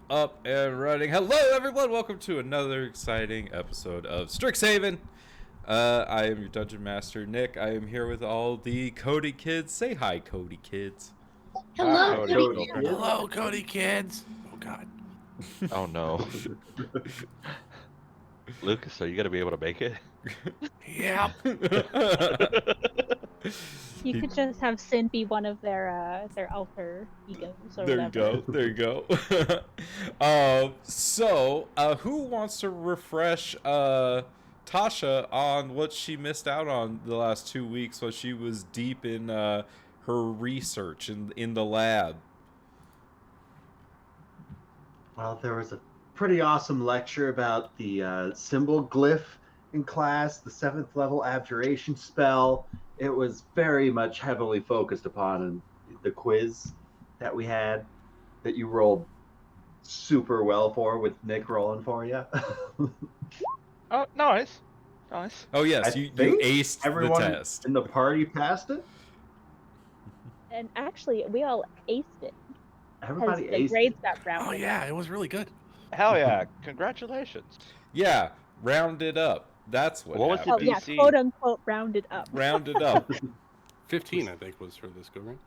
Up and running. Hello, everyone. Welcome to another exciting episode of Strixhaven. I am your Dungeon Master, Nick. I am here with all the Cody kids. Say hi, Cody kids. Hello, Cody. Cody. Hello, Cody kids. Oh, God. Oh, no. Lucas, are you going to be able to make it? Yep. You could just have Sin be one of their alter egos or There whatever. you go. Who wants to refresh Tasha on what she missed out on the last 2 weeks while she was deep in her research in the lab? Well, there was a pretty awesome lecture about the symbol glyph in class, the 7th level abjuration spell. It was very much heavily focused upon in the quiz that we had that you rolled super well for with Nick rolling for you. Oh, nice. Nice. Oh, yes, you aced everyone the test. in the party passed it? And actually, we all aced it. Everybody Because the aced grades it. got rounded. Oh, yeah, it was really good. Hell yeah. Congratulations. Yeah, rounded up. That's what was happened. the Oh, yeah, DC? quote unquote rounded up. Rounded up. 15, I think, was for this go round.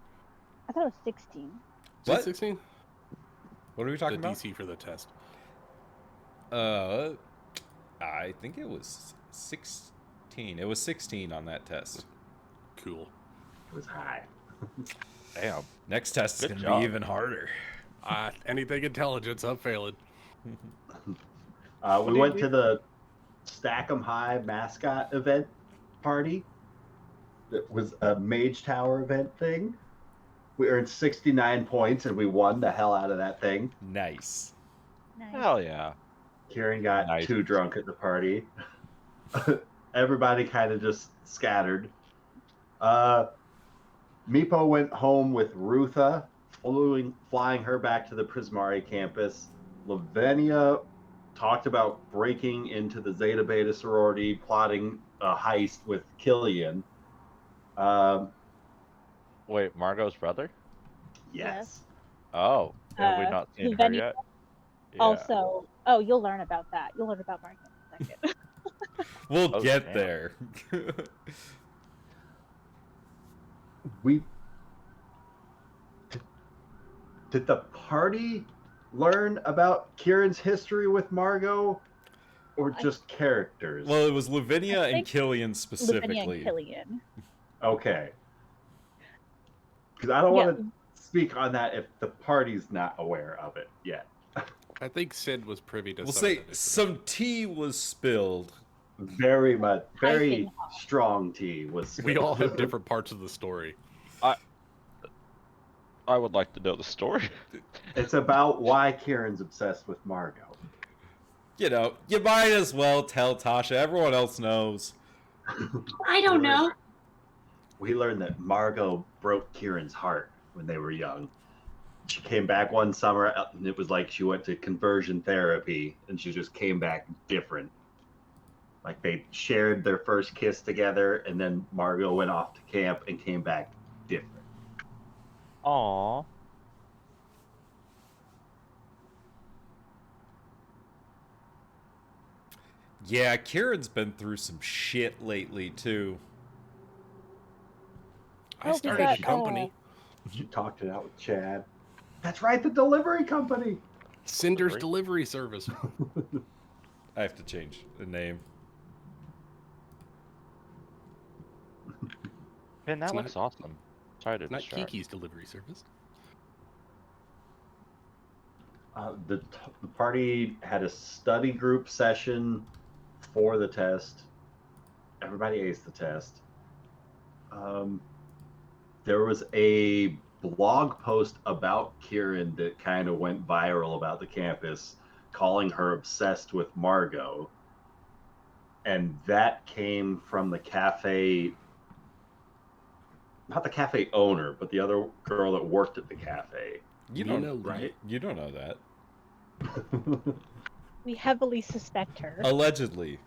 I thought it was 16. What? 16? What are we The talking about? DC for the test. I think it was 16. It was 16 on that test. Cool. It was high. Damn. Next test is Good going to job. be even harder. Anything intelligence, I'm failing. We went to the Stack 'em High mascot event party. It was a Mage Tower event thing. We earned 69 points and we won the hell out of that thing. Nice. Nice. Hell yeah. Kieran got Nice. too drunk at the party. Everybody kind of just scattered. Meepo went home with Rutha, flying her back to the Prismari campus. Lavinia talked about breaking into the Zeta Beta sorority, plotting a heist with Killian. Wait, Margot's brother? Yes. Oh. Have we not seen her Lavinia yet? Yeah. Also, you'll learn about that. You'll learn about Margaret in a second. We'll Oh, get damn. there. Did the party learn about Kieran's history with Margot, or just characters? Well, it was Lavinia I and think Killian specifically. Lavinia and Killian. Okay. Because I don't want to speak on that if the party's not aware of it yet. I think Sid was privy to We'll some say of it. some tea was spilled. Very much, very Piping strong tea was. We all have different parts of the story. I would like to know the story. It's about why Kieran's obsessed with Margot. You know, you might as well tell Tasha. Everyone else knows. I don't know. We learned that Margot broke Kieran's heart when they were young. She came back one summer, and it was like she went to conversion therapy, and she just came back different. Like they shared their first kiss together, and then Margot went off to camp and came back different. Aww. Yeah, Kieran's been through some shit lately, too. I started a company. She talked it out with Chad. That's right, the delivery company. Cinder's delivery service. I have to change the name. Man, that It's looks awesome. Sorry to Not distract. Kiki's delivery service. The party had a study group session for the test. Everybody aced the test. There was a blog post about Kieran that kind of went viral about the campus, calling her obsessed with Margot. And that came from the cafe, not the cafe owner, but the other girl that worked at the cafe. You Nina don't, Lee. right? You don't know that. We heavily suspect her. Allegedly.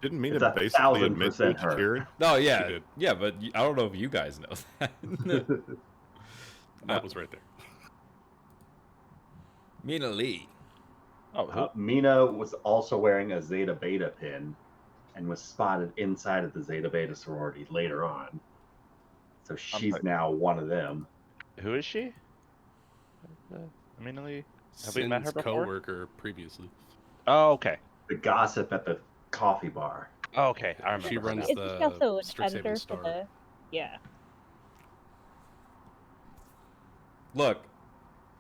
Didn't Mina It's a basically admit 1000% to her. Kieran? No, She yeah. did. Yeah, but I don't know if you guys know that. That was right there. Mina Lee. Oh, who? Mina was also wearing a Zeta Beta pin and was spotted inside of the Zeta Beta sorority later on. So she's sorry. now one of them. Who is she? Immediately. Have we met her Sin's before? coworker previously. Oh, okay. The gossip at the coffee bar. Oh, okay. I remember. She her runs now. Is she also an Strixhaven editor for Star. the? Yeah. Look,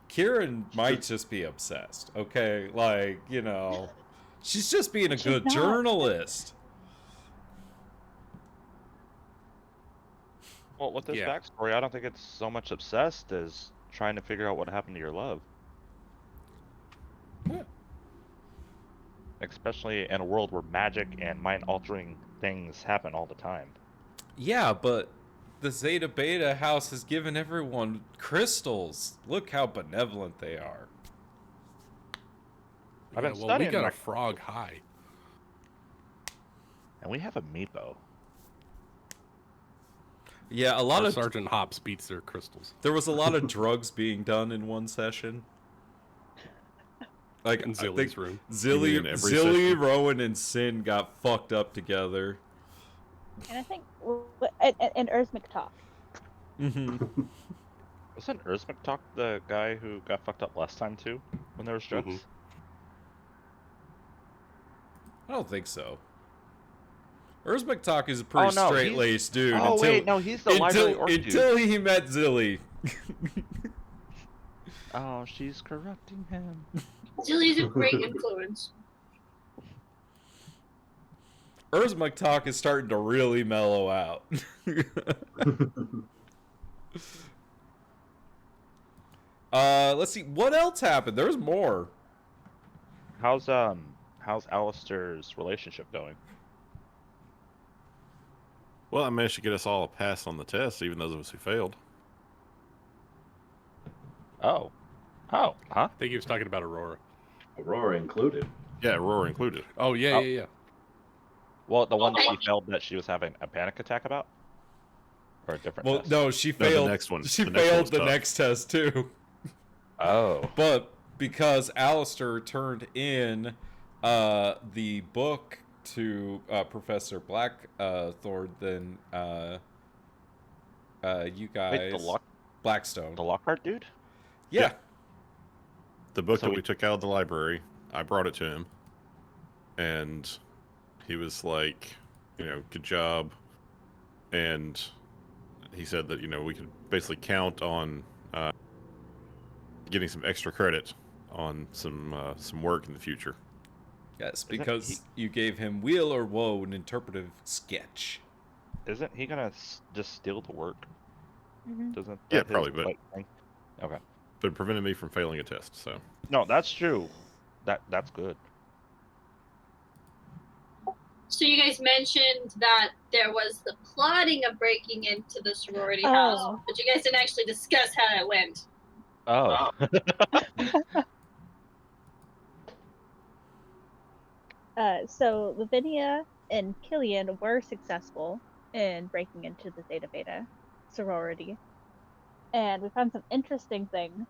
Kieran might just be obsessed, okay? Like, you know, she's just being a She's good not. journalist. Well, with this Yeah. backstory, I don't think it's so much obsessed as trying to figure out what happened to your love. Yeah. Especially in a world where magic and mind-altering things happen all the time. Yeah, but the Zeta Beta house has given everyone crystals. Look how benevolent they are. I've been We studying got my- a frog high. And we have a meepo. Yeah, a lot Our of Sergeant Hops beats their crystals. there was a lot of drugs being done in one session. Like In I think Zilly's room. You mean in every session? Rowan, and Sin got fucked up together. And I think and Erzmik talk. Mm-hmm. Wasn't Erzmik the guy who got fucked up last time too? When there was drugs? Mhm. I don't think so. Erzmik is a pretty Oh, no, straight-laced dude. Oh until, wait, no, he's the library orc dude. until he met Zilly. Oh, she's corrupting him. Zilly's a great influence. Erzmik is starting to really mellow out. Let's see, what else happened? There's more. How's Alistair's relationship going? Well, I managed to get us all a pass on the test, even those of us who failed. Oh, huh? I think he was talking about Aurora. Aurora included. Yeah, Aurora included. Oh, yeah, Oh. yeah. Well, the one that Okay. she failed that she was having a panic attack about, or a different Well, test? no, she No, the failed. next one. She The next failed one's the tough. next test too. Oh, But because Alistair turned in the book to Professor Blackthorn, then you guys wait, Blackstone. the Lockhart dude? Yeah. The book So that we- we took out of the library, I brought it to him, and he was like, good job. And he said that, we could basically count on getting some extra credit on some work in the future. Yes, Isn't because you gave him Wheel or Woe, an interpretive sketch. Isn't he gonna just steal the work? Mm-hmm. Doesn't Yeah, that his, probably, but- like, thing? Okay. But it prevented me from failing a test, so. No, that's true. That's good. So you guys mentioned that there was the plotting of breaking into the sorority Oh. house, but you guys didn't actually discuss how it went. Oh, So Lavinia and Killian were successful in breaking into the Zeta Beta sorority, and we found some interesting things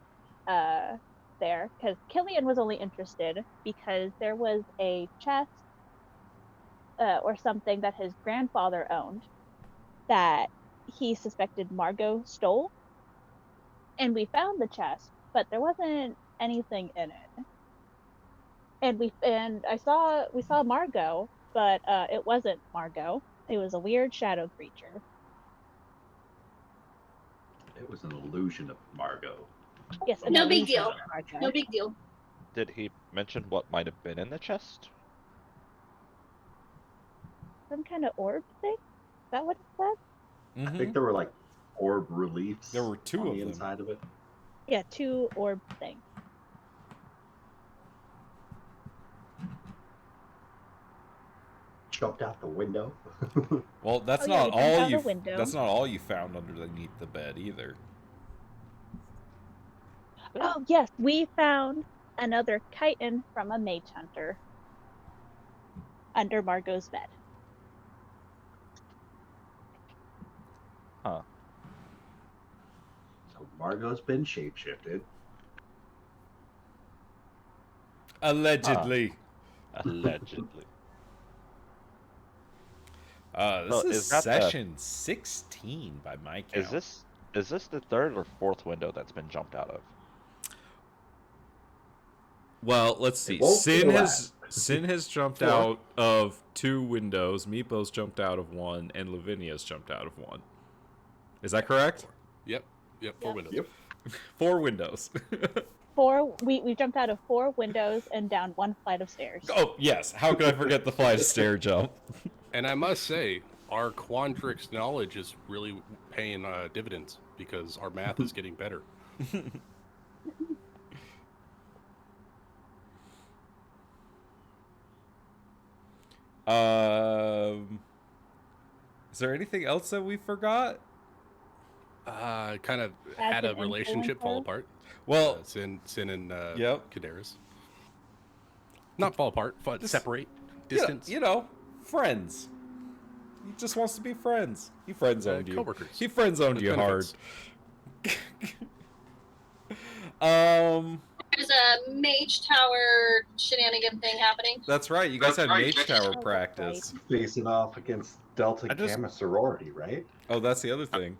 there. Because Killian was only interested because there was a chest or something that his grandfather owned that he suspected Margot stole, and we found the chest, but there wasn't anything in it. And we saw Margot, but it wasn't Margot. It was a weird shadow creature. It was an illusion of Margot. Yes, an No big illusion deal. of Margot. No big deal. did he mention what might have been in the chest? Some kind of orb thing. Is that what it said? I Mhm. think there were like orb reliefs. There were two on of the them. inside of it. Yeah, 2 orb things. Jumped out the window. Well, that's Oh, yeah, not we jumped all out you. a window. That's not all you found underneath the bed either. Oh yes, we found another chitin from a mage hunter under Margot's bed. So Margot's been shapeshifted. Allegedly. Allegedly. This So is is that the- session 16 by my count. Is this the third or fourth window that's been jumped out of? Well, let's see. won't be the Sin has jumped Four. out of 2 windows. Meepo's jumped out of 1, and Lavinia's jumped out of 1. Is that correct? Yep. 4 windows. Yep. 4 windows. We jumped out of 4 windows and down 1 flight of stairs. Oh yes. How could I forget the flight of stair jump? And I must say, our Quandrix knowledge is really paying dividends because our math is getting better. Is there anything else that we forgot? Kind of As had an a relationship fall influencer? apart. Well, Sin and Yep. Kadaris. Not fall apart, but Just- separate, yeah, distance. you know, friends. He just wants to be friends. He friend zoned you. Coworkers. He friend zoned With you hard. benefits. There's a mage tower shenanigan thing happening. That's right. You guys had Mage Tower Oh, practice. Facing off against Delta I just- Gamma sorority, right? Oh, that's the other thing.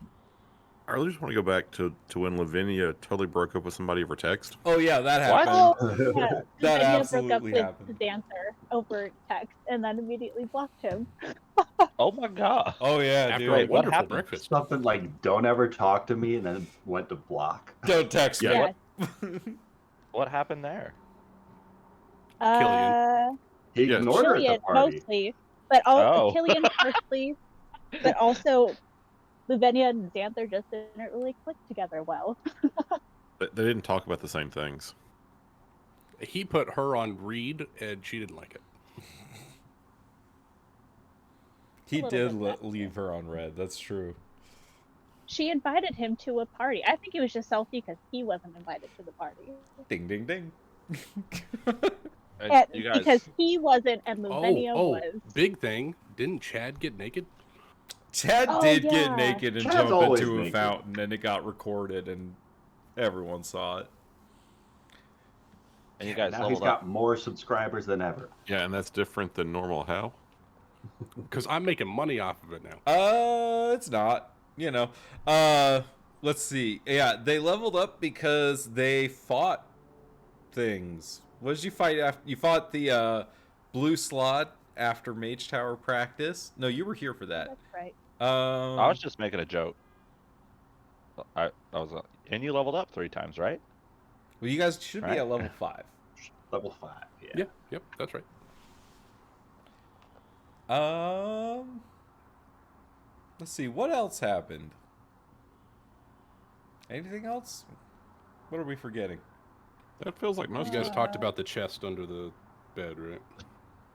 I really just want to go back to when Lavinia totally broke up with somebody over text. Oh yeah, that What? happened. Oh, yeah. That Lavinia broke up absolutely with happened. the dancer over text and then immediately blocked him. Oh my god. Oh yeah, After dude. a Wait, what wonderful happened? breakfast. Something like "Don't ever talk to me," and then went to block. Don't text me. Yeah. What happened there? He Yes. ignored her at the Killian party. mostly, but all Oh. Killian firstly, but also Lavinia and Xanther just didn't really click together well. They didn't talk about the same things. He put her on read, and she didn't like it. He A little did bit that, leave her on red. That's true. She invited him to a party. I think he was just salty because he wasn't invited to the party. Ding ding ding. And You guys, because he wasn't and Lavinia Oh, was. big thing. Didn't Chad get naked? Chad Oh, did yeah. get naked and Chad's jump always into a naked. fountain, and it got recorded, and everyone saw it. and you guys Now he's leveled up. got more subscribers than ever. Yeah, and that's different than normal. How? Because I'm making money off of it now. It's not. You know. Let's see. Yeah, they leveled up because they fought things. What did you fight after? You fought the blue slot after Mage Tower practice. No, you were here for that. That's right. I was just making a joke. I was, and you leveled up 3 times, right? Well, you guys should be Right. at level 5. Level 5. Yeah. Yeah, yep, that's right. Let's see. What else happened? Anything else? What are we forgetting? That feels like most You of guys it. talked about the chest under the bed, right?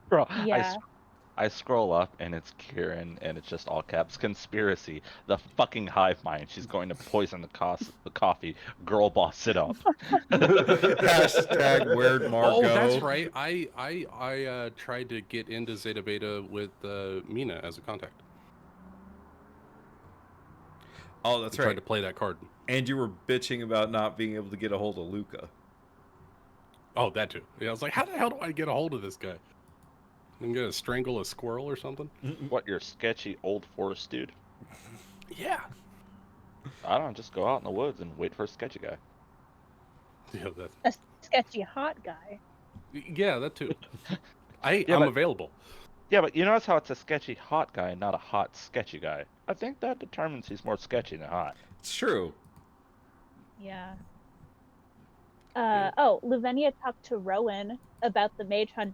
Bro, Yeah. I scroll up and it's Kieran and it's just all caps conspiracy. The fucking hive mind. She's going to poison the coffee. Girl boss it up. Hashtag weird Margot. Oh, that's right. I tried to get into Zeta Beta with Mina as a contact. Oh, that's I tried right. to play that card. And you were bitching about not being able to get a hold of Luca. Oh, that too. Yeah, I was like, how the hell do I get a hold of this guy? I'm gonna strangle a squirrel or something? What, you're sketchy old forest dude? Yeah. I don't know, just go out in the woods and wait for a sketchy guy. Yeah, that. A sketchy hot guy. Yeah, that too. Yeah, I'm but- available. Yeah, but you notice how it's a sketchy hot guy, not a hot sketchy guy. I think that determines he's more sketchy than hot. It's true. Yeah. Lavinia talked to Rowan about the Mage Hunter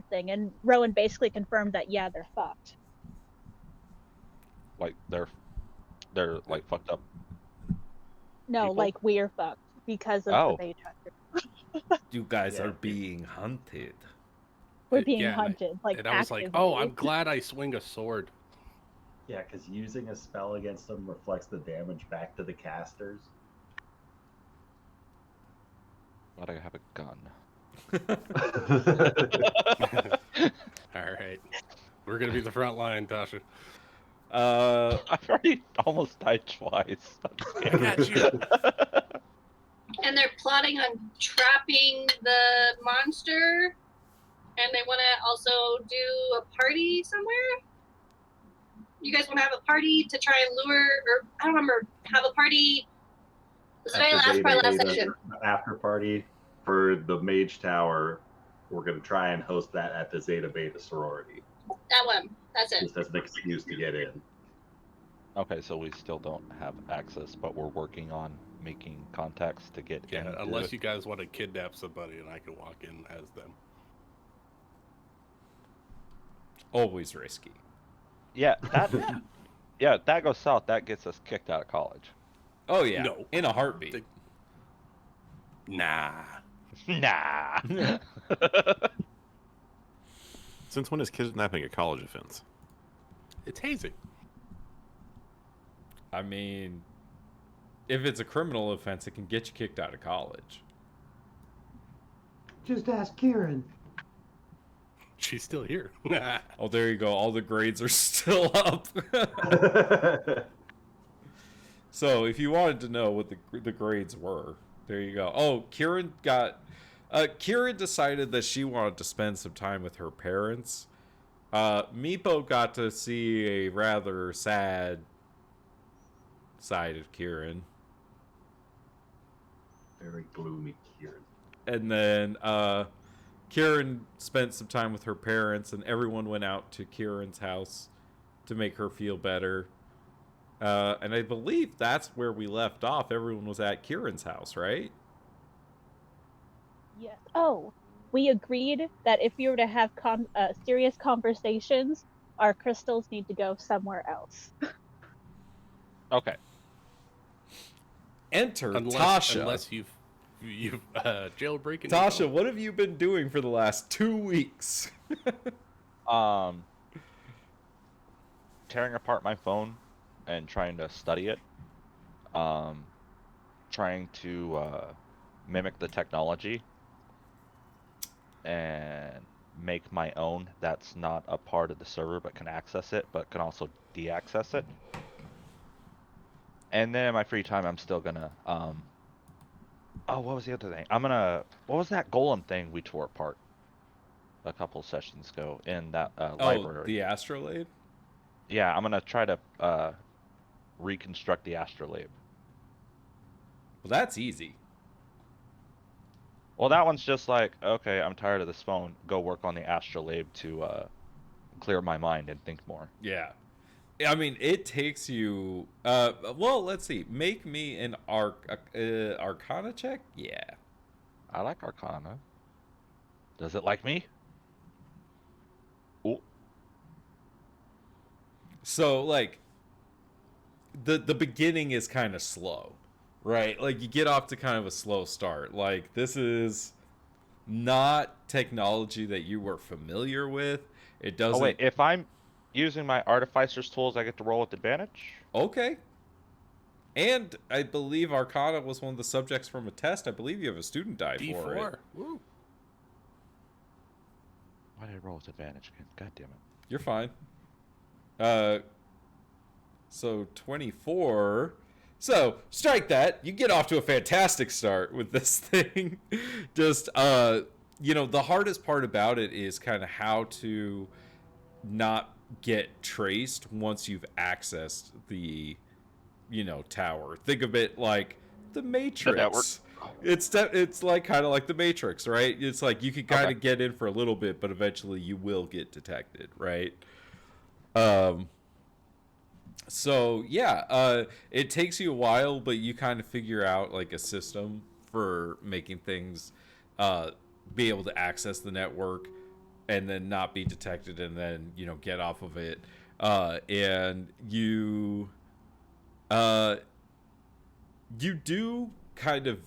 thing, and Rowan basically confirmed that yeah, they're fucked. Like they're like fucked up. No, People? like we're fucked because of Oh. the Mage Hunter. You guys Yeah. are being hunted. We're being Yeah, and I- hunted, like And I was like, actively. oh, I'm glad I swing a sword. Yeah, because using a spell against them reflects the damage back to the casters. But I have a gun. All right. We're gonna be the front line, Tasha. I've already almost died twice. I got you. and they're plotting on trapping the monster, and they want to also do a party somewhere. You guys want to have a party to try and lure, or I don't remember, have a party. This is the very last part of last session. After party for the Mage Tower. We're going to try and host that at the Zeta Beta sorority. That one. That's it. Just as an excuse to get in. Okay, so we still don't have access, but we're working on making contacts to get in. Yeah, unless you guys want to kidnap somebody and I can walk in as them. Always risky. Yeah, that goes south. That gets us kicked out of college. Oh yeah, No. in a heartbeat. Nah. Nah. Since when is kidnapping a college offense? It's hazing. I mean, if it's a criminal offense, it can get you kicked out of college. Just ask Kieran. She's still here. Oh, there you go. All the grades are still up. So, if you wanted to know what the grades were, there you go. Oh, Kieran decided that she wanted to spend some time with her parents. Meepo got to see a rather sad side of Kieran. Very gloomy Kieran. And then Kieran spent some time with her parents, and everyone went out to Kieran's house to make her feel better. And I believe that's where we left off. Everyone was at Kieran's house, right? Yes. Oh, we agreed that if we were to have serious conversations, our crystals need to go somewhere else. Okay. Enter Tasha. Unless you've jailbreaking. Tasha, what have you been doing for the last 2 weeks? Tearing apart my phone and trying to study it. Trying to mimic the technology and make my own that's not a part of the server but can access it, but can also de-access it. And then in my free time, I'm still gonna oh, what was the other thing? What was that golem thing we tore apart a couple sessions ago in that library? The astrolabe? Yeah, I'm gonna try to reconstruct the astrolabe. Well, that's easy. Well, that one's just like, okay, I'm tired of this phone. Go work on the astrolabe to clear my mind and think more. Yeah. I mean, it takes you... well, let's see. Make me an Arcana check? Yeah. I like Arcana. Does it like me? Ooh. So, like, the beginning is kind of slow, right? Like, you get off to kind of a slow start. Like, this is not technology that you were familiar with. It doesn't... Oh, wait, if I'm using my Artificer's tools, I get to roll with advantage? Okay. And I believe Arcana was one of the subjects from a test. I believe you have a student die for it. Woo. Why did I roll with advantage again? God damn it. You're fine. So 24. So strike that. You get off to a fantastic start with this thing. Just the hardest part about it is kind of how to not get traced once you've accessed the tower. Think of it like the Matrix. It's like kind of like the Matrix, right? It's like you can kind of get in for a little bit, but eventually you will get detected, right? So yeah, it takes you a while, but you kind of figure out like a system for making things be able to access the network and then not be detected, and then get off of it, and you do kind of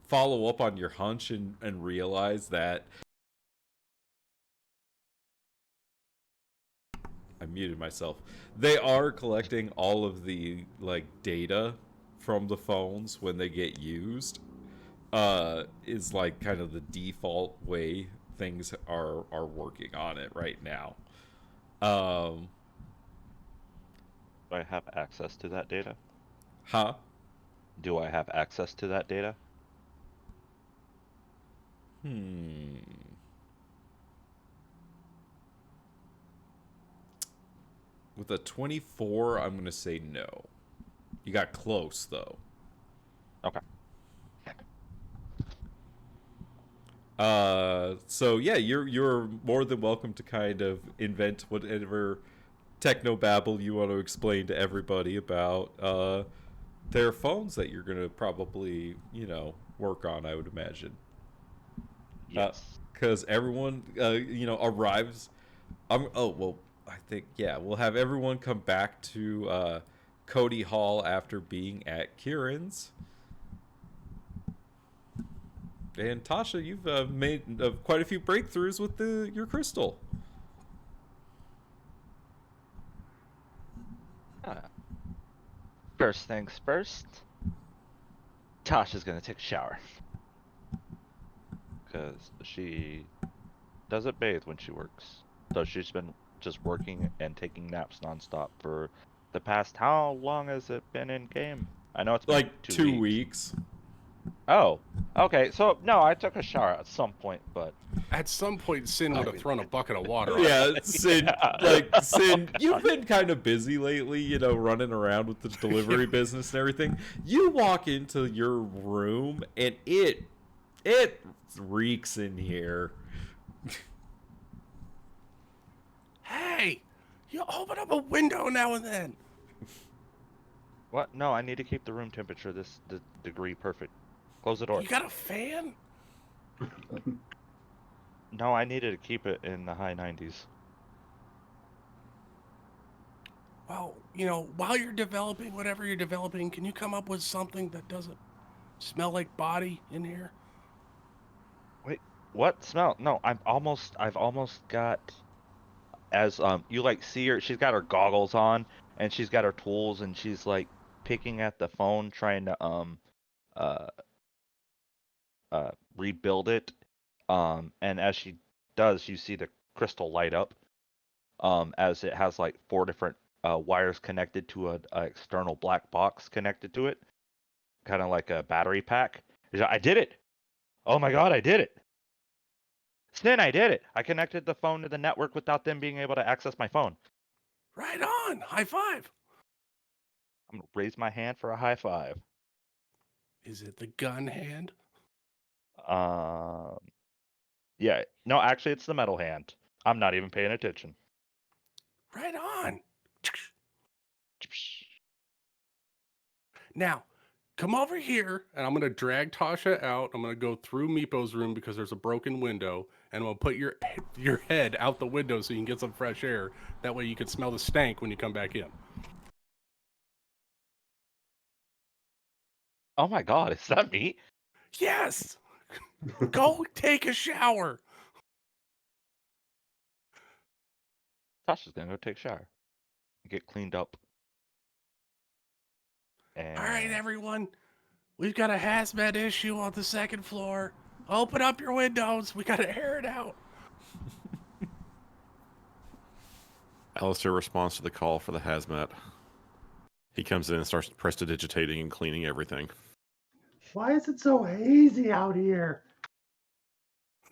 follow up on your hunch and realize that I muted myself. They are collecting all of the data from the phones when they get used. Is like kind of the default way things are working on it right now. Do I have access to that data? Huh? Do I have access to that data? With a 24, I'm gonna say no. You got close though. Okay. So yeah, you're more than welcome to kind of invent whatever technobabble you want to explain to everybody about their phones that you're gonna probably work on. I would imagine. Yes. Because everyone arrives. Oh well, I think yeah, we'll have everyone come back to Cody Hall after being at Kieran's. And Tasha, you've made quite a few breakthroughs with your crystal. Uh, First things first, Tasha's gonna take a shower. Because she doesn't bathe when she works. So she's been just working and taking naps nonstop for the past, how long has it been in game? I know it's been Like 2 2 weeks. weeks. Oh, okay. So no, I took a shower at some point, but At some point, Sin would have thrown a bucket of water. on Yeah, her. Sin, Sin, you've been kind of busy lately, running around with the delivery business and everything. You walk into your room and it reeks in here. Hey, you open up a window now and then. what? No, I need to keep the room temperature the degree perfect. Close the door. You got a fan? No, I needed to keep it in the high 90s. Well, while you're developing whatever you're developing, can you come up with something that doesn't smell like body in here? Wait, what smell? No, I've almost got, as you like see her, she's got her goggles on and she's got her tools and she's like picking at the phone trying to uh rebuild it. And as she does, you see the crystal light up as it has like 4 different wires connected to a external black box connected to it, kind of like a battery pack. I did it. Oh my god, I did it. Sin, I did it. I connected the phone to the network without them being able to access my phone. Right on. High five. I'm gonna raise my hand for a high five. Is it the gun hand? Um, yeah, no, actually, it's the metal hand. I'm not even paying attention. Right on. Now, come over here, and I'm going to drag Tasha out. I'm going to go through Meepo's room because there's a broken window, and I'm going to put your head out the window so you can get some fresh air. That way you can smell the stank when you come back in. Oh my god, is that me? Yes! Go take a shower. Tasha's gonna go take a shower. Get cleaned up. And All right, everyone. We've got a hazmat issue on the 2nd floor. Open up your windows. We got to air it out. Alistair responds to the call for the hazmat. He comes in and starts prestidigitating and cleaning everything. Why is it so hazy out here?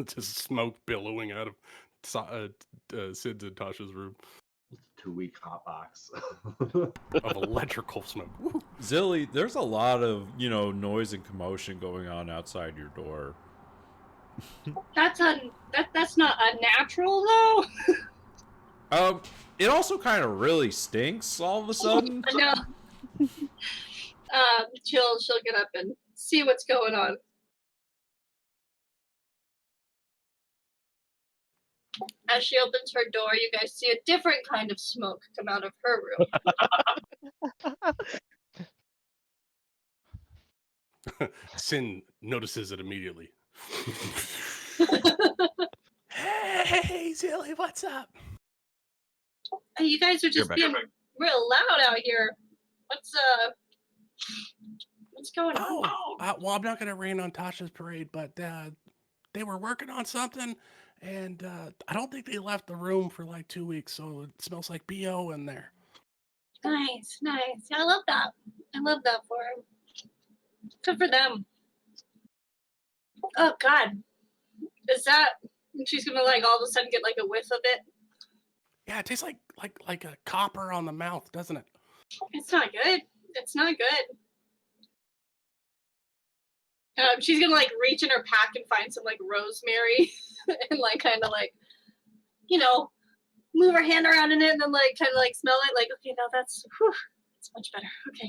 Just smoke billowing out of Sid's and Tasha's room It's a 2-week hot box. of electrical smoke. Woo. Zilly, there's a lot of noise and commotion going on outside your door. That's not unnatural though. It also kind of really stinks all of a sudden. I know. She'll get up and see what's going on. As she opens her door, you guys see a different kind of smoke come out of her room. Sin notices it immediately. Hey, Hey, Zilly, what's up? you guys are just being real loud out here. What's going on? Well, I'm not going to rain on Tasha's parade, but they were working on something, and I don't think they left the room for like 2 weeks, so it smells like BO in there. Nice. I love that. I love that for him. Good for them. Oh God, is that? She's gonna like all of a sudden get like a whiff of it. Yeah, it tastes like a copper on the mouth, doesn't it? It's not good. It's not good. She's gonna like reach in her pack and find some like rosemary and like kind of like, you know, move her hand around in it and then like kind of like smell it. Like, okay, now that's much better. Okay.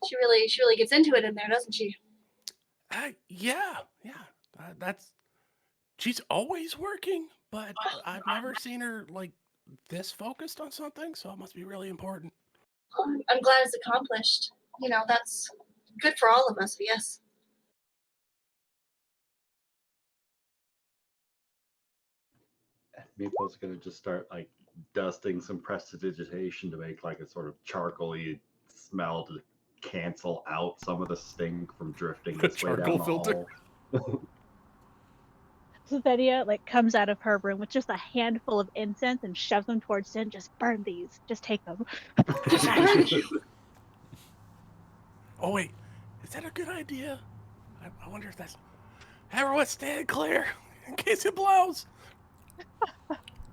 She really gets into it in there, doesn't she? Yeah. That's she's always working, but I've never seen her like this focused on something, so it must be really important. I'm glad it's accomplished. You know, that's good for all of us, yes. Meeple's gonna just start like dusting some prestidigitation to make like a sort of charcoaly smell to cancel out some of the stink from drifting this way down Charcoal the filter? hall. Sylvania like comes out of her room with just a handful of incense and shoves them towards Sin. Just burn these. Just take them. Oh wait, is that a good idea? I wonder if that's. Everyone stand clear in case it blows.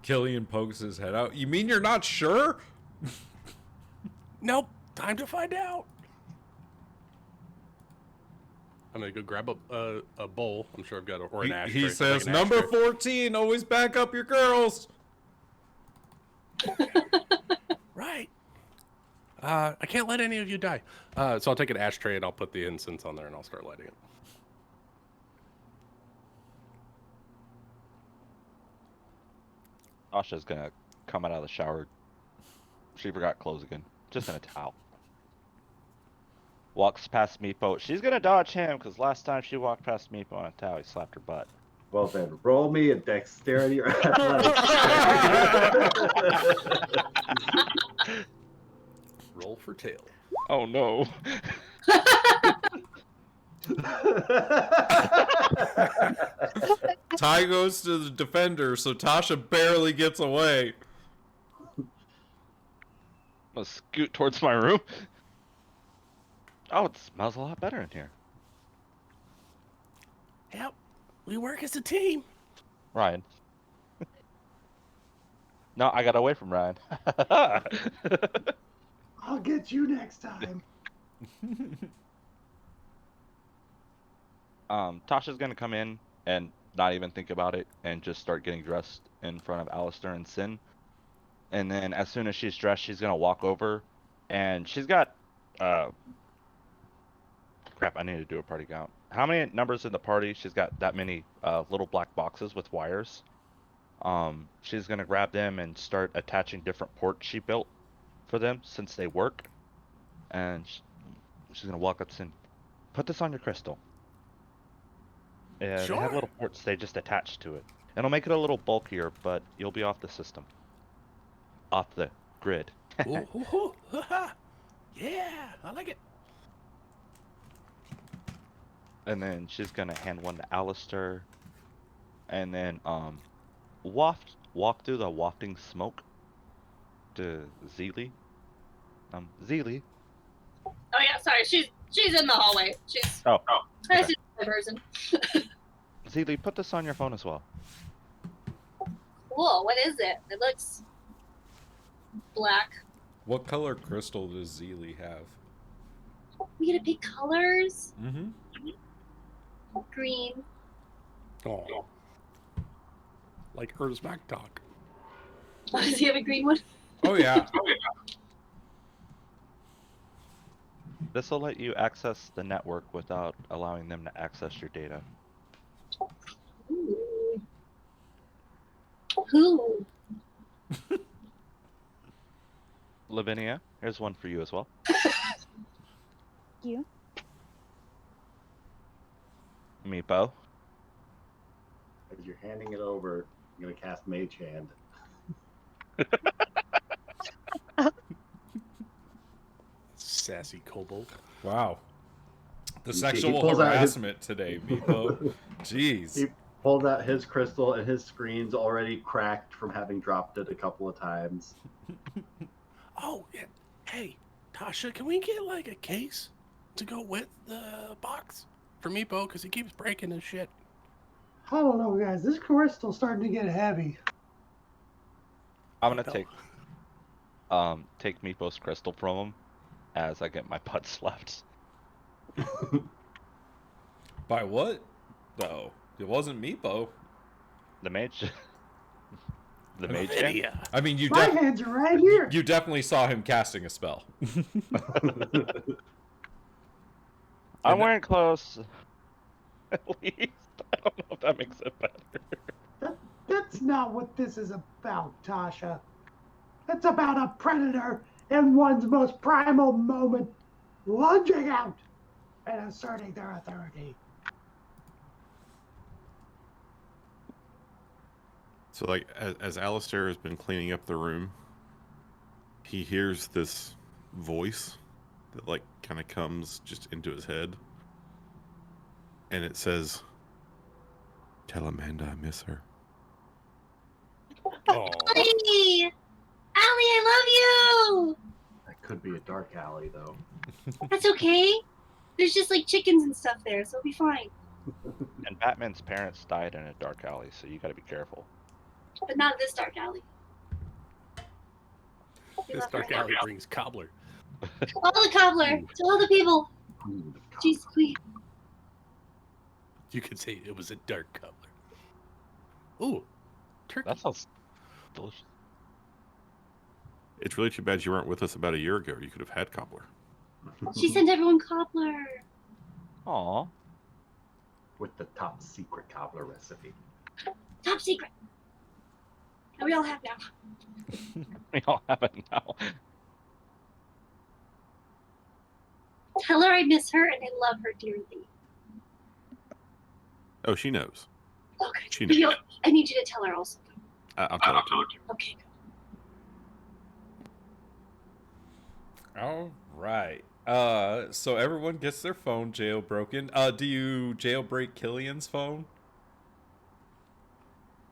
Killian pokes his head out. You mean you're not sure? Nope. Time to find out. I'm gonna go grab a bowl. I'm sure I've got or an ashtray. He says, Like an number ashtray. 14, always back up your girls. Right. I can't let any of you die. So I'll take an ashtray and I'll put the incense on there and I'll start lighting it. Tasha's gonna come out of the shower. She forgot clothes again. Just in a towel. Walks past Meepo. She's gonna dodge him because last time she walked past Meepo on a towel, he slapped her butt. Well then, roll me a dexterity or athletics check. Roll for tail. Oh no. Ty goes to the defender, so Tasha barely gets away. I'm gonna scoot towards my room. Oh, it smells a lot better in here. Yep. We work as a team. Ryan. No, I got away from Ryan. I'll get you next time. Tasha's gonna come in and not even think about it and just start getting dressed in front of Alistair and Sin. And then as soon as she's dressed, she's gonna walk over and she's got crap, I need to do a party count. How many numbers in the party? She's got that many little black boxes with wires. She's gonna grab them and start attaching different ports she built for them since they work. And she's gonna walk up to Sin. Put this on your crystal. Yeah, Sure. They have little ports they just attach to it. It'll make it a little bulkier, but you'll be off the system. Off the grid. Ooh, ooh, ooh, ha-ha. Yeah, I like it. And then she's gonna hand one to Alistair. And then walk through the wafting smoke to Zeely. Zeely. Oh yeah, sorry. She's in the hallway. She's Oh. I Okay. see the person. Zeely, put this on your phone as well. Cool. What is it? It looks black. What color crystal does Zeely have? We get to pick colors. Mm-hmm. Green. Oh. Like hers back talk. Oh, does he have a green one? Oh, yeah. This will let you access the network without allowing them to access your data. Ooh. Ooh. Lavinia, here's one for you as well. You. Meepo. As you're handing it over, I'm gonna cast Mage Hand. Sassy kobold. Wow. The He sexual pulls out his- harassment today, Meepo. Jeez. He pulled out his crystal, and his screen's already cracked from having dropped it a couple of times. Oh, yeah. Hey, Tasha, can we get like a case to go with the box for Meepo? Because he keeps breaking his shit. I don't know, guys. This crystal's starting to get heavy. I'm gonna No. take Meepo's crystal from him as I get my butt slapped. By what? Though it wasn't Meepo. The mage. The mage. Lydia. I mean, My hands are right here. you definitely saw him casting a spell. I'm wearing clothes. At least. I don't know if that makes it better. That's not what this is about, Tasha. It's about a predator in one's most primal moment, lunging out and asserting their authority. So, like, as Alistair has been cleaning up the room, he hears this voice that, like, kind of comes just into his head. And it says, "Tell Amanda I miss her." Oh. Allie! Allie, I love you! That could be a dark alley, though. That's okay. There's just like chickens and stuff there, so it'll be fine. And Batman's parents died in a dark alley, so you gotta be careful. But not this dark alley. We This love dark her. alley brings cobbler. All the cobbler, to all the people. She's queen. You could say it was a dark cobbler. Ooh, turkey. That sounds delicious. It's really too bad you weren't with us about a year ago. You could have had cobbler. She sent everyone cobbler. Aw. With the top secret cobbler recipe. Top secret. And we all have now. We all have it now. Tell her I miss her and I love her dearly. Oh, she knows. Okay. She knows. I need you to tell her also. I'll tell her to. Okay. All right. So everyone gets their phone jailbroken. Do you jailbreak Killian's phone?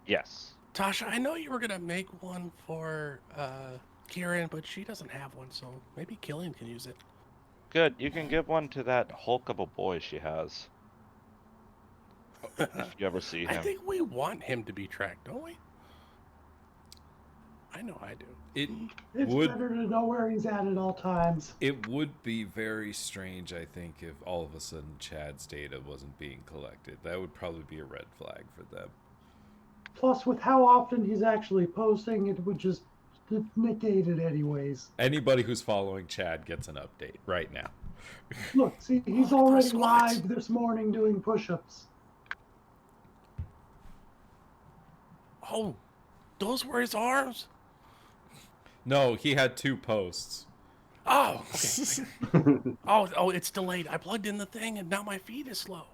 Yes. Tasha, I know you were gonna make one for Kieran, but she doesn't have one, so maybe Killian can use it. Good. You can give one to that Hulk of a boy she has. If you ever see him. I think we want him to be tracked, don't we? I know I do. It's Would- better to know where he's at all times. It would be very strange, I think, if all of a sudden Chad's data wasn't being collected. That would probably be a red flag for them. Plus, with how often he's actually posting, it would just negate it anyways. Anybody who's following Chad gets an update right now. Look, see, he's Oh, already squats. live this morning doing push-ups. Oh, those were his arms? No, he had 2 posts. Oh, okay. Oh, it's delayed. I plugged in the thing and now my feed is slow.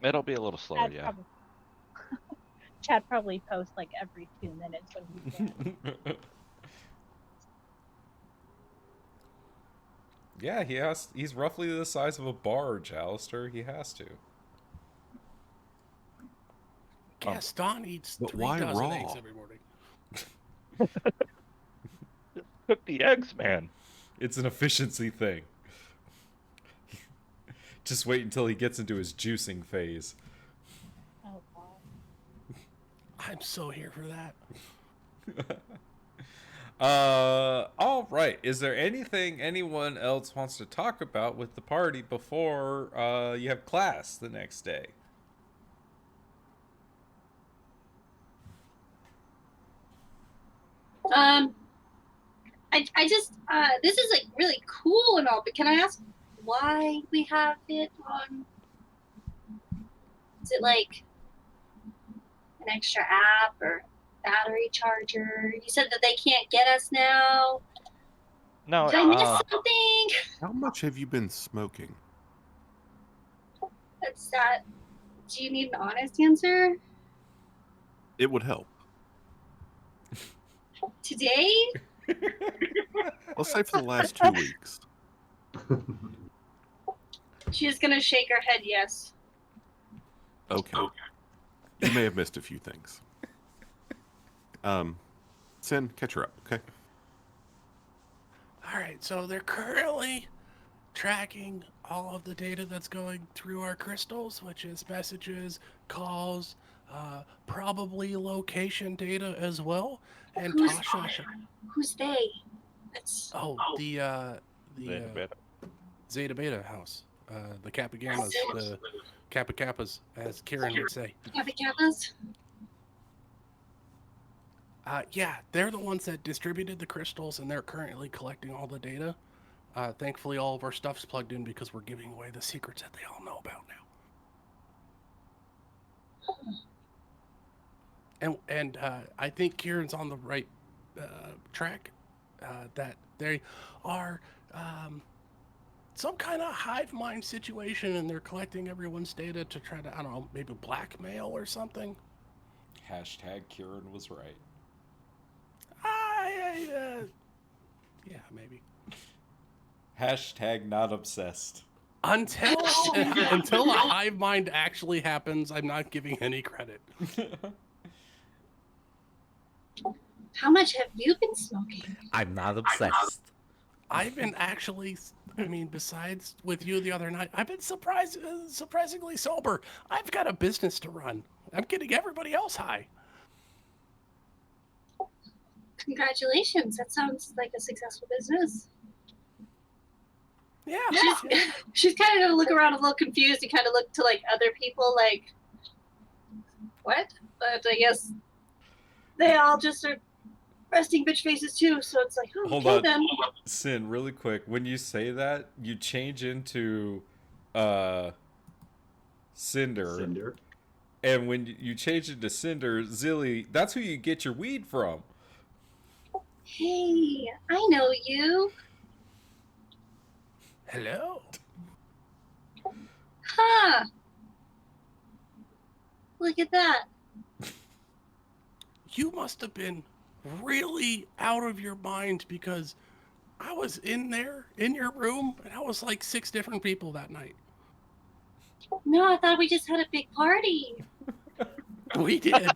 It'll be a little slower, Chad yeah. probably, Chad probably posts like every 2 minutes when he can. Yeah, he's roughly the size of a barge, Alistair. He has to. Gaston eats But 3 why dozen raw? eggs every morning. Cook the eggs, man. It's an efficiency thing. Just wait until he gets into his juicing phase. Oh, God. I'm so here for that. All right. Is there anything anyone else wants to talk about with the party before you have class the next day? I just this is like really cool and all, but can I ask why we have it on? Is it like an extra app or battery charger? You said that they can't get us now. No, Did I miss something? How much have you been smoking? That's that. Do you need an honest answer? It would help. Today? Let's say for the last 2 weeks. She's gonna shake her head yes. Okay. You may have missed a few things. Sin, catch her up, okay? All right, so they're currently tracking all of the data that's going through our crystals, which is messages, calls, probably location data as well. And Who's Tasha, Who's they? That's the Zeta Beta. Zeta Beta house, the Kappa Gammas, the Kappa Kappas, as Kieran would say. Kappa Kappas. Yeah, they're the ones that distributed the crystals, and they're currently collecting all the data. Thankfully, all of our stuff's plugged in because we're giving away the secrets that they all know about now. And I think Kieran's on the right track. That they are some kind of hive mind situation, and they're collecting everyone's data to try to, I don't know, maybe blackmail or something. Hashtag Kieran was right. Yeah, maybe. Hashtag not obsessed. Until a hive mind actually happens, I'm not giving any credit. How much have you been smoking? I'm not obsessed. I've been actually, I mean, besides with you the other night, I've been surprisingly sober. I've got a business to run. I'm getting everybody else high. Congratulations. That sounds like a successful business. Yeah. She's kind of gonna look around a little confused and kind of look to like other people like, what? But I guess they all just are resting bitch faces too. So it's like, oh, Hold okay on. then. Sin, really quick. When you say that, you change into Cinder. And when you change into Cinder, Zilly, that's who you get your weed from. Hey, I know you. Hello. Huh. Look at that. You must have been really out of your mind because I was in there in your room and I was like 6 different people that night. No, I thought we just had a big party. We did.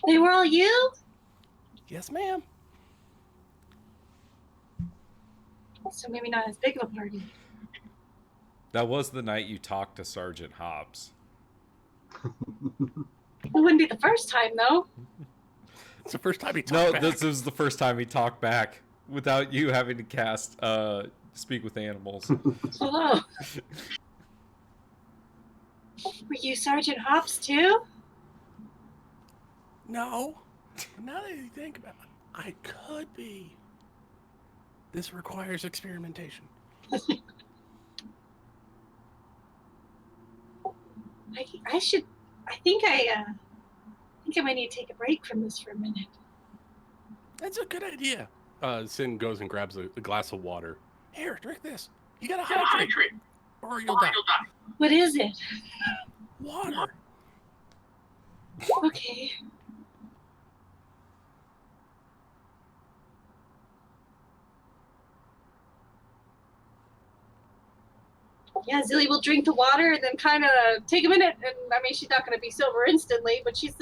They were all you? Yes, ma'am. So maybe not as big of a party. That was the night you talked to Sergeant Hobbs. It wouldn't be the first time though. It's the first time he talked back. This was the first time he talked back without you having to cast Speak with Animals. Hello. Were you Sergeant Hobbs too? No. Now that you think about it, I could be. This requires experimentation. I think I might need to take a break from this for a minute. That's a good idea. Sin goes and grabs a glass of water. Here, drink this. You gotta hydrate, or you'll die. What is it? Water. Okay. Yeah, Zilly will drink the water and then kind of take a minute. And I mean, she's not going to be sober instantly, but she's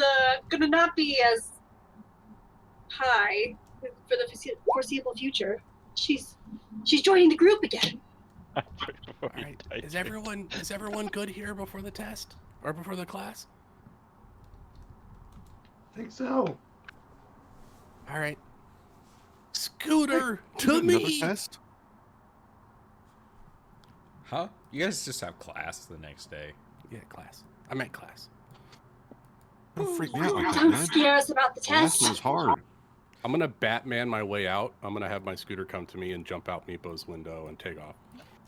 going to not be as high for the foreseeable future. She's joining the group again. All right. Is everyone good here before the test or before the class? I think so. All right. Scooter to Another me. test? Huh? You guys just have class the next day. Yeah, class. I meant class. Don't freak me out like that, Don't man. scare us about the The last test. one was hard. I'm gonna Batman my way out. I'm gonna have my scooter come to me and jump out Meepo's window and take off.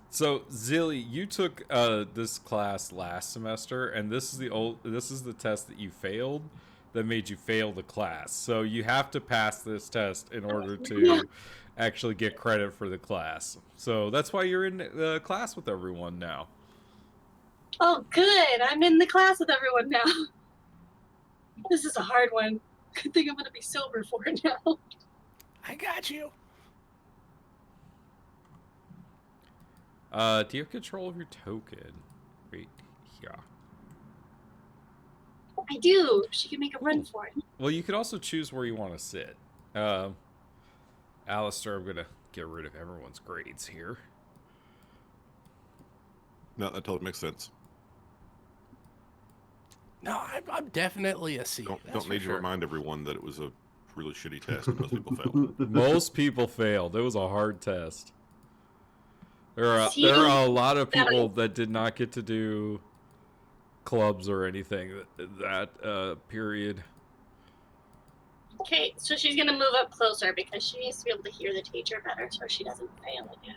So Zilly, you took this class last semester, and this is the test that you failed that made you fail the class. So you have to pass this test in order to actually get credit for the class. So that's why you're in class with everyone now. Oh, good. I'm in the class with everyone now. This is a hard one. Good thing I'm going to be sober for it now. I got you. Do you have control of your token? Right here. I do. She can make a run for it. Well, you could also choose where you want to sit. Alistair, I'm gonna get rid of everyone's grades here. No, that totally makes sense. No, I'm definitely a C. Don't need to remind everyone that it was a really shitty test and most people failed. Most people failed. It was a hard test. There are See, a lot of people that did not get to do clubs or anything that period. Okay, so she's gonna move up closer because she needs to be able to hear the teacher better so she doesn't fail again.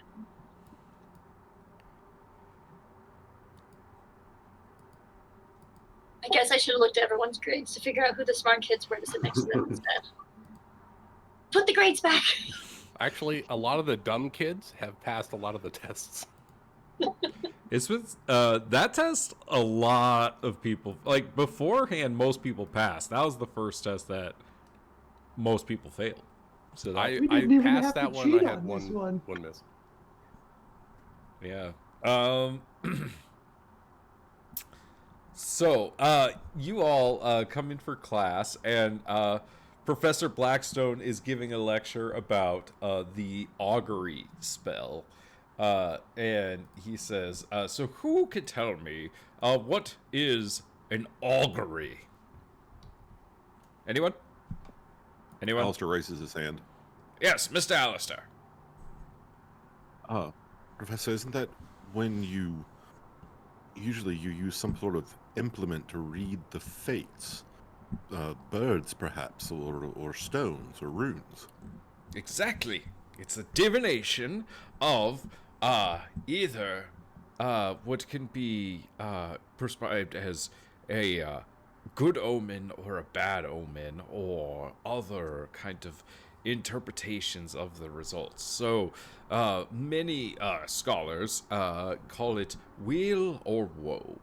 I guess I should have looked at everyone's grades to figure out who the smart kids were to sit next to them instead. Put the grades back! Actually, a lot of the dumb kids have passed a lot of the tests. It's with that test. A lot of people, like, beforehand, most people passed. That was the first test that most people failed. So that, We I didn't even passed have to that one. cheat I had on this one one. miss. yeah. So, you all come in for class, and Professor Blackstone is giving a lecture about the augury spell. And he says, so who could tell me what is an augury? Anyone? Anyone? Alistair raises his hand. Yes, Mr. Alistair. Professor, isn't that when you usually use some sort of implement to read the fates? Birds, perhaps, or stones, or runes. Exactly. It's a divination of either what can be prescribed as a good omen or a bad omen, or other kind of interpretations of the results. So many scholars call it weal or woe.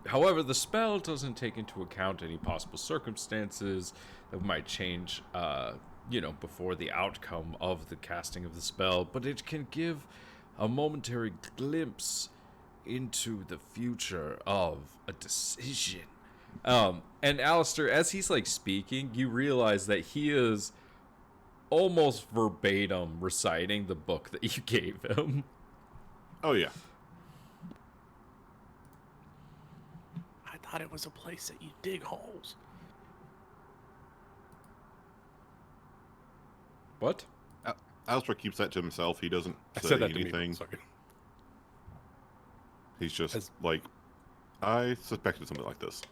However, the spell doesn't take into account any possible circumstances that might change, before the outcome of the casting of the spell, but it can give a momentary glimpse into the future of a decision. And Alistair, as he's like speaking, you realize that he is almost verbatim reciting the book that you gave him. Oh, yeah. I thought it was a place that you dig holes. What? Alistair keeps that to himself. He doesn't I say said that anything. to me. Sorry. He's just like, I suspected something like this.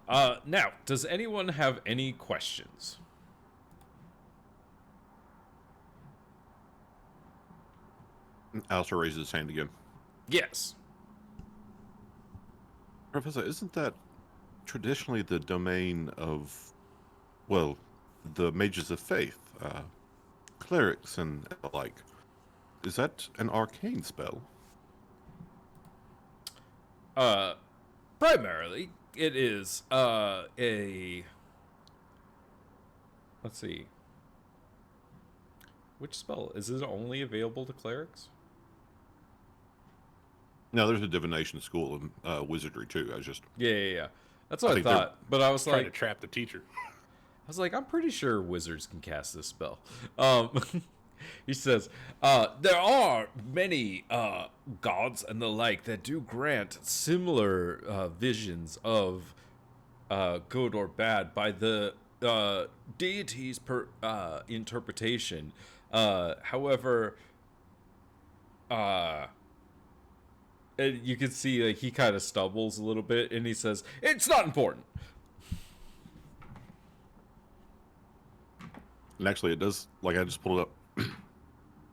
Now, does anyone have any questions? Alistair raises his hand again. Yes. Professor, isn't that traditionally the domain of, well, the mages of faith, clerics and the like? Is that an arcane spell? Primarily, it is let's see. Which spell? Is it only available to clerics? No, there's a divination school of wizardry too. Yeah. That's what I think thought. But I was Trying to like, trap the teacher. I'm pretty sure wizards can cast this spell. He says, there are many gods and the like that do grant similar visions of good or bad by the deity's interpretation. However, and you can see like he kind of stumbles a little bit, and he says, "It's not important." And actually, it does. Like I just pulled it up.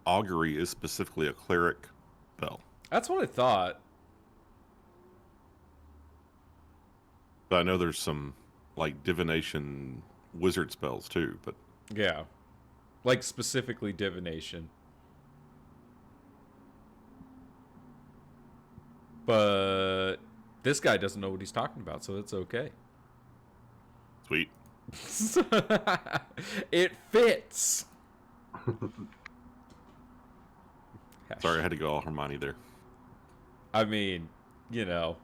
Augury is specifically a cleric spell. That's what I thought. But I know there's some like divination wizard spells too. But Yeah, like specifically divination. But this guy doesn't know what he's talking about, so it's okay. sweet. It fits. Sorry, I had to go all Hermione there. I mean, you know,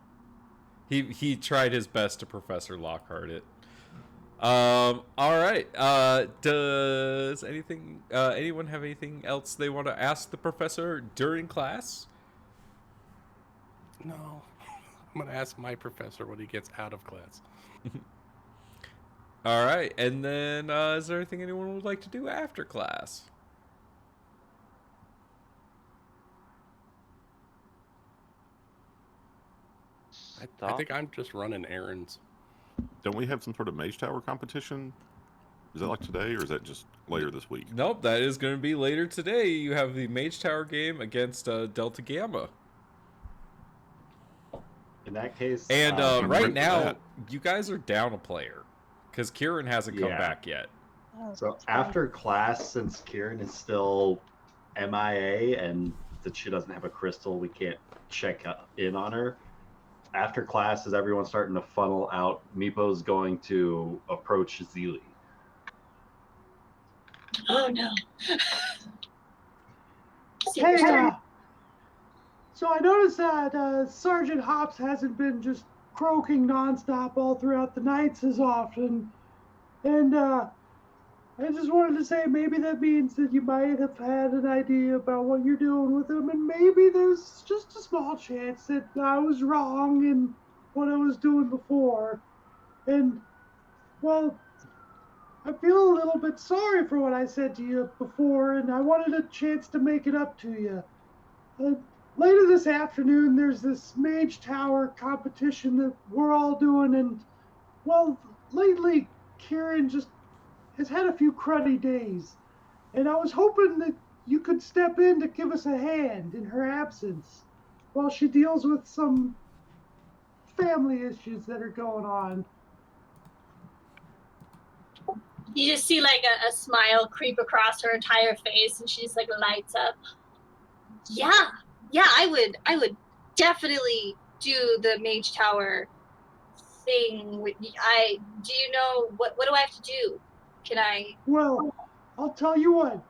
he tried his best to Professor Lockhart it. All right. Does anyone have anything else they want to ask the professor during class? No. I'm going to ask my professor when he gets out of class. All right. And then, is there anything anyone would like to do after class? I think I'm just running errands. Don't we have some sort of Mage Tower competition? Is that like today, or is that just later this week? Nope, that is going to be later today. You have the Mage Tower game against Delta Gamma. In that case, And I'm right ready for now, that. you guys are down a player because Kieran hasn't come Yeah. back yet. Oh, so that's right. after class, since Kieran is still MIA and that she doesn't have a crystal, we can't check in on her. After class, as everyone's starting to funnel out, Meepo's going to approach Zeely. Oh no. Hey, so I noticed that Sergeant Hops hasn't been just croaking nonstop all throughout the nights as often, and I just wanted to say maybe that means that you might have had an idea about what you're doing with him, and maybe there's just a small chance that I was wrong in what I was doing before, and well, I feel a little bit sorry for what I said to you before, and I wanted a chance to make it up to you. Later this afternoon, there's this Mage Tower competition that we're all doing, and, well, lately, Kieran just has had a few cruddy days, and I was hoping that you could step in to give us a hand in her absence while she deals with some family issues that are going on. You just see like a smile creep across her entire face, and she just like lights up. Yeah, I would definitely do the Mage Tower thing. Do you know what do I have to do? Can I? Well, I'll tell you what,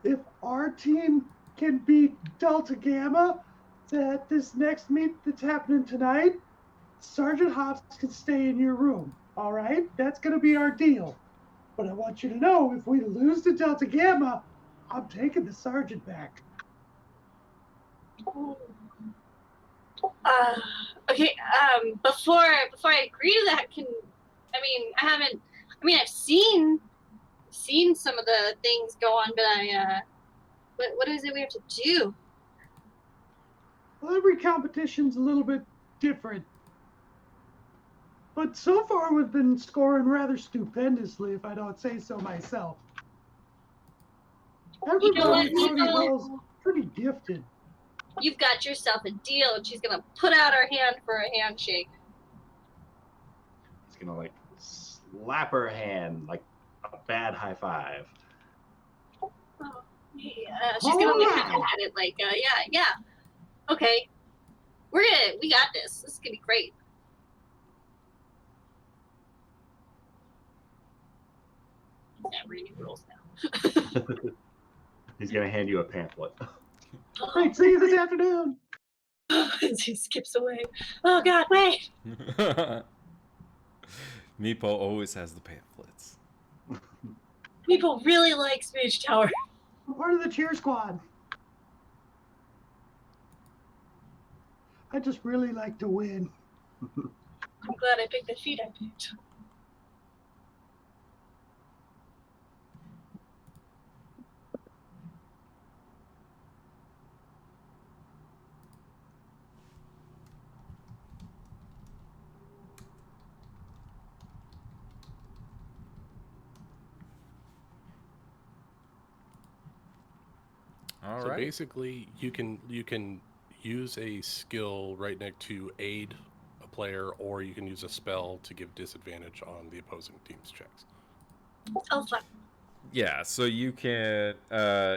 if our team can beat Delta Gamma at this next meet that's happening tonight, Sergeant Hops can stay in your room, all right? That's going to be our deal. But I want you to know, if we lose to Delta Gamma, I'm taking the Sergeant back. Okay. Before I agree to that, I've seen some of the things go on, but what is it we have to do? Well, every competition's a little bit different. But so far, we've been scoring rather stupendously, if I don't say so myself. Everybody pretty well's pretty gifted. You've got yourself a deal, and she's gonna put out her hand for a handshake. He's gonna like slap her hand like a bad high five. Yeah, she's gonna look at it like, yeah. Okay, we got this. This is gonna be great. He's not reading rules now. He's gonna hand you a pamphlet. Great, see you this afternoon. He skips away. Oh God, wait. Meepo always has the pamphlets. People really like Mage Tower. I'm part of the cheer squad. I just really like to win. I'm glad I picked the feet I picked. All So right. basically, you can use a skill right next to aid a player, or you can use a spell to give disadvantage on the opposing team's checks. Oh, fun. Yeah, so you can,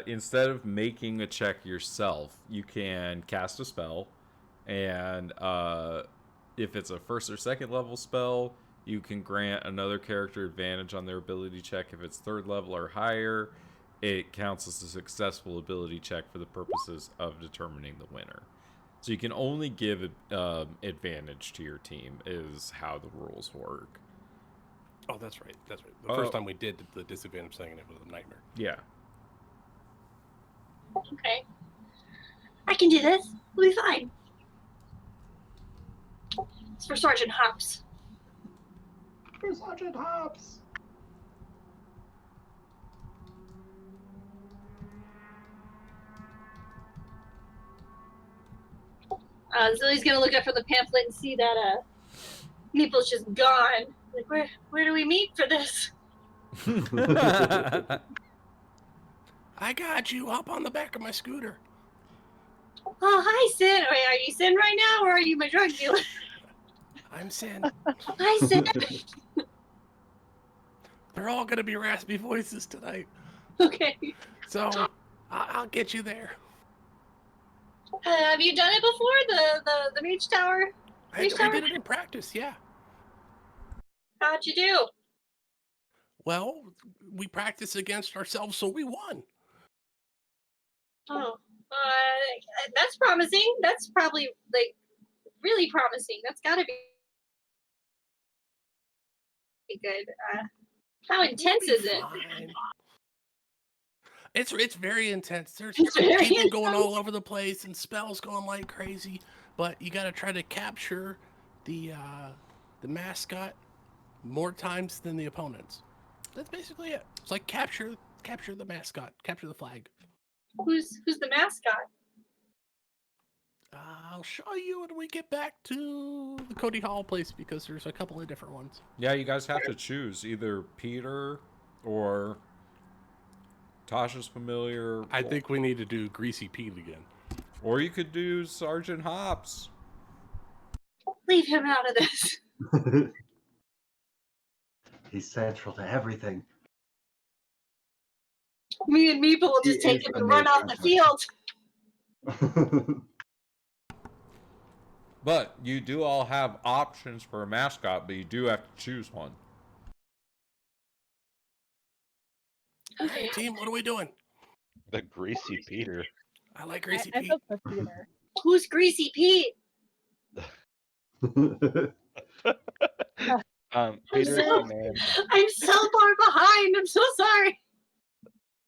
instead of making a check yourself, you can cast a spell, and if it's a first or second level spell, you can grant another character advantage on their ability check. If it's third level or higher, it counts as a successful ability check for the purposes of determining the winner. So you can only give advantage to your team is how the rules work. Oh, that's right. That's right. The first time we did the disadvantage thing, and it was a nightmare. Yeah. Okay. I can do this. We'll be fine. It's for Sergeant Hops. For Sergeant Hobbs. Zilly's gonna look up from the pamphlet and see that Meeple's just gone. Like, where do we meet for this? I got you. Hop on the back of my scooter. Oh, hi, Sin. Wait, are you Sin right now, or are you my drug dealer? I'm Sin. Hi, Sin. They're all gonna be raspy voices tonight. Okay. So I'll get you there. Have you done it before? The Reach Tower? We did it in practice, yeah. How'd you do? Well, we practiced against ourselves, so we won. Oh, that's promising. That's probably like really promising. That's gotta be good. How intense is it? Fine. It's very intense. There's It's very people going intense. all over the place and spells going like crazy, but you got to try to capture the mascot more times than the opponents. That's basically it. It's like capture the mascot, capture the flag. Who's the mascot? I'll show you when we get back to the Cody Hall place because there's a couple of different ones. Yeah, you guys have to choose either Peter or Tasha's familiar. I think we need to do Greasy Pete again. Or you could do Sergeant Hops. Leave him out of this. He's central to everything. Me and Meeple will He just take is him the and run main off the field. But you do all have options for a mascot, but you do have to choose one. Hey, team, what are we doing? The Greasy Peter. I like Greasy I Pete. vote for Peter. Who's Greasy Pete? Peter's the name. I'm so far behind. I'm so sorry.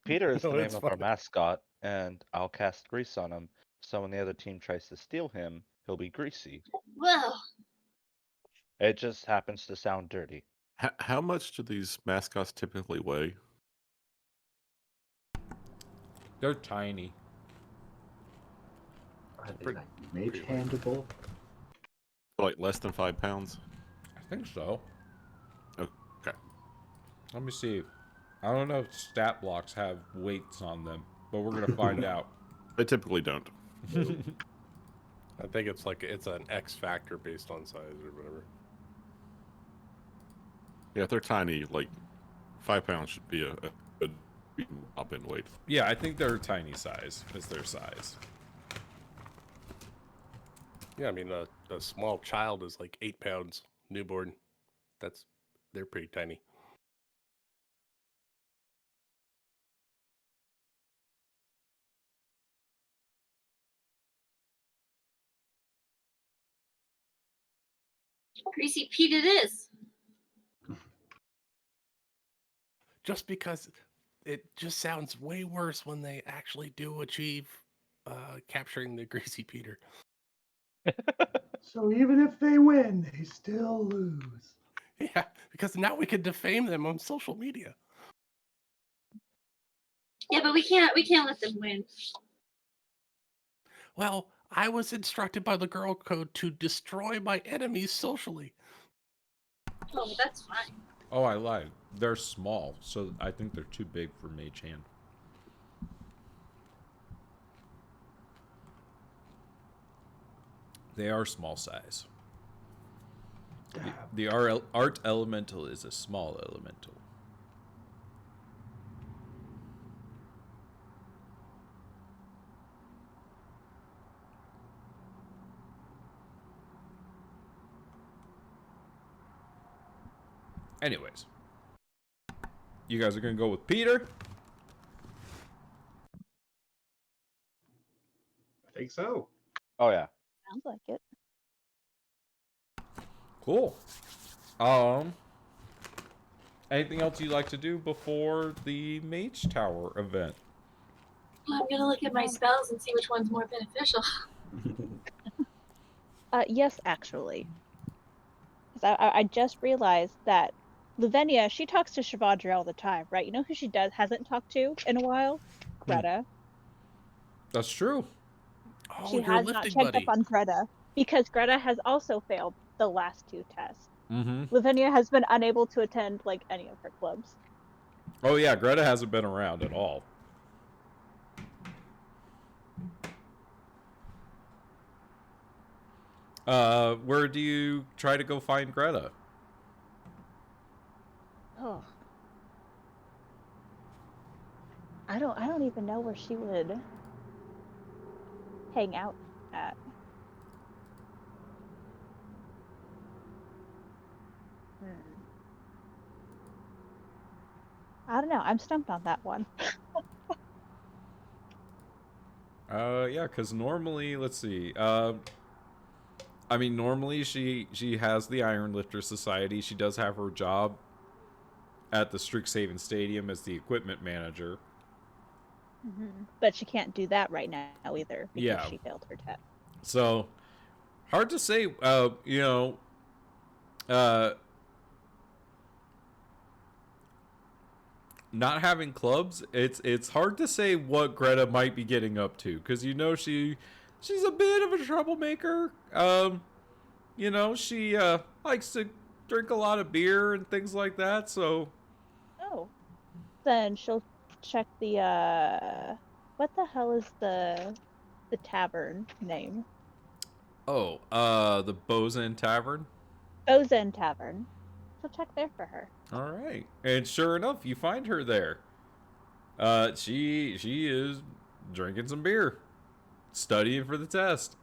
Peter is No, the name it's of our fine. mascot, and I'll cast grease on him. So when the other team tries to steal him, he'll be greasy. Well, It just happens to sound dirty. How much do these mascots typically weigh? They're tiny. Are they like mage handable? Like less than 5 pounds? I think so. Okay. Let me see. I don't know if stat blocks have weights on them, but we're going to find out. They typically don't. I think it's an X factor based on size or whatever. Yeah, if they're tiny, like 5 pounds should be a good up in weight. Yeah, I think they're tiny size is their size. Yeah, I mean, a small child is like 8 pounds, newborn. They're pretty tiny. Greasy Pete it is. Just because it just sounds way worse when they actually do achieve capturing the Greasy Peter. So even if they win, they still lose. Yeah, because now we can defame them on social media. Yeah, but we can't let them win. Well, I was instructed by the Girl Code to destroy my enemies socially. Oh, that's fine. Oh, I lied. They're small, so I think they're too big for Mage Hand. They are small size. The art elemental is a small elemental. Anyways, you guys are gonna go with Peter. I think so. Oh yeah. Sounds like it. Cool. Anything else you'd like to do before the Mage Tower event? I'm gonna look at my spells and see which one's more beneficial. Yes, actually. Because I just realized that Lavinia, she talks to Shavadri all the time, right? You know who she hasn't talked to in a while? Greta. That's true. Oh, She your has not lifting checked buddy. up on Greta because Greta has also failed the last 2 tests. Mm-hmm. Lavinia has been unable to attend like any of her clubs. Oh yeah, Greta hasn't been around at all. Where do you try to go find Greta? Oh. I don't even know where she would hang out at. I don't know. I'm stumped on that one. Yeah, because normally, let's see. I mean, normally she has the Iron Lifter Society. She does have her job at the Strixhaven Stadium as the equipment manager. But she can't do that right now either because Yeah. she failed her test. So hard to say. You know, not having clubs, it's hard to say what Greta might be getting up to because you know she's a bit of a troublemaker. You know, she likes to drink a lot of beer and things like that. So Oh. Then she'll check the what the hell is the tavern name? the Bozen Tavern. Ozen Tavern. She'll check there for her. All right, and sure enough, you find her there. She is drinking some beer, studying for the test.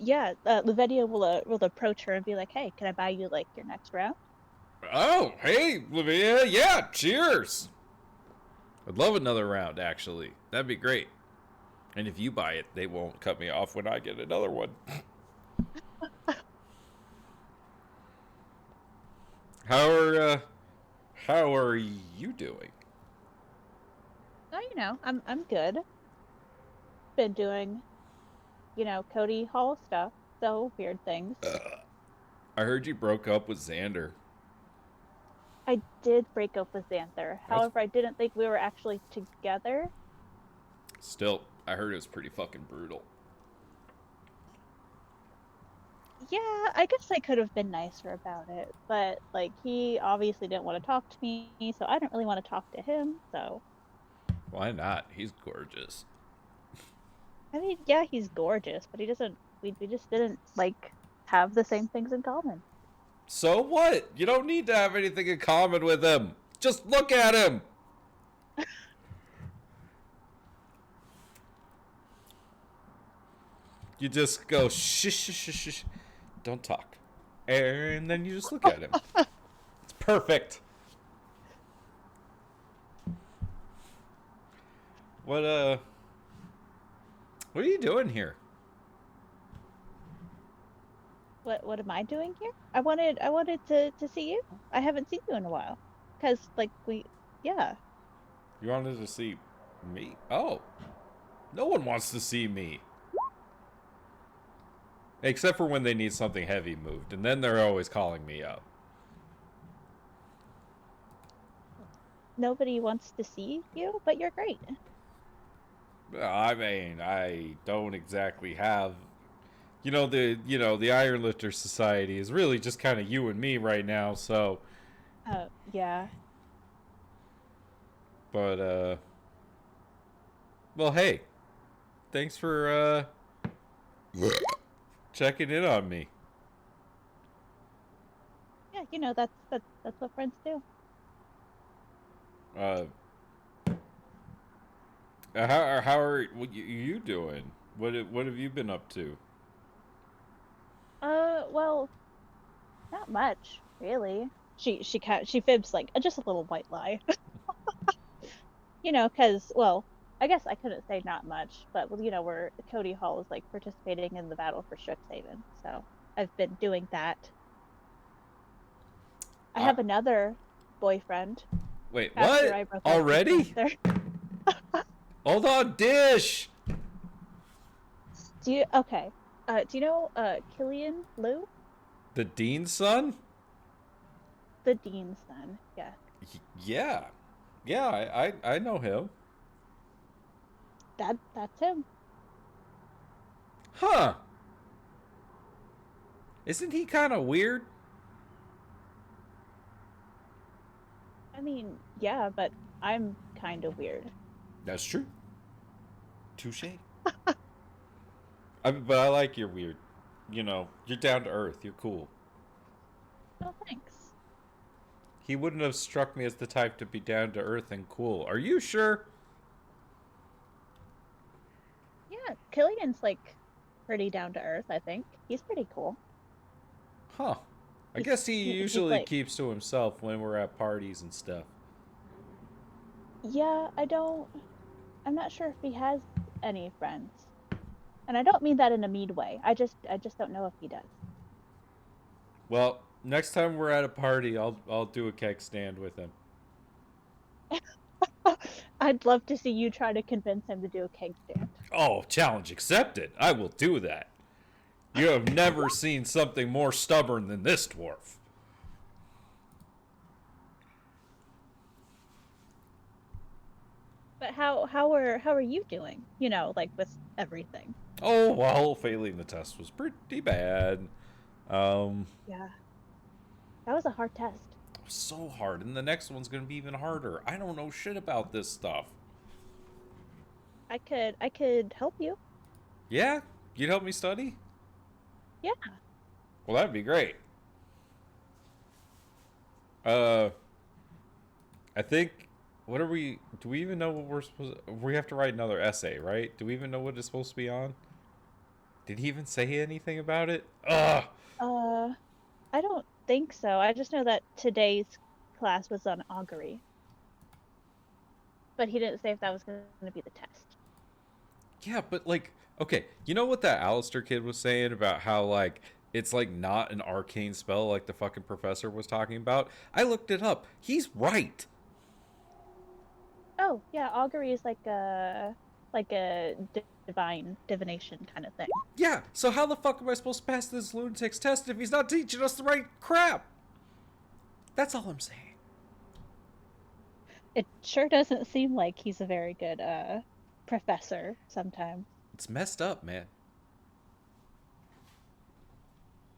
Yeah, Lavinia will approach her and be like, "Hey, can I buy you like your next round?" Oh, hey, Lavinia. Yeah, cheers. I'd love another round, actually. That'd be great. And if you buy it, they won't cut me off when I get another one. How are you doing? Oh, you know, I'm good. Been doing, Cody Hall stuff, so weird things. I heard you broke up with Xander. I did break up with Xanther. However, I didn't think we were actually together. Still, I heard it was pretty fucking brutal. Yeah, I guess I could have been nicer about it, but like he obviously didn't want to talk to me, so I didn't really want to talk to him. So Why not? He's gorgeous. I mean, yeah, he's gorgeous, but he doesn't. We just didn't like have the same things in common. So what? You don't need to have anything in common with him. Just look at him. You just go shh shh shh shh. Don't talk. And then you just look at him. It's perfect. What are you doing here? What am I doing here? I wanted to see you. I haven't seen you in a while, cause like yeah. You wanted to see me? Oh, no one wants to see me. Except for when they need something heavy moved, and then they're always calling me up. Nobody wants to see you, but you're great. I mean, I don't exactly have, the Iron Lifter Society is really just kind of you and me right now. So, Yeah. but well, hey, thanks for checking in on me. Yeah, that's what friends do. How are you doing? What have you been up to? Well, not much, really. She fibs like just a little white lie. You know, because, well, I guess I couldn't say not much, but, well, you know, where Cody Hall is, like, participating in the battle for Strixhaven. So I've been doing that. I have another boyfriend Wait, after what? I broke up with Already? Gunther. Hold on, Dish! Do you, okay. Do you know, Killian Liu? The Dean's son? The Dean's son, yes. Yeah. Yeah, I know him. That's him. Huh. Isn't he kind of weird? I mean, yeah, but I'm kind of weird. That's true. Touche. But I like you're weird. You know, you're down to earth. You're cool. Oh, thanks. He wouldn't have struck me as the type to be down to earth and cool. Are you sure? Yeah, Killian's, like, pretty down to earth, I think. He's pretty cool. Huh. I guess he he's usually like, keeps to himself when we're at parties and stuff. yeah, I'm not sure if he has any friends. And I don't mean that in a mean way. I just don't know if he does. Well, next time we're at a party, I'll do a keg stand with him. I'd love to see you try to convince him to do a keg stand. Oh, challenge accepted. I will do that. You have never seen something more stubborn than this dwarf. But how are you doing? You know, like with everything. Oh, well, failing the test was pretty bad. Yeah. That was a hard test. So hard, and the next one's gonna be even harder. I don't know shit about this stuff. I could help you. Yeah? You'd help me study? Yeah. Well, that'd be great. I think, do we even know what we're supposed to, we have to write another essay, right? Do we even know what it's supposed to be on? Did he even say anything about it? Ugh! I don't think so. I just know that today's class was on augury. But he didn't say if that was going to be the test. Yeah, but like, okay, you know what that Alistair kid was saying about how, like, it's like not an arcane spell like the fucking professor was talking about? I looked it up. He's right. Oh, yeah, augury is like a divine divination kind of thing. Yeah, so how the fuck am I supposed to pass this lunatic's test if he's not teaching us the right crap? That's all I'm saying. It sure doesn't seem like he's a very good professor sometimes. It's messed up, man.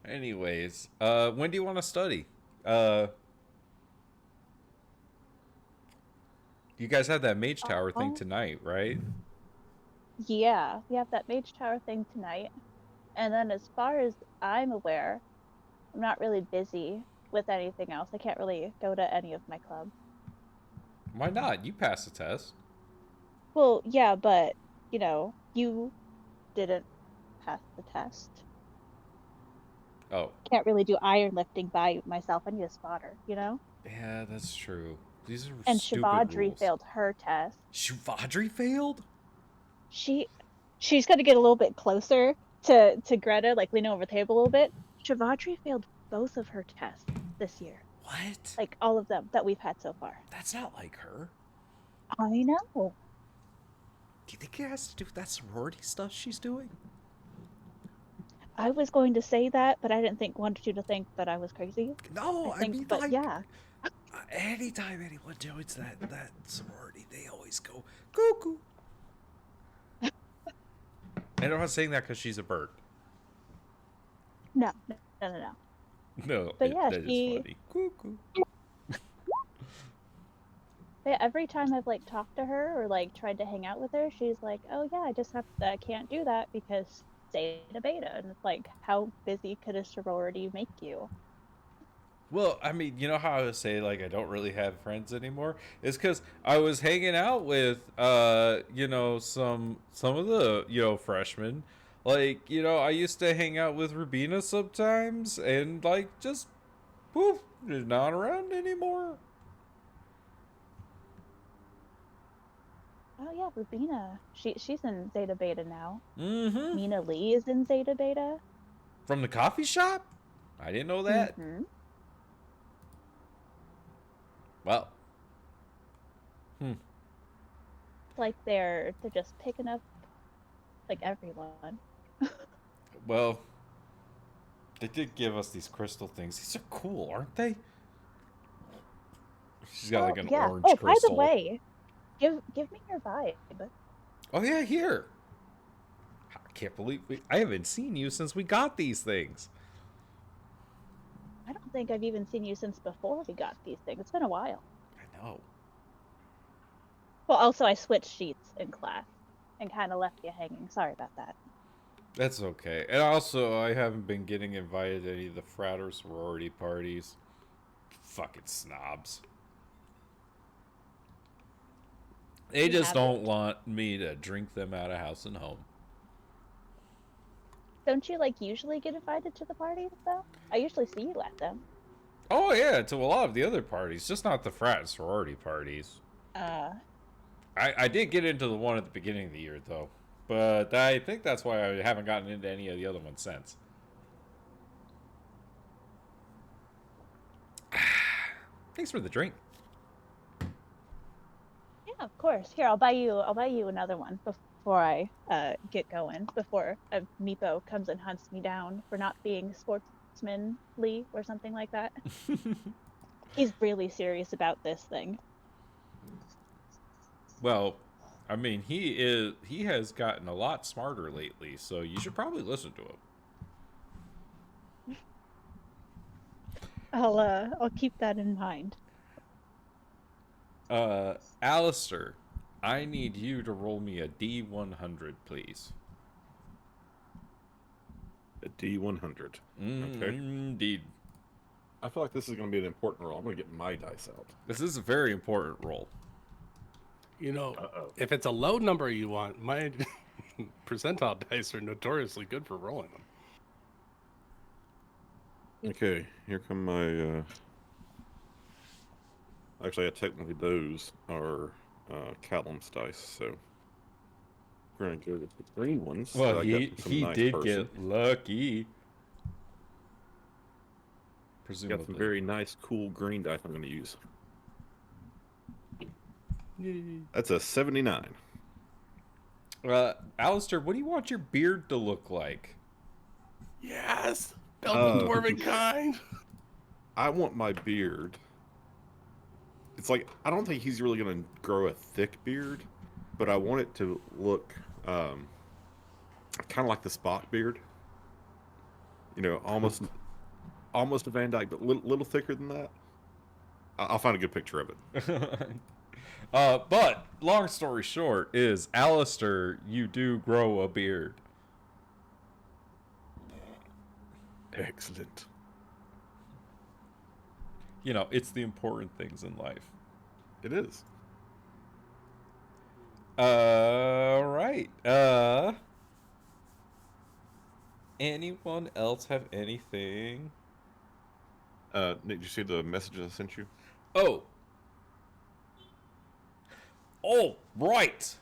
Anyways, when do you want to study? You guys have that mage tower thing tonight, right? Yeah, we have that mage tower thing tonight. And then as far as I'm aware, I'm not really busy with anything else. I can't really go to any of my clubs. Why not? You passed the test. Well, yeah, but, you know, you didn't pass the test. Oh. Can't really do iron lifting by myself. I need a spotter, you know? Yeah, that's true. These are and stupid Shivadri rules. failed her test. Shivadri failed? She's got to get a little bit closer to Greta, like lean over the table a little bit. Shivadri failed both of her tests this year. What? Like all of them that we've had so far. That's not like her. I know. Do you think it has to do with that sorority stuff she's doing? I was going to say that, but I didn't want you to think that I was crazy. No, I mean, but like, yeah. Anytime anyone joins that sorority, they always go cuckoo. And I'm not saying that because she's a bird. No. No, but yeah, that is funny. Cuckoo. But every time I've like talked to her or like tried to hang out with her, she's like, "Oh yeah, I can't do that because Zeta Beta." And it's like, how busy could a sorority make you? Well, I mean, you know how I would say, like, I don't really have friends anymore? It's because I was hanging out with, you know, some of the, you know, freshmen. Like, you know, I used to hang out with Rubina sometimes, and, like, just, poof, they're not around anymore. Oh yeah, Rubina. She's in Zeta Beta now. Mm-hmm. Mina Lee is in Zeta Beta. From the coffee shop? I didn't know that. Mm-hmm. Well. Like they're just picking up like everyone. Well, they did give us these crystal things. These are cool, aren't they? She's got like an yeah. orange Oh, crystal. by the way, give me your vibe. Oh yeah, here. I can't believe I haven't seen you since we got these things. I don't think I've even seen you since before we got these things. It's been a while. I know. Well, also I switched sheets in class and kind of left you hanging. Sorry about that. That's okay. And also, I haven't been getting invited to any of the frat or sorority parties. Fucking snobs. They You just don't haven't. want me to drink them out of house and home. Don't you like usually get invited to the parties though? I usually see you at them. Oh yeah, to a lot of the other parties, just not the frat and sorority parties. I did get into the one at the beginning of the year though, but I think that's why I haven't gotten into any of the other ones since. Thanks for the drink. Yeah, of course. Here, I'll buy you another one before I get going. Before Meepo comes and hunts me down for not being sportsmanly or something like that. He's really serious about this thing. Well, I mean, he has gotten a lot smarter lately, so you should probably listen to him. I'll keep that in mind. Alistair, I need you to roll me a D100, please. A D100. Okay. Indeed. I feel like this is going to be an important roll. I'm going to get my dice out. This is a very important roll. You know, if it's a low number you want, my percentile dice are notoriously good for rolling them. Okay, here come my. Actually, technically those are Callum's dice, so we're gonna go with the green ones. Well, so he nice did person. get lucky. Presumably. Got some very nice, cool green dice I'm gonna use. Yay. That's a 79. Alistair, what do you want your beard to look like? Yes, Belgian dwarven kind. I want my beard. It's like I don't think he's really gonna grow a thick beard, but I want it to look kind of like the Spock beard. You know, almost a Van Dyke, but little thicker than that. I'll find a good picture of it. But long story short is, Alistair, you do grow a beard. Excellent. You know, it's the important things in life. It is. Right. Anyone else have anything? Nick, did you see the message I sent you? Oh, right.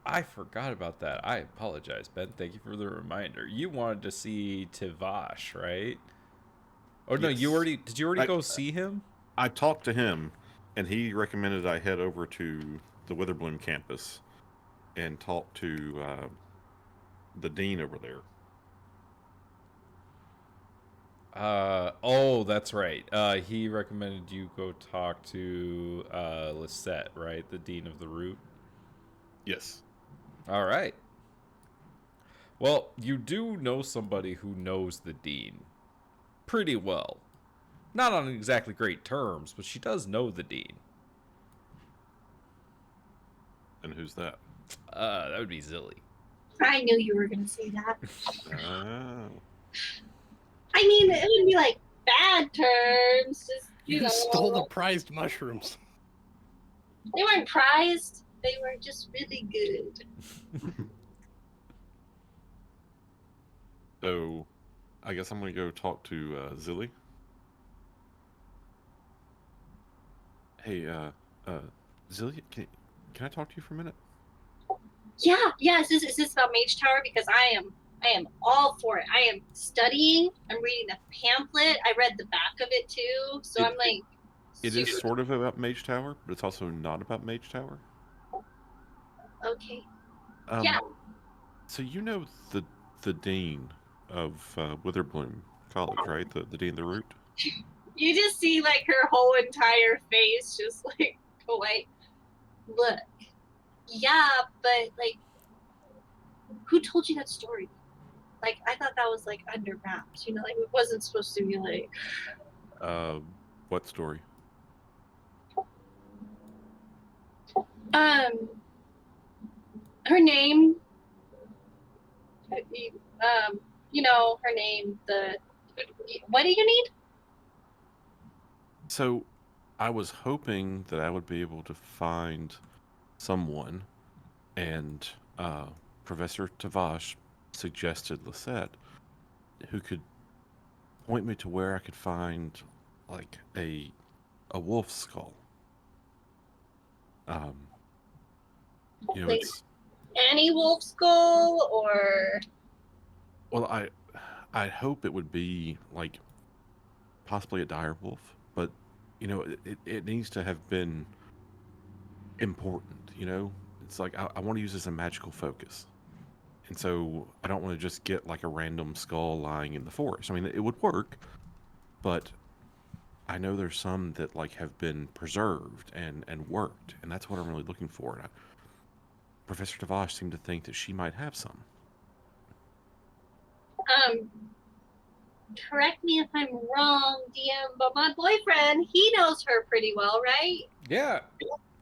I forgot about that. I apologize, Ben. Thank you for the reminder. You wanted to see Tivash, right? Oh, no, Yes. did you already go see him? I talked to him, and he recommended I head over to the Witherbloom campus and talk to the dean over there. Oh, that's right. He recommended you go talk to Lisette, right? The dean of the root. Yes. All right. Well, you do know somebody who knows the dean pretty well. Not on exactly great terms, but she does know the dean. And who's that? That would be Zilly. I knew you were going to say that. Oh. I mean, it wouldn't be like bad terms. Just, you know. Stole the prized mushrooms. They weren't prized. They were just really good. So, I guess I'm going to go talk to Zilly. Hey, Zilly, can I talk to you for a minute? Yeah. Is this about Mage Tower? Because I am all for it. I am studying. I'm reading the pamphlet. I read the back of it too. So I'm like, It is sort of about Mage Tower, but it's also not about Mage Tower. Okay. Um, Yeah. So you know the dean of Witherbloom College, right? The dean of the Root. You just see like her whole entire face just like go away. Look. Yeah, but like, who told you that story? Like, I thought that was like under wraps. You know, like it wasn't supposed to be like. What story? Her name. You know her name. What do you need? So, I was hoping that I would be able to find someone, and Professor Tavash suggested Lisette, who could point me to where I could find like a wolf skull. Um, Like it's any wolf skull or. well, I hope it would be like possibly a dire wolf, but it needs to have been important. It's like I want to use this as a magical focus, and so I don't want to just get like a random skull lying in the forest. I mean, it would work, but I know there's some that like have been preserved and worked, and that's what I'm really looking for. And Professor Tavash seemed to think that she might have some. Correct me if I'm wrong, DM, but my boyfriend, he knows her pretty well, right? Yeah.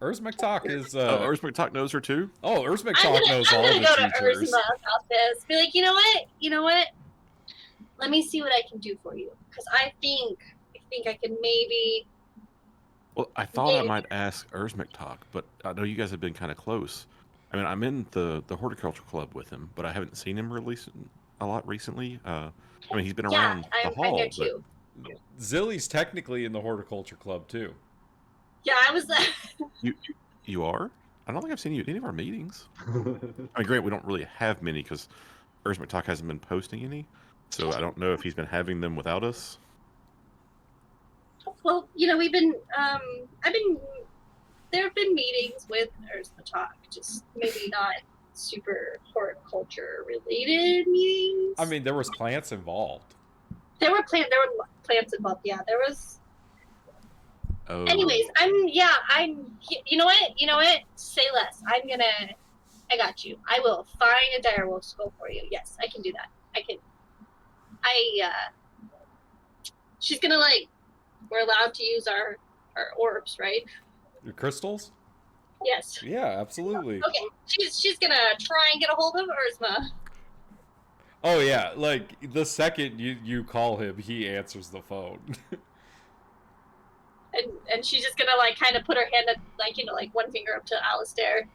Urzmektok is Oh, Urs McTalk knows her too. Oh, Urzmektok knows all I'm the gonna go to teachers. Urzma about this. Be like, you know what? Let me see what I can do for you, because I think I can maybe. Well, I thought I might ask Urs McTalk, but I know you guys have been kind of close. I mean, I'm in the horticulture club with him, but I haven't seen him a lot recently. I mean, he's been around the I'm hall, there but too. Zilly's technically in the horticulture club too. Yeah, I was. you are? I don't think I've seen you at any of our meetings. I mean, great, we don't really have many because Urs McTalk hasn't been posting any, so I don't know if he's been having them without us. Well, we've been. There have been meetings with Urzma Talk, just maybe not super horticulture related meetings. I mean, there was plants involved. There were plants involved. Yeah, there was. Oh. Anyways, I'm. You know what? Say less. I got you. I will find a direwolf skull for you. Yes, I can do that. I can. She's gonna like. We're allowed to use our orbs, right? Your crystals? Yes. Yeah, absolutely. Okay. She's gonna try and get a hold of Urzma. Oh yeah, like the second you call him, he answers the phone. And she's just gonna like kind of put her hand up, like one finger up to Alistair,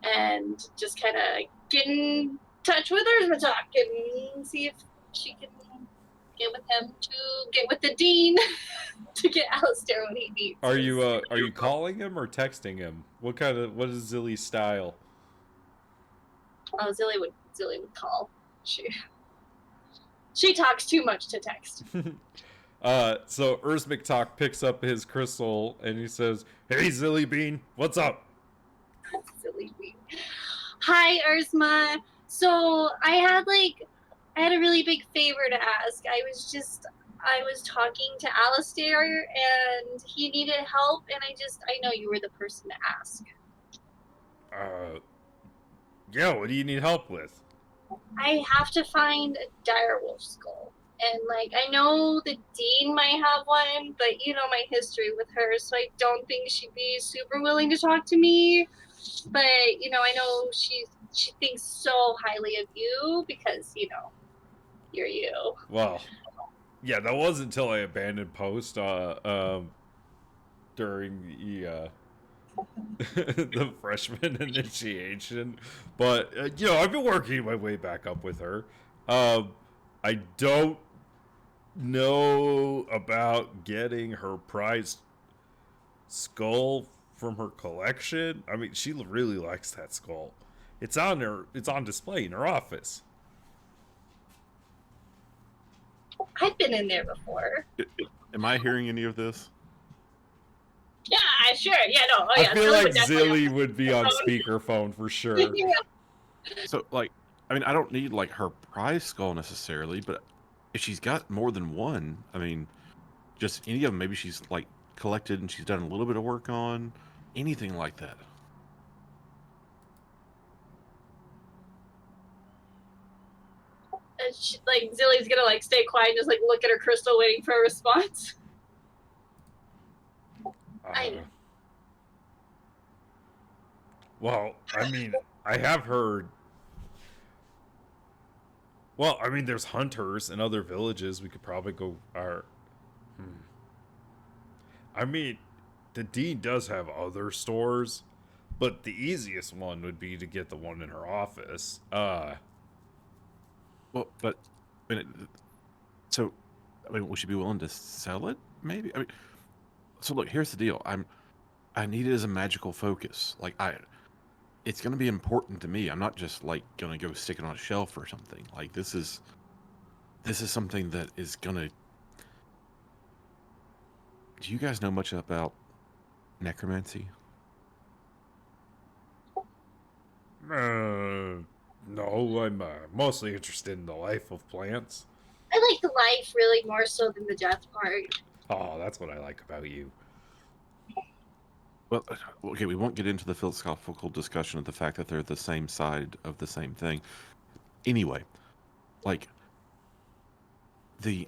and just kind of get in touch with Urzma Talk and see if she can get with him to get with the dean to get Alistair what he needs. Are you calling him or texting him? What is Zilly's style? Oh, Zilly would call. She talks too much to text. So Urzmektok picks up his crystal and he says, "Hey, Zilly Bean, what's up?" Silly Bean. Hi, Urzma. So I had a really big favor to ask. I was talking to Alistair and he needed help, and I know you were the person to ask. Yeah, what do you need help with? I have to find a direwolf skull. And I know the dean might have one, but you know my history with her, so I don't think she'd be super willing to talk to me. But I know she thinks so highly of you because you're you. Well, yeah, that wasn't until I abandoned post during the freshman initiation, but I've been working my way back up with her. I don't know about getting her prized skull from her collection. I mean, she really likes that skull. It's on display in her office. I've been in there before. Am I hearing any of this? Yeah, sure. Yeah, no. Oh, yeah. I feel Zilly like would definitely Zilly would be on speakerphone for sure. Yeah. So, like, I mean, I don't need like her prize skull necessarily, but if she's got more than one, I mean, just any of them. Maybe she's like collected and she's done a little bit of work on anything like that. And she, like, Zilly's gonna like stay quiet and just like look at her crystal, waiting for a response. Well, I mean, I have heard. Well, I mean, there's hunters in other villages. We could probably go. I mean, the dean does have other stores, but the easiest one would be to get the one in her office. Well, but I mean, so I mean, would she be willing to sell it? Maybe. I mean, so look, here's the deal. I need it as a magical focus. Like it's going to be important to me. I'm not just like going to go stick it on a shelf or something. Like this is something that is going to. Do you guys know much about necromancy? No, I'm mostly interested in the life of plants. I like the life really more so than the death part. Oh, that's what I like about you. Well, okay, we won't get into the philosophical discussion of the fact that they're the same side of the same thing. Anyway, like if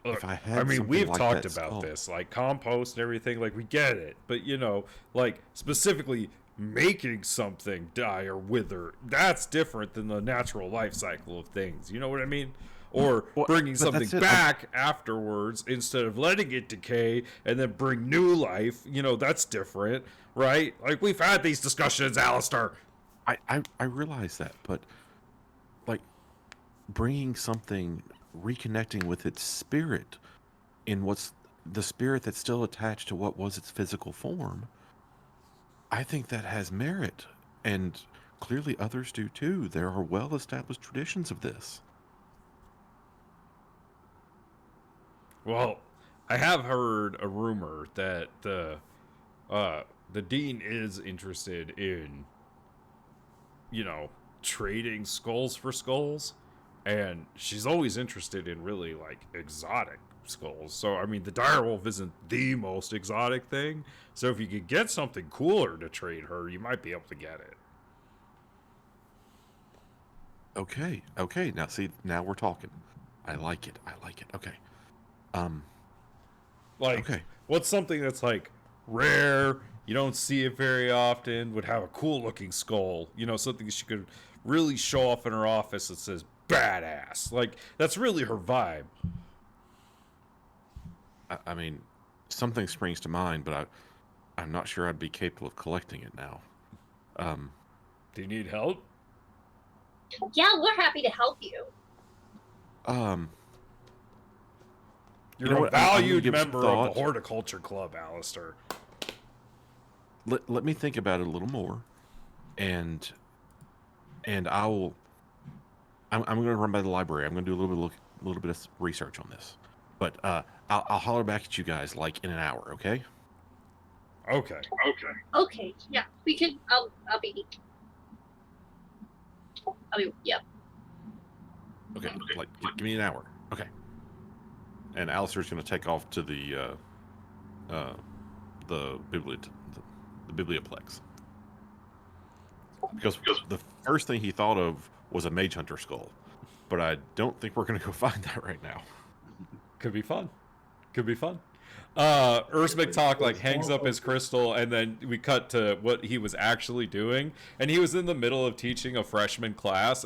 I had, I mean, we've like talked that about skull, this, like compost and everything. Like, we get it, but you know, like specifically making something die or wither, that's different than the natural life cycle of things. You know what I mean? Or bringing something back afterwards instead of letting it decay and then bring new life. You know, that's different, right? Like, we've had these discussions, Alistair. I realize that, but like bringing something, reconnecting with its spirit in what's the spirit that's still attached to what was its physical form, I think that has merit, and clearly others do too. There are well-established traditions of this. Well, I have heard a rumor that the dean is interested in, you know, trading skulls for skulls, and she's always interested in really like exotic skulls. So I mean, the direwolf isn't the most exotic thing. So if you could get something cooler to trade her, you might be able to get it. Okay. Now see, now we're talking. I like it. Okay. Like, okay. What's something that's like rare, you don't see it very often, would have a cool looking skull, you know, something she could really show off in her office that says badass. Like, that's really her vibe. I mean, something springs to mind, but I'm not sure I'd be capable of collecting it now. Do you need help? Yeah, we're happy to help you. You're a valued member of the horticulture club, Alistair. Let me think about it a little more, and I'm going to run by the library. I'm going to do a little bit of research on this, but I'll holler back at you guys like in an hour. Okay. Okay. Yeah, we could. I'll be. Yeah. Okay. Like, give me an hour. Okay. And Alistair's going to take off to the biblioplex. Because the first thing he thought of was a mage hunter skull, but I don't think we're going to go find that right now. Could be fun. Ursmik like hangs up his crystal, and then we cut to what he was actually doing, and he was in the middle of teaching a freshman class,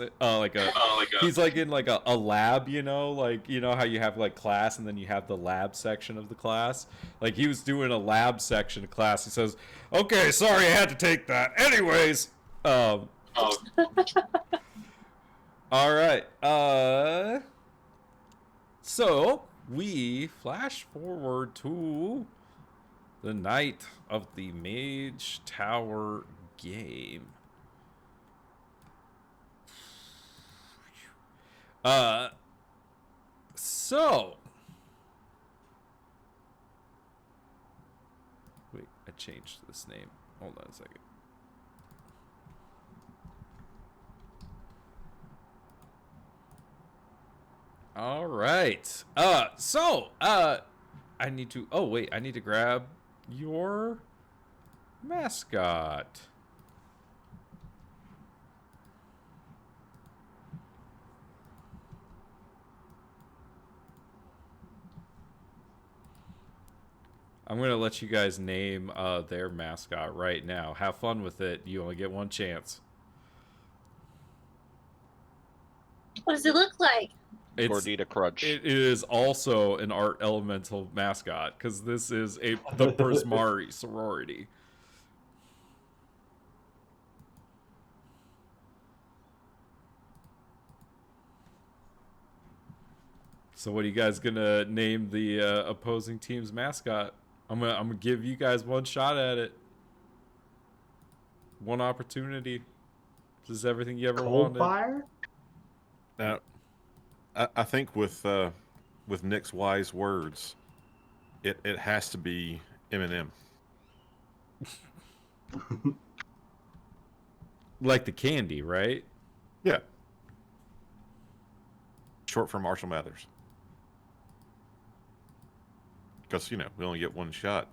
he's like in like a lab, you know, like, you know how you have like class and then you have the lab section of the class. Like, he was doing a lab section of class. He says, okay, sorry, I had to take that anyways. All right, so we flash forward to the night of the Mage Tower game. So wait, I changed this name. Hold on a second. All right. I need to. Oh wait, I need to grab your mascot. I'm going to let you guys name their mascot right now. Have fun with it. You only get one chance. What does it look like? It's, Gordita Crunch. it is also an art elemental mascot because this is the Prismari sorority. So what are you guys gonna name the opposing team's mascot? I'm gonna give you guys one shot at it. One opportunity. This is everything you ever Cold wanted. fire? Now, I think with Nick's wise words, it has to be Eminem. Like the candy, right? Yeah. Short for Marshall Mathers. Because, we only get one shot.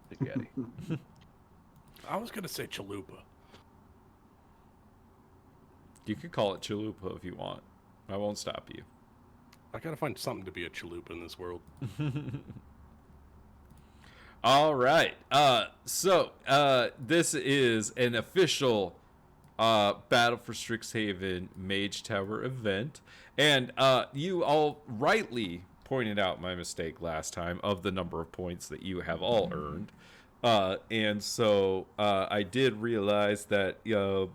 Spaghetti. I was gonna say chalupa. You could call it chalupa if you want. I won't stop you. I gotta find something to be a chalupa in this world. All right. So this is an official Battle for Strixhaven Mage Tower event. And you all rightly pointed out my mistake last time of the number of points that you have all earned. And so I did realize that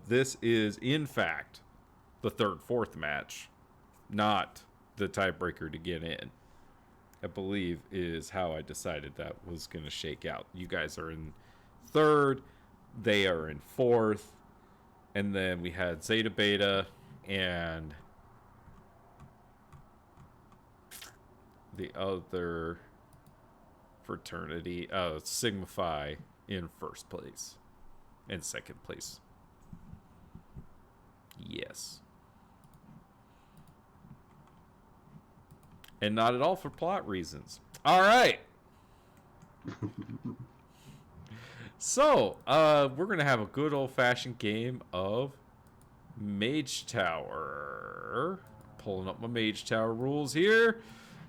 this is, in fact, the fourth match, not the tiebreaker to get in. I believe is how I decided that was going to shake out. You guys are in third, they are in fourth, and then we had Zeta Beta and the other fraternity, Sigma Phi, in first place and second place. Yes. And not at all for plot reasons. All right. So, we're going to have a good old-fashioned game of Mage Tower. Pulling up my Mage Tower rules here.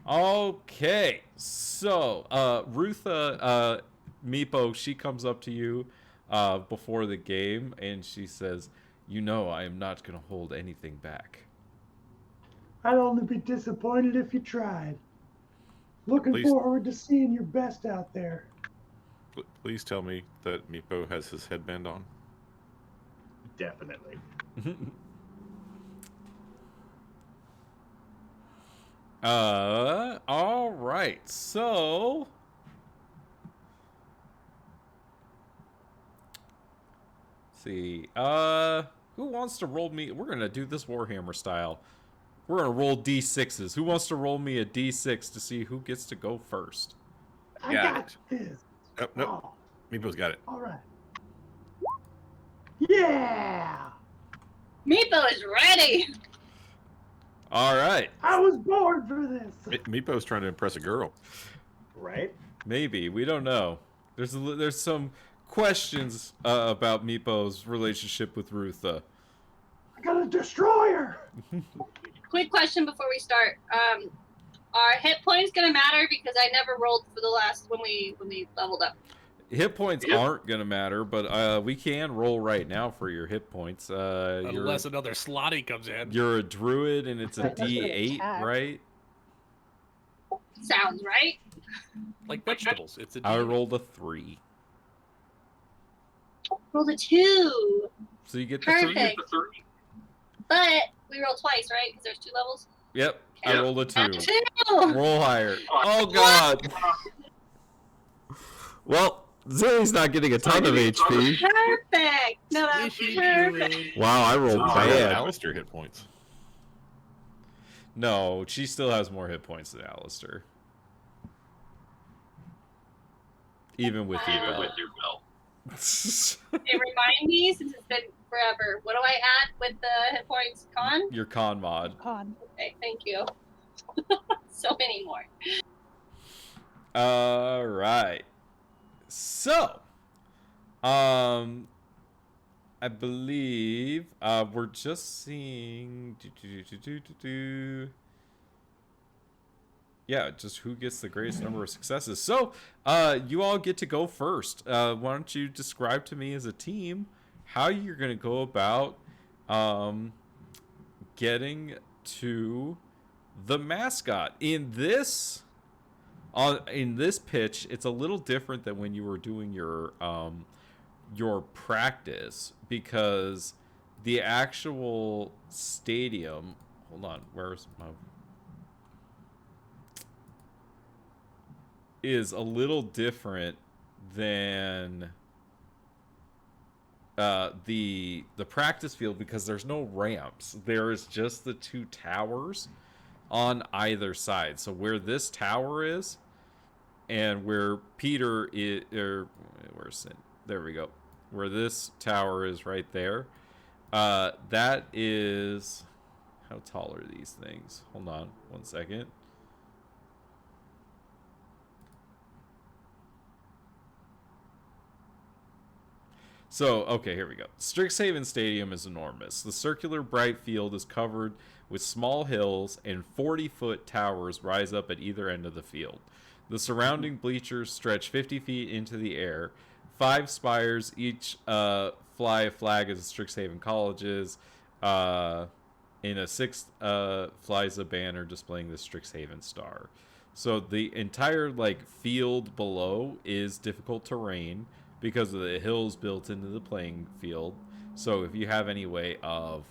Okay. So, Rutha Meepo, she comes up to you before the game, and she says, I am not going to hold anything back. I'd only be disappointed if you tried. Looking Please. forward to seeing your best out there. Please tell me that Meepo has his headband on. Definitely. All right. So, let's see. Who wants to roll me? We're gonna do this Warhammer style. We're gonna roll D6s. Who wants to roll me a D6 to see who gets to go first? I Got got this. Nope. Oh, Meepo's got it. all right. Yeah! Meepo is ready. All right. I was born for this. Meepo's trying to impress a girl. Right? Maybe, we don't know. There's some questions about Meepo's relationship with Rutha. I got a destroyer. Quick question before we start. Are hit points gonna matter? Because I never rolled for the last when we leveled up. Hit points aren't gonna matter, but we can roll right now for your hit points. Unless another slotty comes in. You're a druid and it's a That's gonna D8, attack. right? Sounds right. Like vegetables. It's a I D. rolled a 3, Rolled a 2. so you get the 3. Perfect. But we roll twice, right? Because there's 2 levels. Yep, I rolled a 2. A 2. Roll higher. Oh god. Well, Zilly's not getting a ton of HP. Perfect. No, that's Squishy perfect. druid. Wow, I rolled So these are bad. Alistair hit points. No, she still has more hit points than Alistair. Even with your belt. Hey, remind me, since it's been forever, what do I add with the hit points? Con? Your con mod. Con. Okay, thank you. So many more. All right. So, I believe we're just seeing. Yeah, just who gets the greatest number of successes. So, you all get to go first. Why don't you describe to me as a team how you're going to go about getting to the mascot. In this pitch, it's a little different than when you were doing your practice, because the actual stadium, hold on, where's my, is a little different than the practice field, because there's no ramps. There is just the two towers on either side. So where this tower is and where Peter is, or where's it? There we go. Where this tower is right there. That is, how tall are these things? Hold on one second. So, okay, here we go. Strixhaven Stadium is enormous. The circular bright field is covered with small hills, and 40-foot towers rise up at either end of the field. The surrounding bleachers stretch 50 feet into the air. 5 spires each fly a flag of the Strixhaven colleges. In a 6th flies a banner displaying the Strixhaven star. So the entire field below is difficult terrain because of the hills built into the playing field. So if you have any way of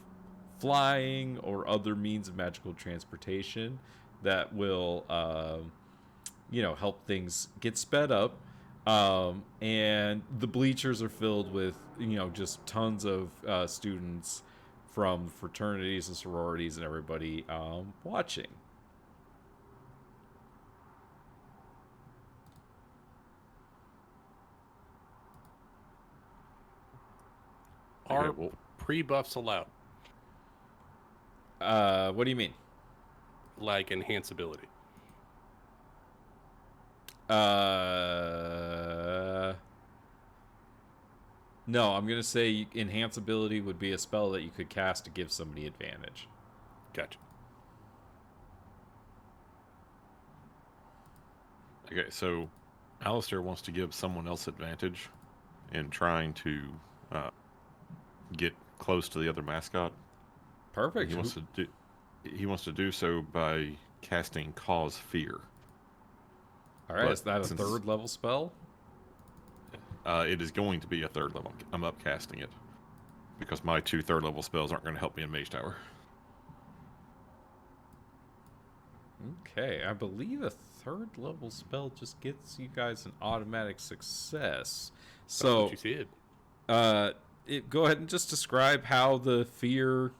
flying or other means of magical transportation that will help things get sped up, and the bleachers are filled with just tons of students from fraternities and sororities and everybody watching. Are Okay, well, pre-buffs allowed? What do you mean? Like enhanceability? No, I'm gonna say enhanceability would be a spell that you could cast to give somebody advantage. Gotcha. okay, so Alistair wants to give someone else advantage in trying to get close to the other mascot. Perfect. He wants to do so by casting Cause Fear. All right, but is that a since- 3rd level spell? It is going to be a 3rd level. I'm upcasting it because my 2 3rd level spells aren't going to help me in Mage Tower. Okay, I believe a 3rd level spell just gets you guys an automatic success. So What you said. Go ahead and just describe how the fear,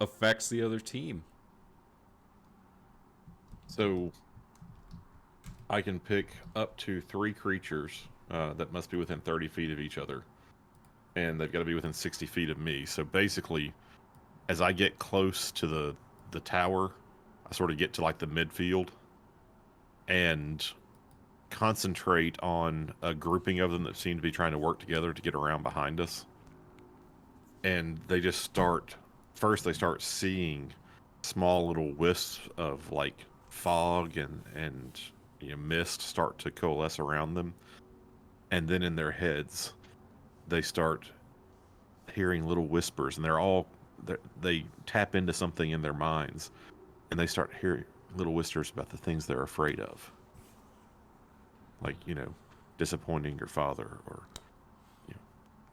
affects the other team. So I can pick up to 3 creatures that must be within 30 feet of each other, and they've got to be within 60 feet of me. So basically, as I get close to the tower, I sort of get to the midfield and concentrate on a grouping of them that seem to be trying to work together to get around behind us. And they just start seeing small little wisps of fog and mist start to coalesce around them. And then in their heads, they start hearing little whispers, and they tap into something in their minds, and they start hearing little whispers about the things they're afraid of. Disappointing your father, or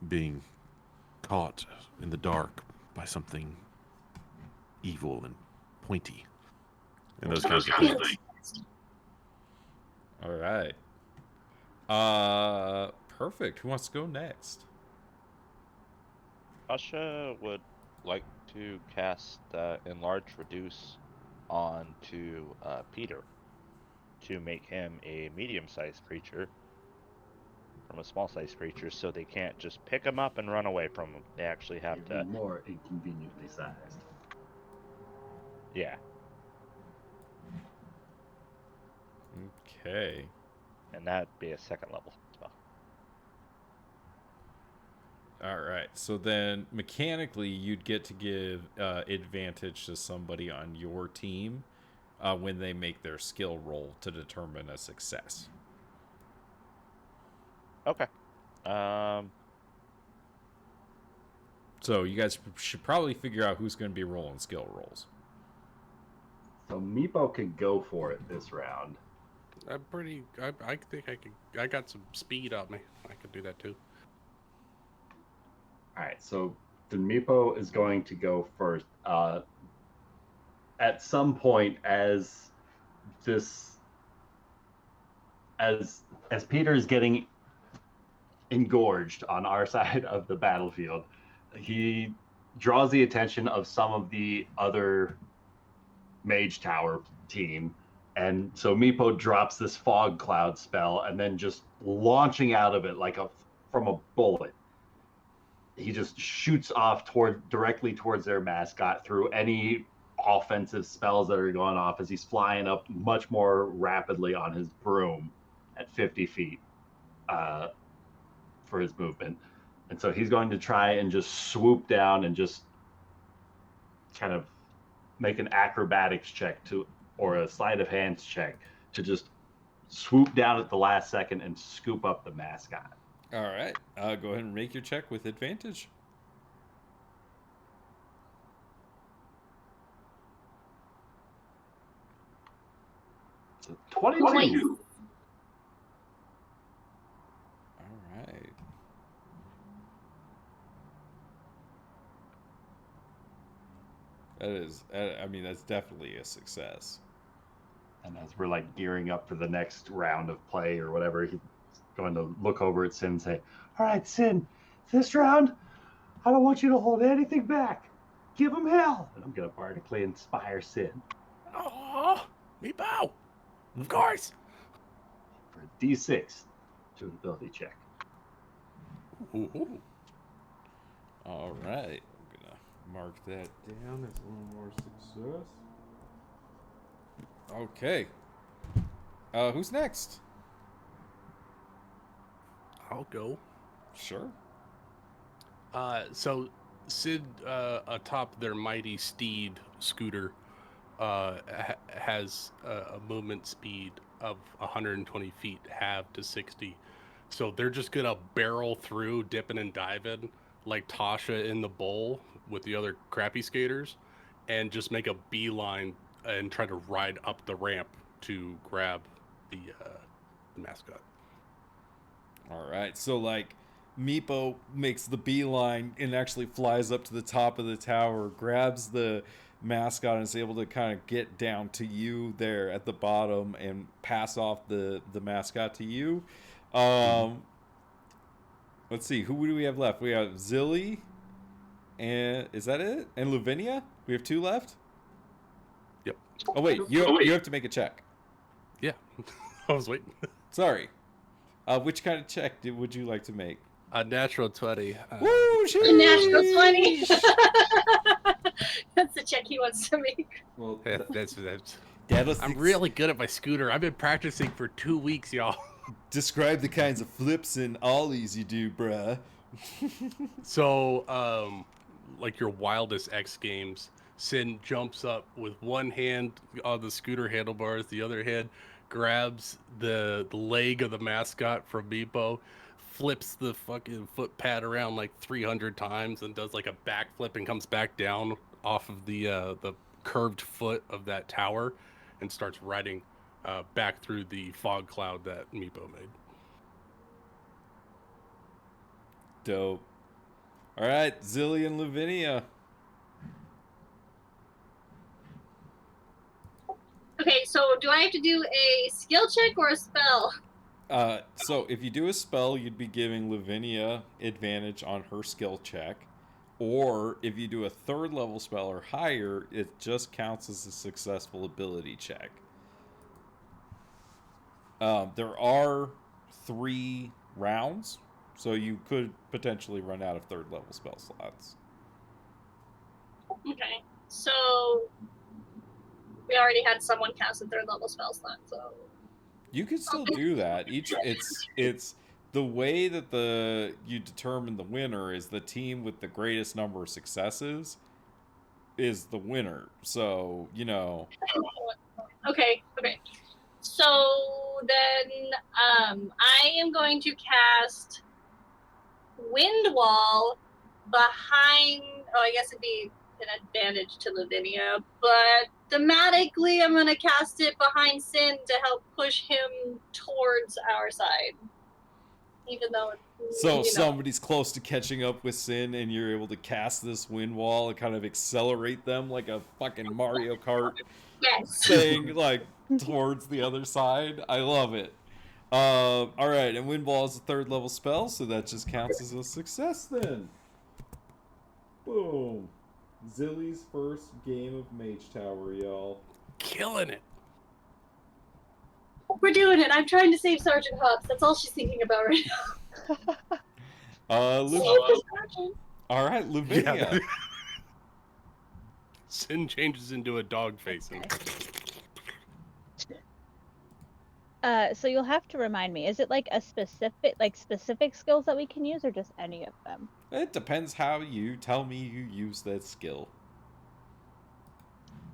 being caught in the dark by something evil and pointy, and those kinds of things. All right. Perfect. Who wants to go next? Tasha would like to cast Enlarge Reduce onto Peter to make him a medium-sized creature from a small-sized creature, so they can't just pick him up and run away from him. They actually have to. Even more inconveniently sized. Yeah. Okay. And that'd be a second level spell. All right. So then mechanically, you'd get to give advantage to somebody on your team when they make their skill roll to determine a success. Okay. So you guys should probably figure out who's going to be rolling skill rolls. So Meepo can go for it this round. I think I got some speed on me. I could do that too. All right, so the Meepo is going to go first. At some point, as Peter is getting engorged on our side of the battlefield, he draws the attention of some of the other Mage Tower team. And so Meepo drops this fog cloud spell, and then just launching out of it from a bullet, he just shoots off directly towards their mascot through any offensive spells that are going off as he's flying up much more rapidly on his broom at 50 feet for his movement. And so he's going to try and just swoop down and just kind of make an acrobatics check or a sleight of hands check to just swoop down at the last second and scoop up the mascot. All right. Go ahead and make your check with advantage. So 22. All right. That is, I mean, that's definitely a success. And as we're gearing up for the next round of play or whatever, he's going to look over at Sin and say, All right, Sin, this round, I don't want you to hold anything back. Give him hell. and I'm going to bardically inspire Sin Oh, Meepo! Of course! for a D6 to an ability check. Ooh. All right. I'm going to mark that down as one more success. Okay. Who's next? I'll go. Sure. So Sid, atop their mighty steed scooter, has a movement speed of 120 feet, halved to 60. So they're just gonna barrel through, dipping and diving like Tasha in the bowl with the other crappy skaters, and just make a beeline and try to ride up the ramp to grab the mascot. All right. So, Meepo makes the beeline and actually flies up to the top of the tower, grabs the mascot, and is able to kind of get down to you there at the bottom and pass off the mascot to you. Let's see. Who do we have left? We have Zilly, and is that it? And Lavinia? We have 2 left? Yep. Oh, wait. You have to make a check. Yeah. I was waiting. Sorry. Which kind of check would you like to make? A natural 20. Woo! A natural 20. That's the check he wants to make. Well, Yeah, that's I'm I'm really good at my scooter. I've been practicing for 2 weeks, y'all. Describe the kinds of flips and ollies you do, bruh. So, like your wildest X Games, Sin jumps up with one hand on the scooter handlebars, the other hand grabs the leg of the mascot from Meepo, flips the fucking foot pad around 300 times and does a backflip and comes back down off of the curved foot of that tower and starts riding back through the fog cloud that Meepo made. Dope. All right, Zilly and Lavinia. Okay, so do I have to do a skill check or a spell? So if you do a spell, you'd be giving Lavinia advantage on her skill check. Or if you do a 3rd level spell or higher, it just counts as a successful ability check. There are 3 rounds, so you could potentially run out of 3rd level spell slots. Okay, so we already had someone cast a 3rd level spell slot, so You could still do that. It's the way that you determine the winner is the team with the greatest number of successes is the winner. So, okay. So then, I am going to cast Wind Wall behind. Oh, I guess it'd be an advantage to Lavinia, but thematically, I'm gonna cast it behind Sin to help push him towards our side. Even though, So somebody's close to catching up with Sin, and you're able to cast this wind wall and kind of accelerate them like a fucking Mario Kart yes. thing, like towards the other side. I love it. All right, and wind wall is a 3rd level spell, so that just counts as a success then. Boom. Zilly's first game of Mage Tower, y'all. Killing it. We're doing it. I'm trying to save Sergeant Hobbs. That's all she's thinking about right now. Lu- Save the Sergeant. All right, Lavinia. Yeah. Sin changes into a dog face. So you'll have to remind me. Is it like a specific skills that we can use, or just any of them? It depends how you tell me you use that skill.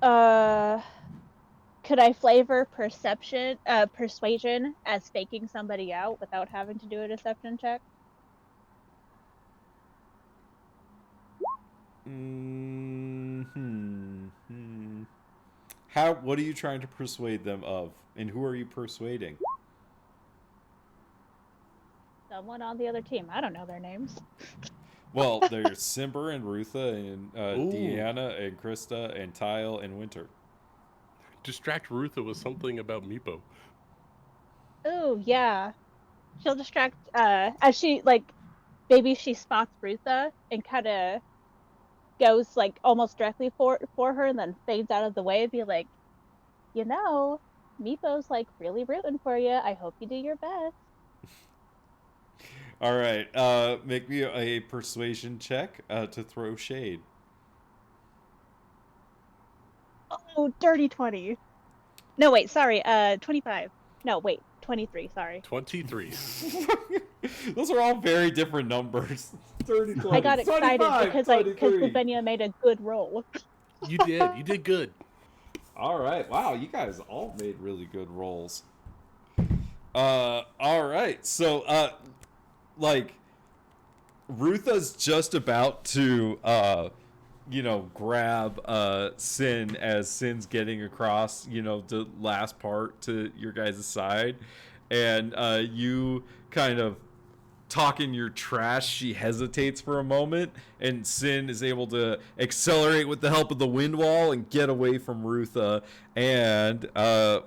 Could I flavor persuasion as faking somebody out without having to do a deception check? What are you trying to persuade them of? And who are you persuading? Someone on the other team. I don't know their names. Well, there's Simber and Rutha and Ooh. Deanna and Krista and Tile and Winter. Distract Rutha with something about Meepo. Oh, yeah. She'll distract, as she, like, maybe she spots Rutha and kind of goes, like, almost directly for her and then fades out of the way and be like, Meepo's, like, really rooting for you. I hope you do your best. All right, make me a persuasion check to throw shade. Oh, dirty 20. No, wait, sorry, 25. No, wait, 23, sorry. 23. Those are all very different numbers. 30, 20, I got excited 25, because 23. Lavinia made a good roll. You did good. All right, wow, you guys all made really good rolls. All right, so, like, Rutha's just about to, grab Sin as Sin's getting across, the last part to your guys' side. And you kind of talking your trash. She hesitates for a moment, and Sin is able to accelerate with the help of the wind wall and get away from Rutha. And I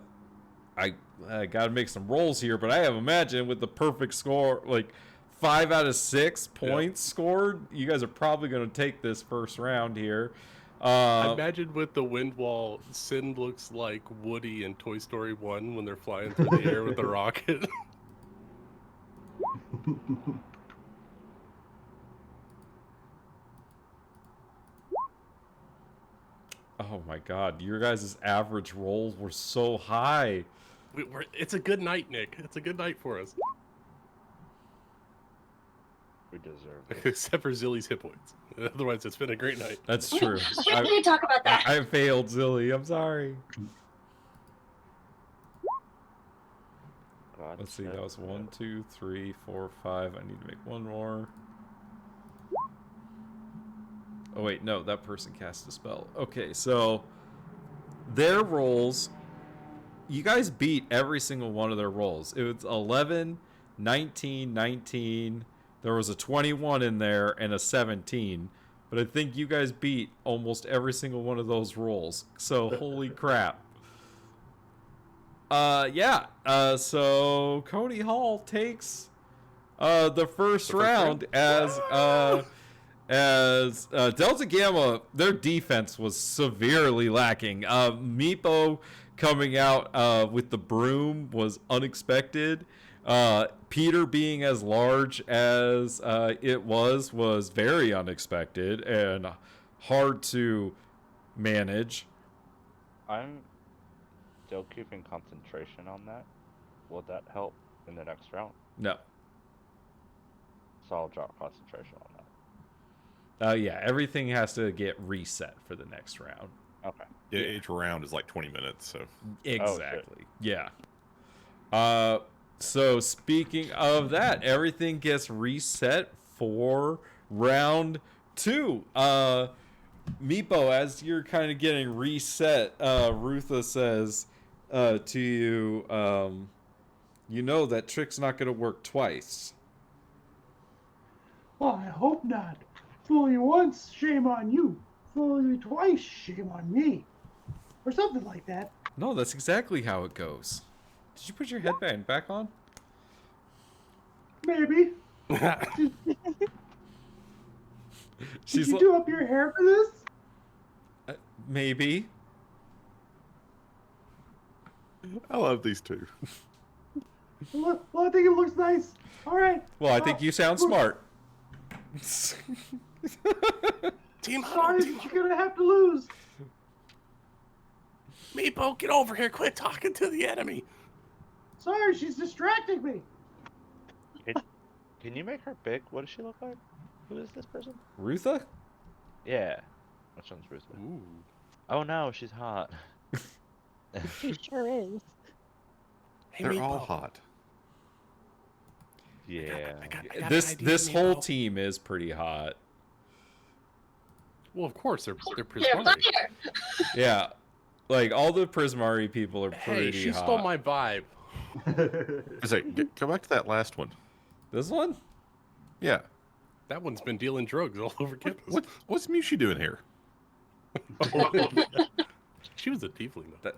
gotta make some rolls here, but I have imagined with the perfect score, like 5 out of 6 points scored, you guys are probably going to take this first round here. I imagine with the wind wall, Sin looks like Woody in Toy Story 1 when they're flying through the air with the rocket. Oh my god, your guys' average rolls were so high. It's a good night, Nick. It's a good night for us. We deserve it. Except for Zilly's hit points. Otherwise, it's been a great night. That's true. We didn't talk about that. I failed, Zilly. I'm sorry. God, Let's see, that was 1, 2, 3, 4, 5. I need to make one more. Oh wait, no, that person cast a spell. Okay, so their rolls, you guys beat every single one of their rolls. It was 11, 19, 19. There was a 21 in there and a 17. But I think you guys beat almost every single one of those rolls. So holy crap. Yeah. So Cody Hall takes the first round as Delta Gamma, their defense was severely lacking. Meepo coming out with the broom was unexpected. Peter being as large as it was very unexpected and hard to manage. I'm still keeping concentration on that. Will that help in the next round? No. So I'll drop concentration on that. Yeah, everything has to get reset for the next round. Okay. Yeah, each round is like 20 minutes, so. Exactly. Yeah. So speaking of that, everything gets reset for round 2. Meepo, as you're kind of getting reset, Rutha says to you, you know that trick's not going to work twice. Well, I hope not. Fool you once, shame on you. Fool you twice, shame on me. Or something like that. No, that's exactly how it goes. Did you put your headband back on? Maybe. She's Did you do up your hair for this? Maybe. I love these two. Well, I think it looks nice. All right. Well, I think you sound smart. Team Sorry, huddle, you're gonna have to lose. Meepo, get over here. Quit talking to the enemy. Sorry, she's distracting me. Can you make her big? What does she look like? Who is this person? Rutha? Yeah. Which one's Rutha? Ooh. Oh no, she's hot. She sure is. Hey, They're Meepo. all hot. Yeah. I got an This idea, whole Meepo. team is pretty hot. Well, of course they're They're Prismari. fire. Yeah. Like all the Prismari people are pretty Hey, she hot. stole my vibe. I say, go back to that last one. This one? Yeah. That one's been dealing drugs all over campus. What's Mushi doing here? She was a tiefling, though.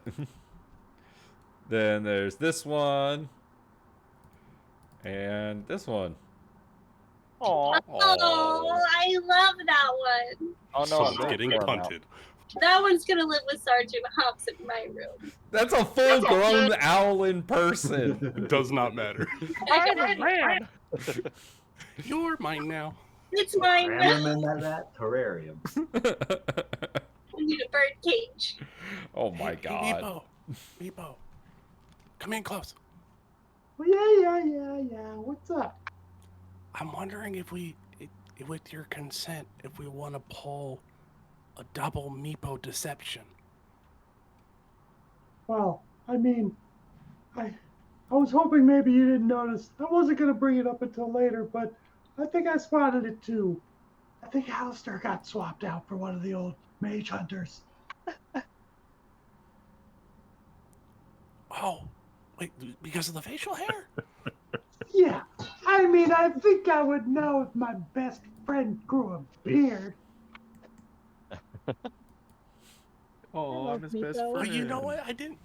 Then there's this one. And this one. Aw. Oh, I love that one. Oh no, Someone's I'm getting going for him now. punted. That one's gonna live with Sergeant Hops in my room. That's a full grown owl in person. It does not matter. Man. You're mine now. It's mine Ram now. him in that terrarium. I need a bird cage. Oh my Hey, god. Meepo. Come in close. Well, yeah. What's up? I'm wondering if we, with your consent, if we want to pull a double Meepo deception. Well, I mean, I was hoping maybe you didn't notice. I wasn't gonna bring it up until later, but I think I spotted it too. I think Alistair got swapped out for one of the old mage hunters. Oh, wait, because of the facial hair? Yeah, I mean, I think I would know if my best friend grew a beard. Oh, I'm his best Oh, you know what? I didn't.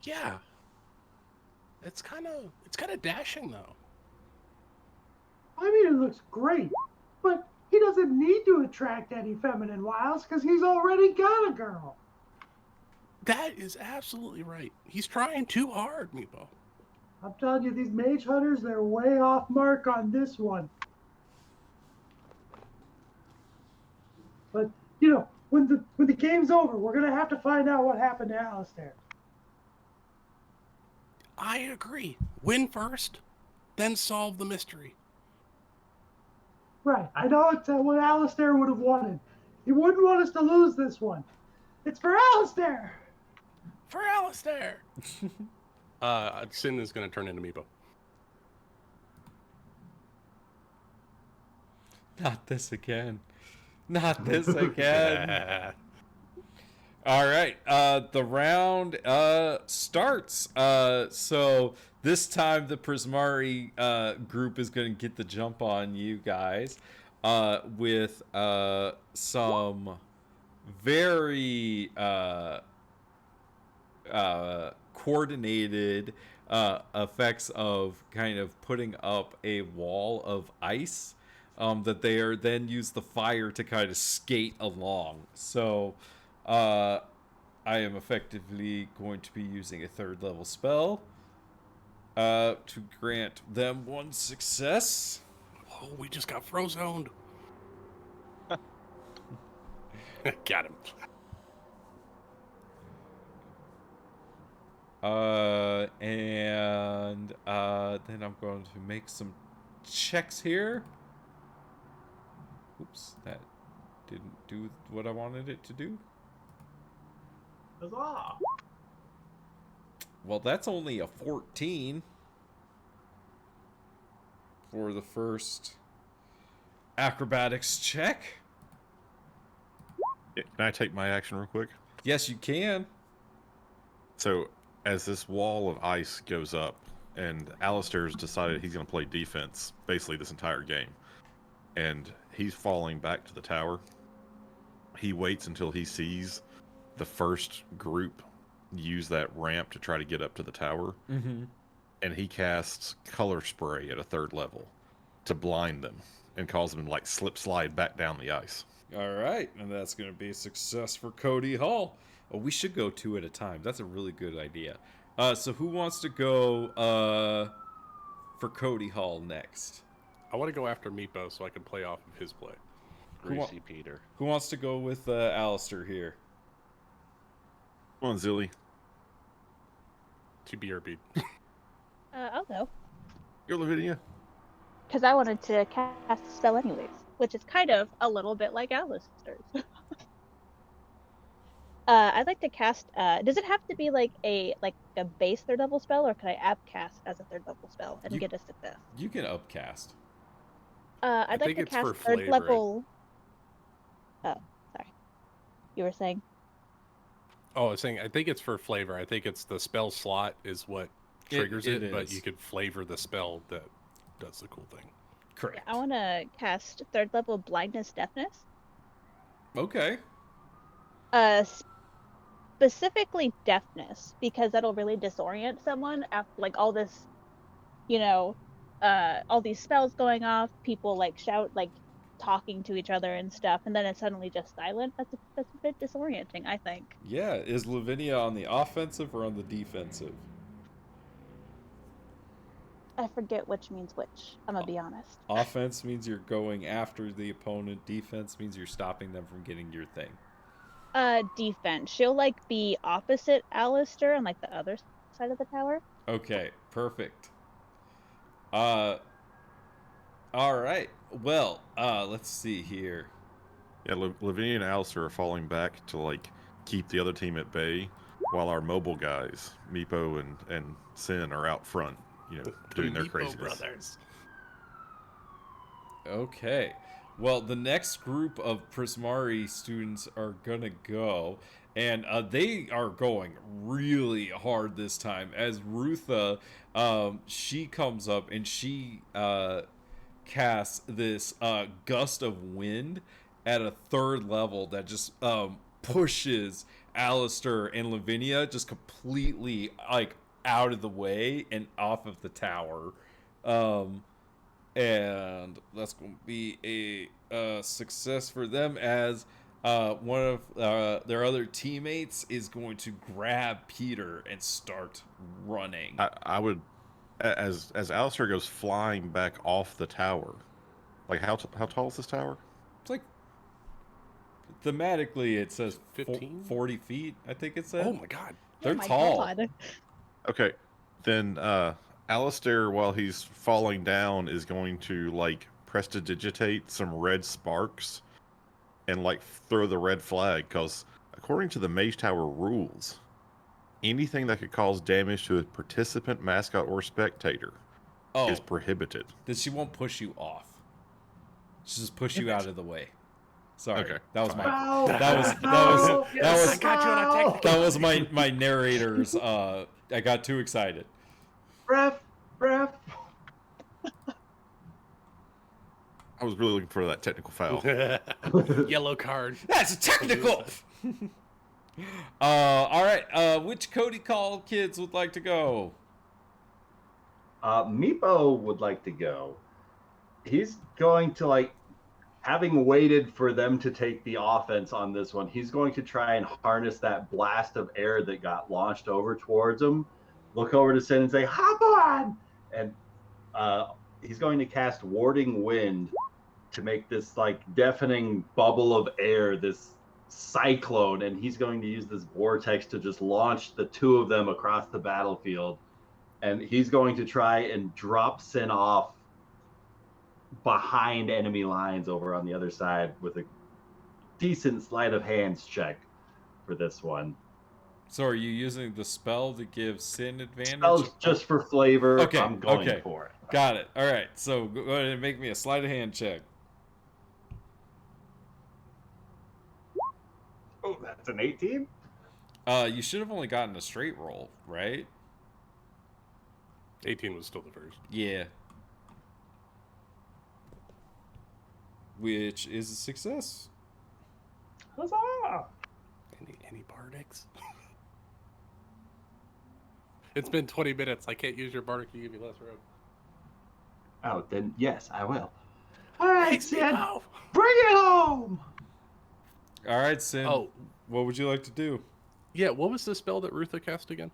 Yeah. It's kind of dashing though. I mean, it looks great, but he doesn't need to attract any feminine wiles because he's already got a girl. That is absolutely right. He's trying too hard, Meepo. I'm telling you, these mage hunters, they're way off mark on this one. But, you know, when the game's over, we're going to have to find out what happened to Alistair. I agree. Win first, then solve the mystery. Right. I know it's what Alistair would have wanted. He wouldn't want us to lose this one. It's for Alistair! For Alistair! Sin is going to turn into Meepo. Not this again. Not this again. All right. The round starts. So this time the Prismari group is going to get the jump on you guys with some very coordinated effects of kind of putting up a wall of ice that they are then use the fire to kind of skate along. So I am effectively going to be using a 3rd level spell to grant them 1 success. Oh, we just got frozoned. Got him. And then I'm going to make some checks here. Oops, that didn't do what I wanted it to do. Huzzah! Well, that's only a 14 for the first acrobatics check. Yeah, can I take my action real quick? Yes, you can. So, as this wall of ice goes up, and Alistair's decided he's going to play defense basically this entire game, and he's falling back to the tower, he waits until he sees the first group use that ramp to try to get up to the tower, and he casts color spray at a 3rd level to blind them and cause them to like slip slide back down the ice. All right, and that's going to be a success for Cody Hall. Oh, we should go 2 at a time. That's a really good idea. So who wants to go for Cody Hall next? I want to go after Meepo so I can play off of his play. Greasy Peter. Who wants to go with Alistair here? Come on, Zilly. To BRB. I'll go. You're Lavinia. Because I wanted to cast a spell anyways, which is kind of a little bit like Alistair's. I'd like to cast. Does it have to be like a base 3rd level spell, or can I upcast as a 3rd level spell and get a success? You can upcast. I'd like think to it's cast for 3rd flavoring. level. Oh, sorry. You were saying? Oh, I was saying, I think it's for flavor. I think it's the spell slot is what triggers it, but is. you could flavor the spell that does the cool thing. Correct. I want to cast 3rd level blindness deafness. Okay. Specifically deafness, because that'll really disorient someone after like all this, all these spells going off, people like shout, like talking to each other and stuff, and then it's suddenly just silent. That's a bit disorienting, I think. Yeah, is Lavinia on the offensive or on the defensive? I forget which means which. I'm gonna be honest. Offense means you're going after the opponent. Defense means you're stopping them from getting your thing. Defense. She'll like be opposite Alistair on like the other side of the tower. Okay, perfect. All right. Well, let's see here. Yeah, Lavinia and Alistair are falling back to like keep the other team at bay, while our mobile guys, Meepo and Sin, are out front, doing their Meepo craziness. brothers. Okay. Well, the next group of Prismari students are gonna go, and they are going really hard this time. As Rutha, she comes up and she casts this gust of wind at a 3rd level that just pushes Alistair and Lavinia just completely like out of the way and off of the tower. And that's going to be a success for them, as one of their other teammates is going to grab Peter and start running. I would, as Alistair goes flying back off the tower, like how tall is this tower? It's like, thematically it says 15? 40 feet, I think it said. Oh my god. They're Oh my tall. God. Okay, then Alistair, while he's falling down, is going to like prestidigitate some red sparks and like throw the red flag, because according to the Mage Tower rules, anything that could cause damage to a participant, mascot, or spectator is prohibited. Then she won't push you off. She'll just push you out of the way. Sorry, Okay, that was fine. No, that I got you on a technical. that was my narrator's. I got too excited. Ref. I was really looking for that technical foul. Yellow card. That's technical. All right. Which Cody Call kids would like to go? Meepo would like to go. He's going to, like, having waited for them to take the offense on this one, he's going to try and harness that blast of air that got launched over towards him, look over to Sin and say, hop on! And he's going to cast Warding Wind to make this, like, deafening bubble of air, this cyclone, and he's going to use this vortex to just launch the two of them across the battlefield. And he's going to try and drop Sin off behind enemy lines over on the other side with a decent sleight of hands check for this one. So are you using the spell to give Sin advantage? Spells just for flavor. Okay, I'm going okay. for it. Got it. All right. So go ahead and make me a sleight of hand check. Oh, that's an 18? You should have only gotten a straight roll, right? 18 was still the first. Yeah. Which is a success. Huzzah! Any bardics? It's been 20 minutes. I can't use your bardic to give you less room. Oh, then yes, I will. All right, Sid, Meepo! bring it home! All right, Sin. Oh, What would you like to do? yeah. What was the spell that Rutha cast again?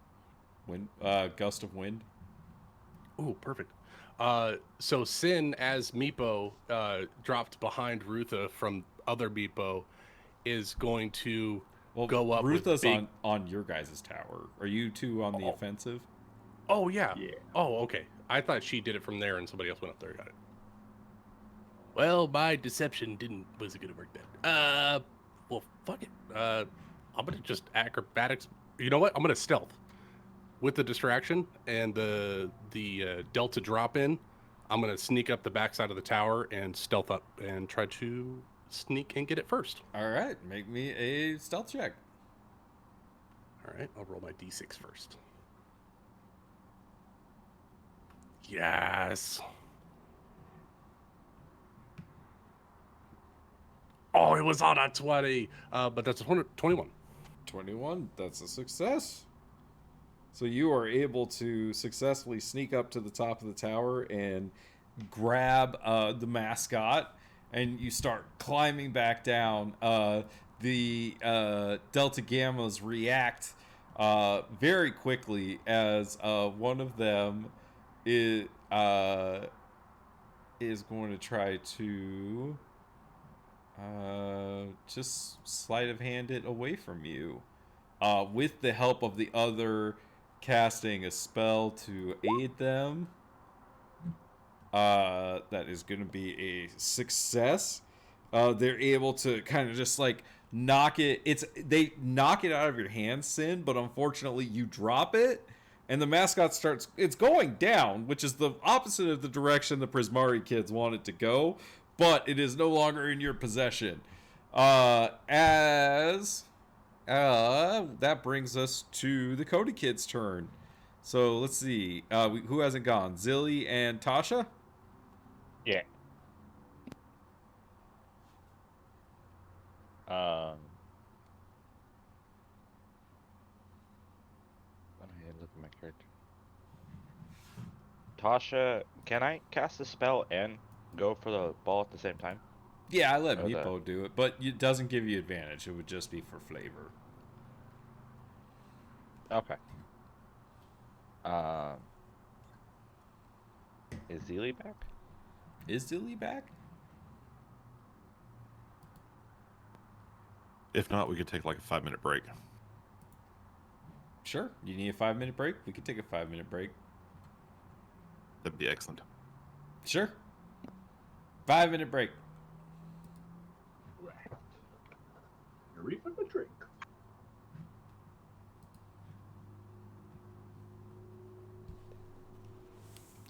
Wind, gust of wind. Ooh, perfect. So Sin, as Meepo, dropped behind Rutha from other Meepo, is going to go up with Rutha's big... on your guys' tower. Are you two on the offensive? Oh, yeah. Yeah. Oh, okay. I thought she did it from there and somebody else went up there and got it. Well, my deception wasn't going to work then. Well, fuck it. I'm going to just acrobatics. You know what? I'm going to stealth. With the distraction and the delta drop in, I'm going to sneak up the backside of the tower and stealth up and try to sneak and get it first. All right, make me a stealth check. All right, I'll roll my d6 first. Yes. Oh, it was on a 20, but that's a 21. 21, that's a success. So you are able to successfully sneak up to the top of the tower and grab the mascot, and you start climbing back down. The Delta Gammas react very quickly as one of them is going to try to just sleight of hand it away from you. With the help of the other casting a spell to aid them. That is going to be a success. They're able to kind of just like knock it. They knock it out of your hand, Sin, but unfortunately you drop it, and the mascot starts. It's going down, which is the opposite of the direction the Prismari kids want it to go. But it is no longer in your possession. That brings us to the Cody kids' turn. So let's see. Who hasn't gone? Zilly and Tasha? Yeah. Let me look at my character. Tasha, can I cast a spell and go for the ball at the same time? Yeah, I let Or Meepo do it, but it doesn't give you advantage. It would just be for flavor. Okay. Is Zeely back? Is Zilly back? If not, we could take like a 5-minute break. Sure. You need a 5-minute break? We could take a 5-minute break. That'd be excellent. Sure. 5-minute break. Right. Refill the drink.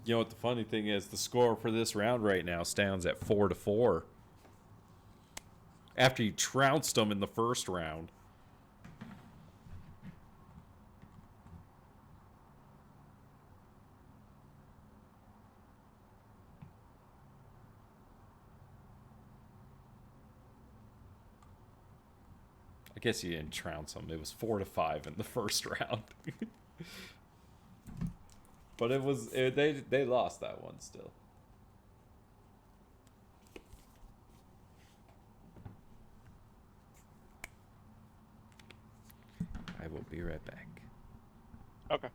You know what the funny thing is? The score for this round right now stands at 4-4. After you trounced them in the first round. guess you didn't trounce them. It was 4-5 in the first round. But they lost that one still. I will be right back. Okay.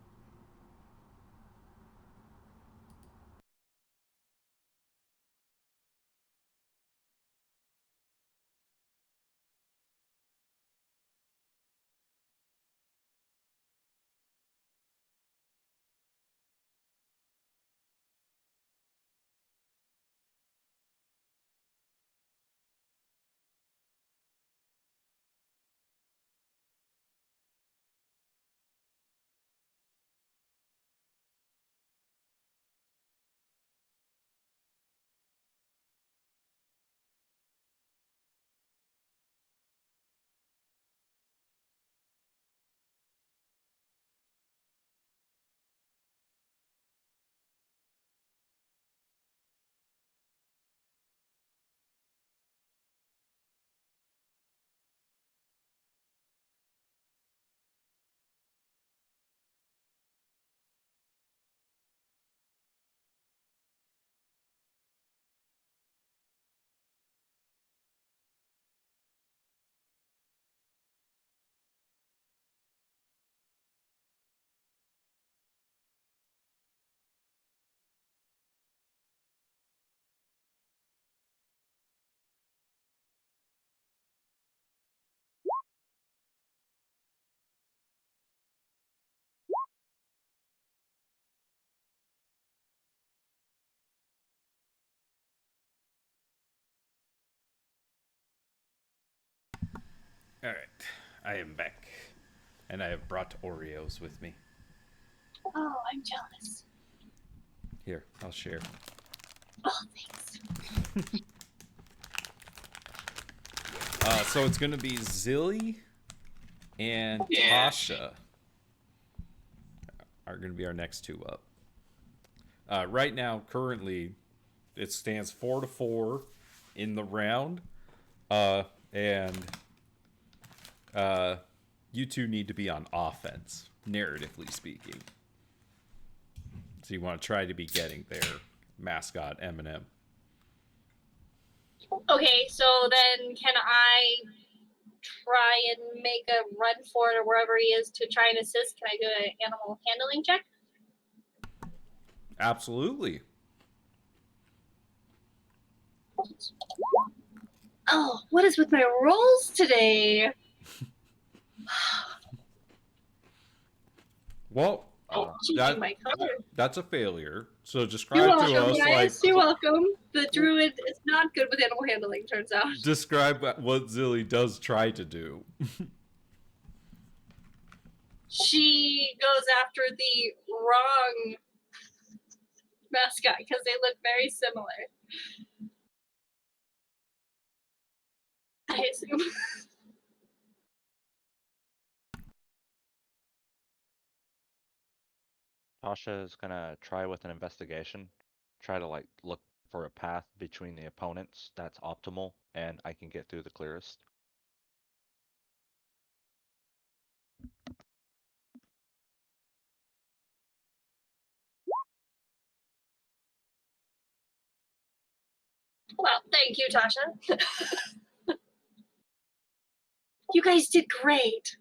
All right, I am back, and I have brought Oreos with me. Oh, I'm jealous. Here, I'll share. Oh, thanks. So it's gonna be Zilly and Yeah. Tasha are gonna be our next two up. Right now, currently, it stands 4-4 in the round, and you two need to be on offense, narratively speaking. So you want to try to be getting their mascot Eminem. Okay, so then can I try and make a run for it or wherever he is to try and assist? Can I do an animal handling check? Absolutely. Oh, what is with my rolls today? Well, Changing my color. that's a failure. So You're describe to welcome, us, guys. like, You're welcome. The druid is not good with animal handling, turns out. describe what Zilly does try to do. She goes after the wrong mascot because they look very similar. I assume. Tasha is gonna try with an investigation, try to like look for a path between the opponents that's optimal, and I can get through the clearest. Well, thank you, Tasha. You guys did great.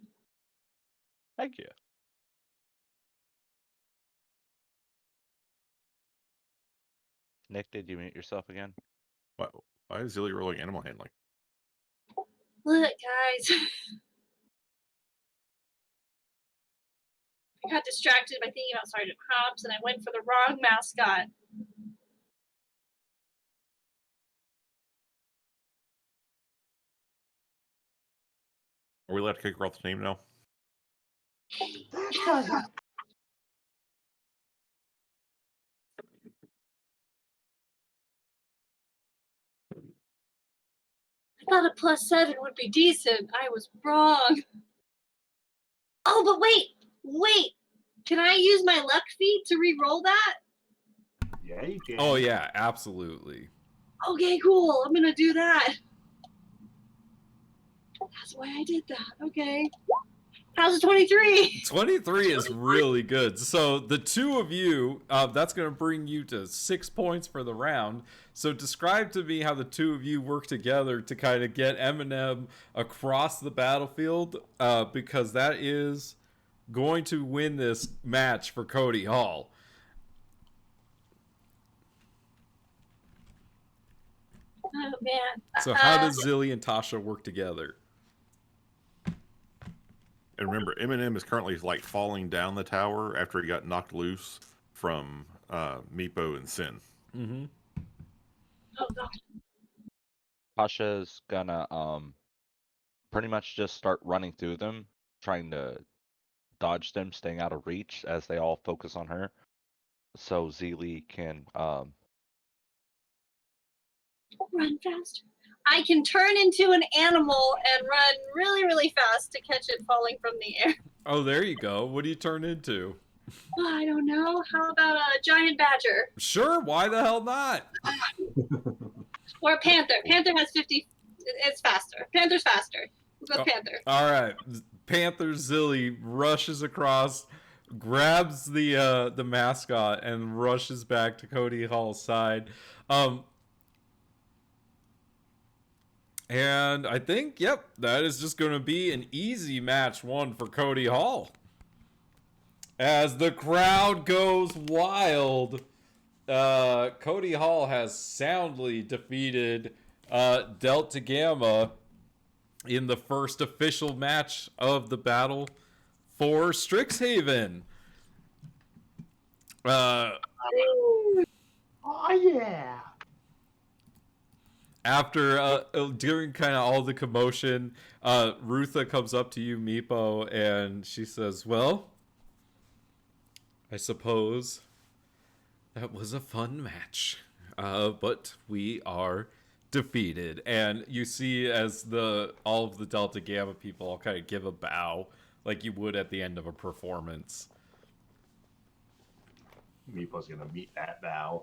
Thank you. Nick, did you mute yourself again? Why is Zilly rolling animal handling? Look, guys. I got distracted by thinking about Sergeant Hobbs and I went for the wrong mascot. Are we allowed to kick her off the team now? That doesn't. I thought a +7 would be decent. I was wrong. Oh, but wait. Can I use my luck feat to re-roll that? Yeah, you can. Oh yeah, absolutely. Okay, cool. I'm gonna do that. That's why I did that. Okay. How's a 23? 23 is really good. So the two of you, that's going to bring you to 6 points for the round. So describe to me how the two of you work together to kind of get Eminem across the battlefield, because that is going to win this match for Cody Hall. Oh man. So how does Zilly and Tasha work together? And remember, Eminem is currently like falling down the tower after he got knocked loose from Meepo and Sin. Mm-hmm. Oh god. Tasha's gonna pretty much just start running through them, trying to dodge them, staying out of reach as they all focus on her. So Zeely can Run fast. I can turn into an animal and run really, really fast to catch it falling from the air. Oh, there you go. What do you turn into? Oh, I don't know. How about a giant badger? Sure, why the hell not? Or a panther. Panther has 50. It's faster. Panther's faster. Let's go Panther. All right. Panther Zilly rushes across, grabs the mascot, and rushes back to Cody Hall's side. And I think, yep, that is just going to be an easy match one for Cody Hall. As the crowd goes wild, Cody Hall has soundly defeated Delta Gamma in the first official match of the battle for Strixhaven. Oh yeah. After during kind of all the commotion, Rutha comes up to you, Meepo, and she says, "Well, I suppose that was a fun match, but we are defeated." And you see as all of the Delta Gamma people all kind of give a bow, like you would at the end of a performance. Meepo's gonna meet that bow.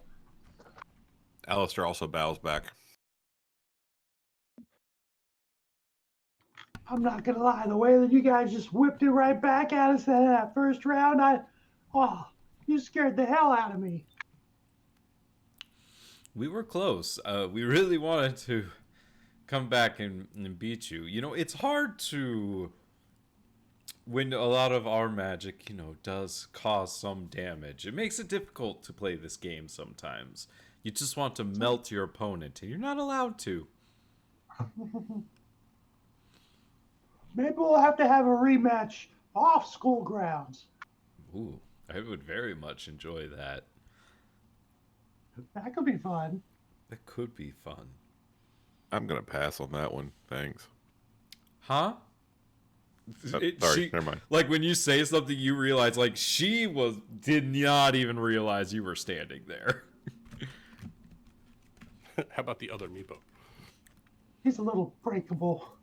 Alistair also bows back. I'm not gonna lie, the way that you guys just whipped it right back at us in that first round, you scared the hell out of me. We were close. We really wanted to come back and beat you. You know, it's hard to, when a lot of our magic, does cause some damage. It makes it difficult to play this game sometimes. You just want to melt your opponent, and you're not allowed to. Maybe we'll have to have a rematch off school grounds. Ooh, I would very much enjoy that. That could be fun. That could be fun. I'm gonna pass on that one. Thanks. Huh? Sorry, never mind. Like when you say something, you realize like she did not even realize you were standing there. How about the other Meepo? He's a little breakable.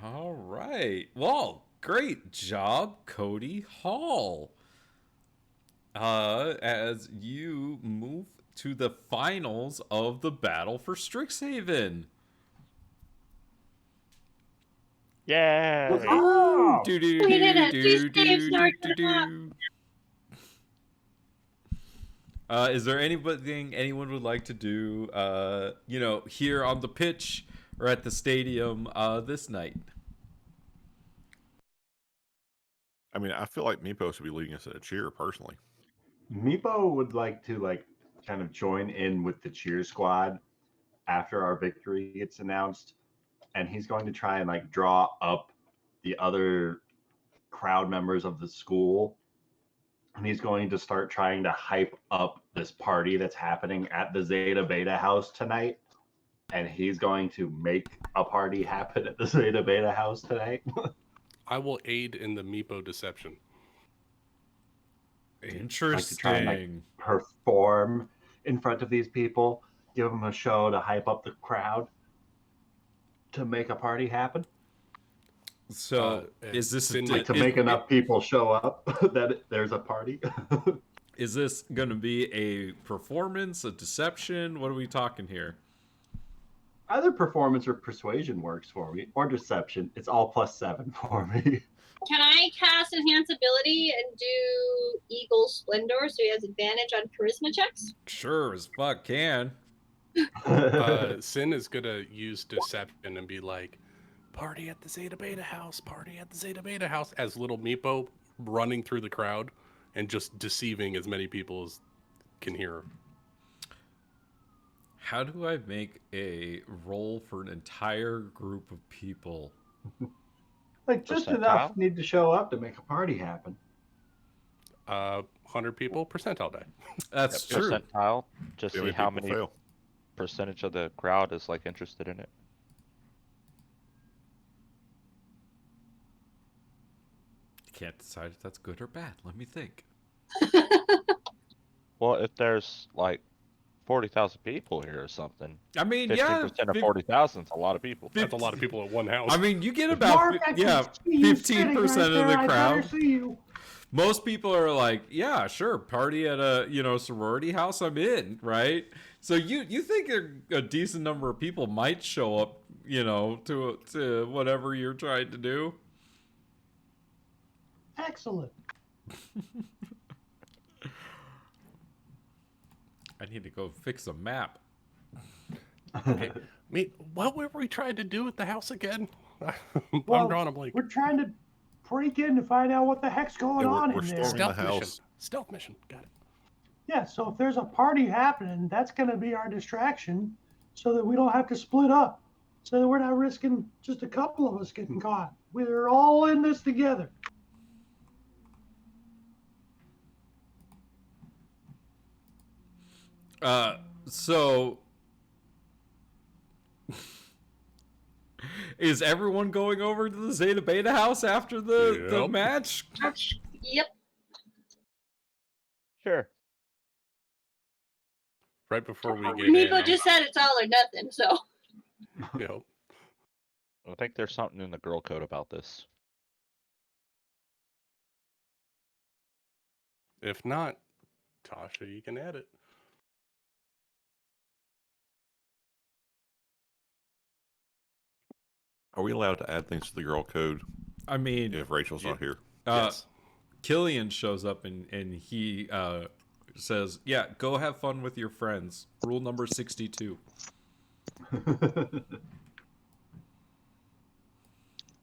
All right. Well, great job, Cody Hall. As you move to the finals of the battle for Strixhaven. Yay! Oh! We did it. She saved Is there anyone would like to do, here on the pitch or at the stadium this night? I mean, I feel like Meepo should be leading us in a cheer, personally. Meepo would like to kind of join in with the cheer squad after our victory gets announced, and he's going to try and draw up the other crowd members of the school, and he's going to start trying to hype up this party that's happening at the Zeta Beta house tonight, and he's going to make a party happen at the Zeta Beta house tonight. I will aid in the Meepo deception. Interesting. To try and perform in front of these people, give them a show to hype up the crowd to make a party happen. So is this to make enough people show up that there's a party? Is this going to be a performance, a deception? What are we talking here? Either performance or persuasion works for me, or deception. It's all +7 for me. Can I cast Enhance Ability and do Eagle Splendor so he has advantage on charisma checks? Sure as fuck can. Sin is gonna use deception and be like, "Party at the Zeta Beta house, party at the Zeta Beta house," as little Meepo running through the crowd and just deceiving as many people as can hear her. How do I make a roll for an entire group of people? Like, just enough Percentile? need to show up to make a party happen. 100 people, percentile die. That's true. Percentile. Just The see only how people many fail. percentage of the crowd is like interested in it. Can't decide if that's good or bad. Let me think. Well, if there's like 40,000 people here or something, I mean, 15% of 40,000 is a lot of people. That's a lot of people at one house. I mean, you get about Mark, I can see you sitting 15% right of there. the I better crowd. see you. Most people are like, yeah, sure, party at a sorority house, I'm in, right? So you think a decent number of people might show up, to whatever you're trying to do. Excellent. I need to go fix a map. Okay. What were we trying to do at the house again? I'm Well, drawing a blank. We're trying to break in to find out what the heck's going Yeah, on we're in there. storming the Stealth mission. house. Stealth mission. Got it. Yeah, so if there's a party happening, that's going to be our distraction so that we don't have to split up. So that we're not risking just a couple of us getting caught. We're all in this together. So is everyone going over to the Zeta Beta house after the Yep. match? Yep. Sure. Right before we get Nico in. just said it's all or nothing, so. I think there's something in the girl code about this. If not, Tasha, you can add it. Are we allowed to add things to the girl code I mean, if Rachel's not here? Yes. Killian shows up and he says, yeah, go have fun with your friends. Rule number 62.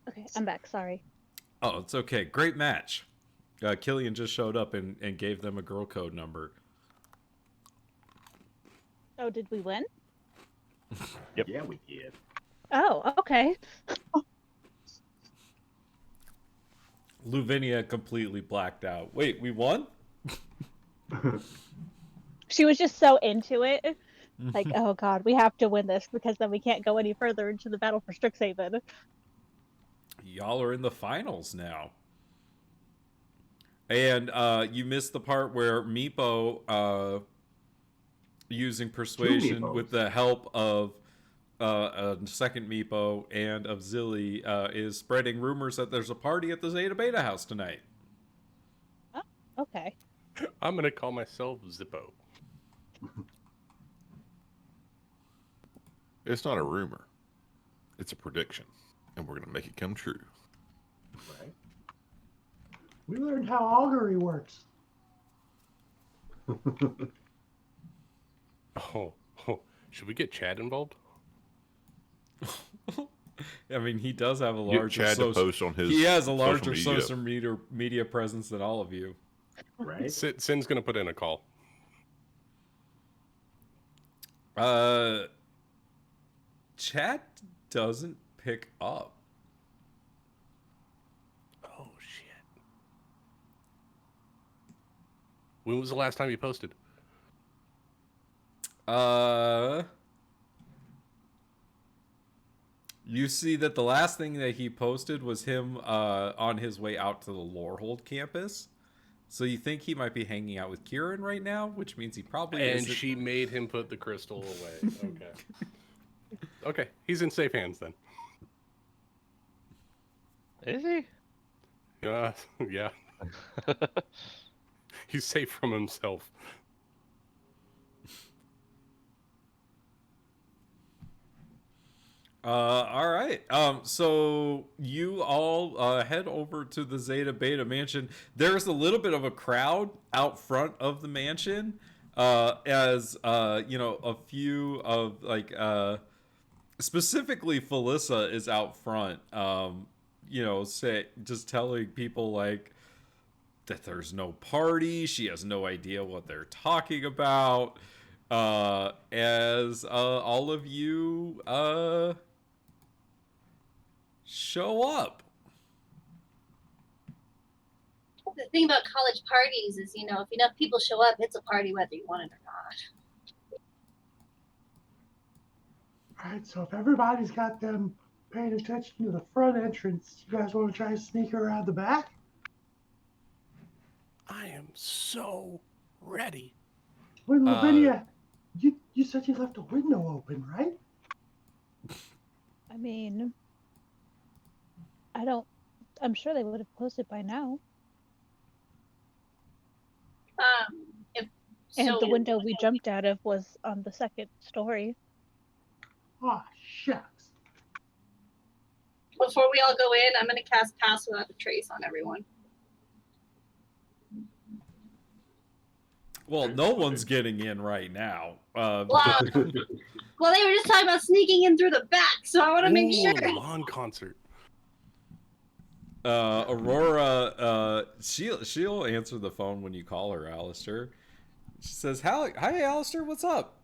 Okay, I'm back. Sorry. Oh, it's okay. Great match. Killian just showed up and gave them a girl code number. Oh, did we win? Yep. Yeah, we did. Oh, okay. Luvinia completely blacked out. Wait, we won? She was just so into it. Like, oh god, we have to win this because then we can't go any further into the battle for Strixhaven. Y'all are in the finals now. And you missed the part where Meepo, using persuasion Meepos. with the help of a second Meepo and of Zilly, is spreading rumors that there's a party at the Zeta Beta house tonight. Oh, okay. I'm going to call myself Zippo. It's not a rumor. It's a prediction. And we're going to make it come true. Right? We learned how augury works. Oh, should we get Chad involved? I mean, he does have a Get larger Chad to post on his he has a larger social media. social media presence than all of you. Right? Sin's going to put in a call. Chat doesn't pick up. Oh, shit. When was the last time you posted? You see that the last thing that he posted was him on his way out to the Lorehold campus. So you think he might be hanging out with Kieran right now, which means he probably And isn't. she made him put the crystal away. Okay. Okay, he's in safe hands then. Is he? Yeah. He's safe from himself. All right. So you all head over to the Zeta Beta mansion. There's a little bit of a crowd out front of the mansion, as a few of specifically Felissa is out front. Just telling people that there's no party. She has no idea what they're talking about. As all of you show up. The thing about college parties is, if enough people show up, it's a party whether you want it or not. All right, so if everybody's got them paying attention to the front entrance, you guys want to try to sneak around the back? I am so ready. Wait, Lavinia, you said you left a window open, right? I mean, I'm sure they would have closed it by now. And the window we jumped out of was on the second story. Oh, shucks. Before we all go in, I'm going to cast Pass Without a Trace on everyone. Well, no one's getting in right now. Well, they were just talking about sneaking in through the back, so I want to make sure. Lawn concert. Aurora, she'll answer the phone when you call her, Alistair. She says, "Hi, Alistair. What's up?"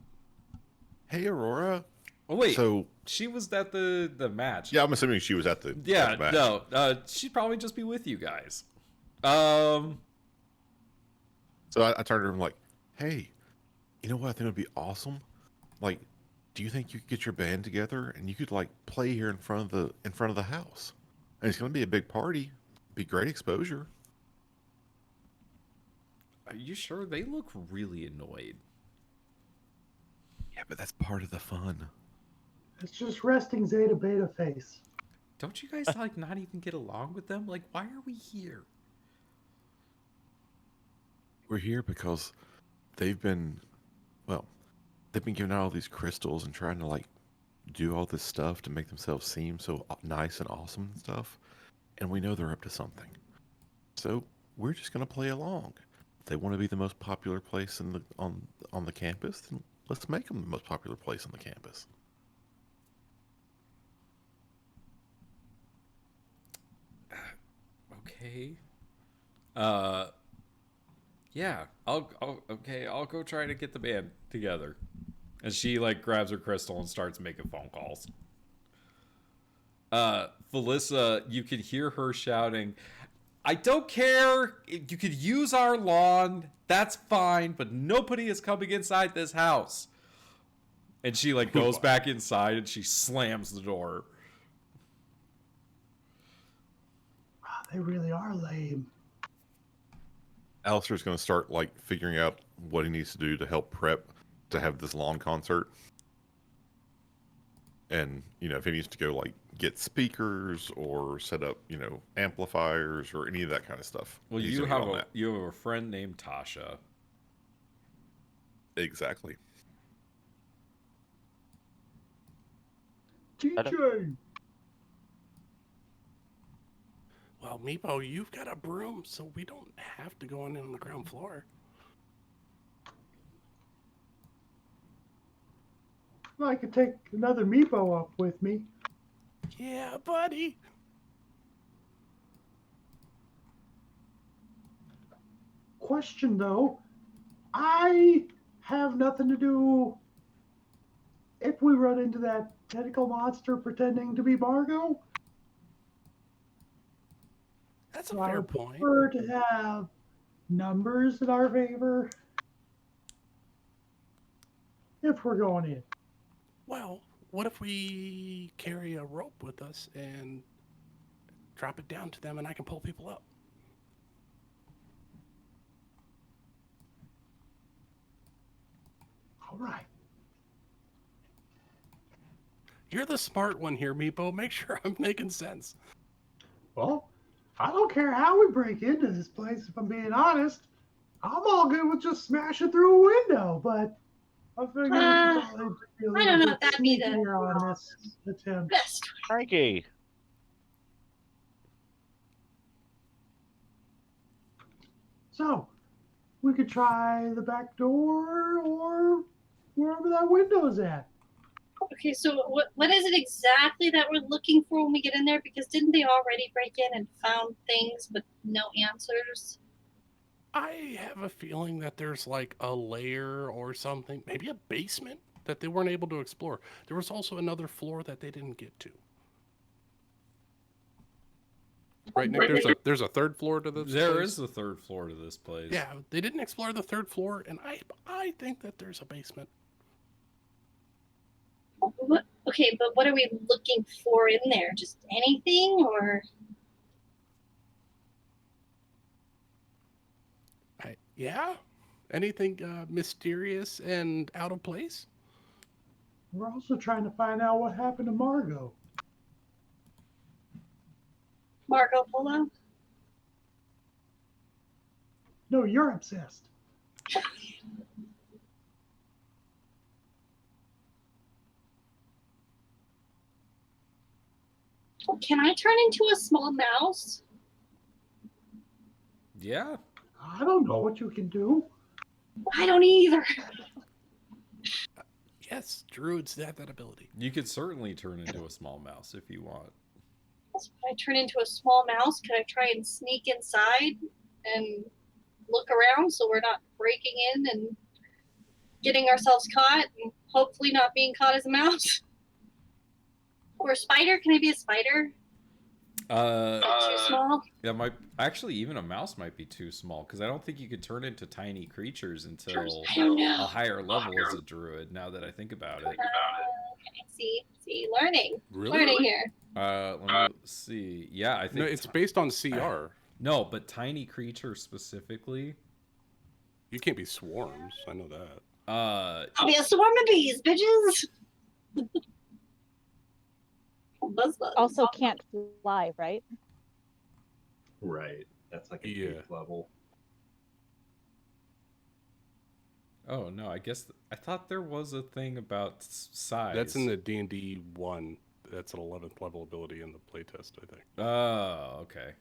Hey, Aurora. Oh wait, So she was at the match. yeah, I'm assuming she was at the match. No, she'd probably just be with you guys. So I turned to her and I'm like, hey, you know what I think would be awesome? Like, do you think you could get your band together and you could play here in front of the house? And it's gonna be a big party. Be great exposure. Are you sure? They look really annoyed. Yeah, but that's part of the fun. It's just resting Zeta Beta face. Don't you guys not even get along with them? Why are we here? We're here because they've been giving out all these crystals and trying to do all this stuff to make themselves seem so nice and awesome and stuff. And we know they're up to something. So we're just gonna play along. If they want to be the most popular place on the campus, then let's make them the most popular place on the campus. Okay. Yeah. I'll go try to get the band together. And she grabs her crystal and starts making phone calls. Felissa, you could hear her shouting, "I don't care. You could use our lawn. That's fine, but nobody is coming inside this house." And she goes back inside and she slams the door. Wow, they really are lame. Alistair's going to start figuring out what he needs to do to help prep to have this lawn concert. And, if he needs to go get speakers or set up, amplifiers or any of that kind of stuff. Well, you have a friend named Tasha. Exactly. DJ! Well, Meepo, you've got a broom, so we don't have to go in on the ground floor. I could take another Meepo up with me. Yeah, buddy. Question though, I have nothing to do if we run into that tentacle monster pretending to be Margot. That's a So fair I point. prefer to have numbers in our favor if we're going in. Well, what if we carry a rope with us and drop it down to them and I can pull people up? All right. You're the smart one here, Meepo. Make sure I'm making sense. Well, I don't care how we break into this place, if I'm being honest. I'm all good with just smashing through a window, but I figured we could probably be a I don't little know if bit that'd be the sneakier on this attempt. best. Frankie. So, we could try the back door or wherever that window's at. Okay, so what is it exactly that we're looking for when we get in there? Because didn't they already break in and found things but no answers? I have a feeling that there's like a layer or something, maybe a basement that they weren't able to explore. There was also another floor that they didn't get to. Right, Nick? There's a third floor to this There place. is a third floor to this place. Yeah, they didn't explore the third floor, and I think that there's a basement. What? Okay, but what are we looking for in there? Just anything, or Yeah? Anything mysterious and out of place? We're also trying to find out what happened to Margot. Marco Polo? No, you're obsessed. Can I turn into a small mouse? Yeah. I don't know what you can do. I don't either. Yes, druids have that ability. You could certainly turn into a small mouse if you want. So if I turn into a small mouse, could I try and sneak inside and look around so we're not breaking in and getting ourselves caught and hopefully not being caught as a mouse? Or a spider? Can I be a spider? Too small? That might actually, even a mouse might be too small, because I don't think you could turn into tiny creatures until I don't know. a higher level as a druid. Now that I think about it. Okay, see, learning. Really? Learning here. Let me see. Yeah, I think No, it's based on CR. no, but tiny creatures specifically. You can't be swarms. I know that. I'll be a swarm of bees, bitches. Buzz. Also can't fly, right? Right. That's like a Yeah. 8th level. Oh no, I guess I thought there was a thing about size. That's in the D&D 1. That's an 11th level ability in the playtest, I think. Oh, okay.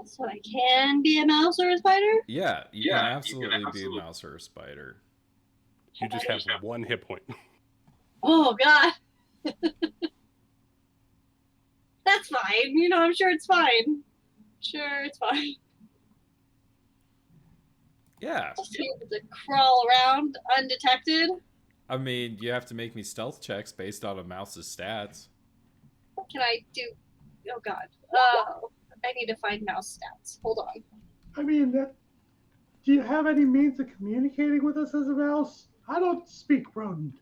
So I can be a mouse or a spider? Yeah, you can absolutely be a mouse or a spider. You just have 1 hit point. Oh god. That's fine. You know, I'm sure it's fine. Sure, it's fine. Yeah. Just be able to crawl around undetected. I mean, you have to make me stealth checks based on a mouse's stats. What can I do? Oh god. Oh, I need to find mouse stats. Hold on. I mean, do you have any means of communicating with us as a mouse? I don't speak rodent.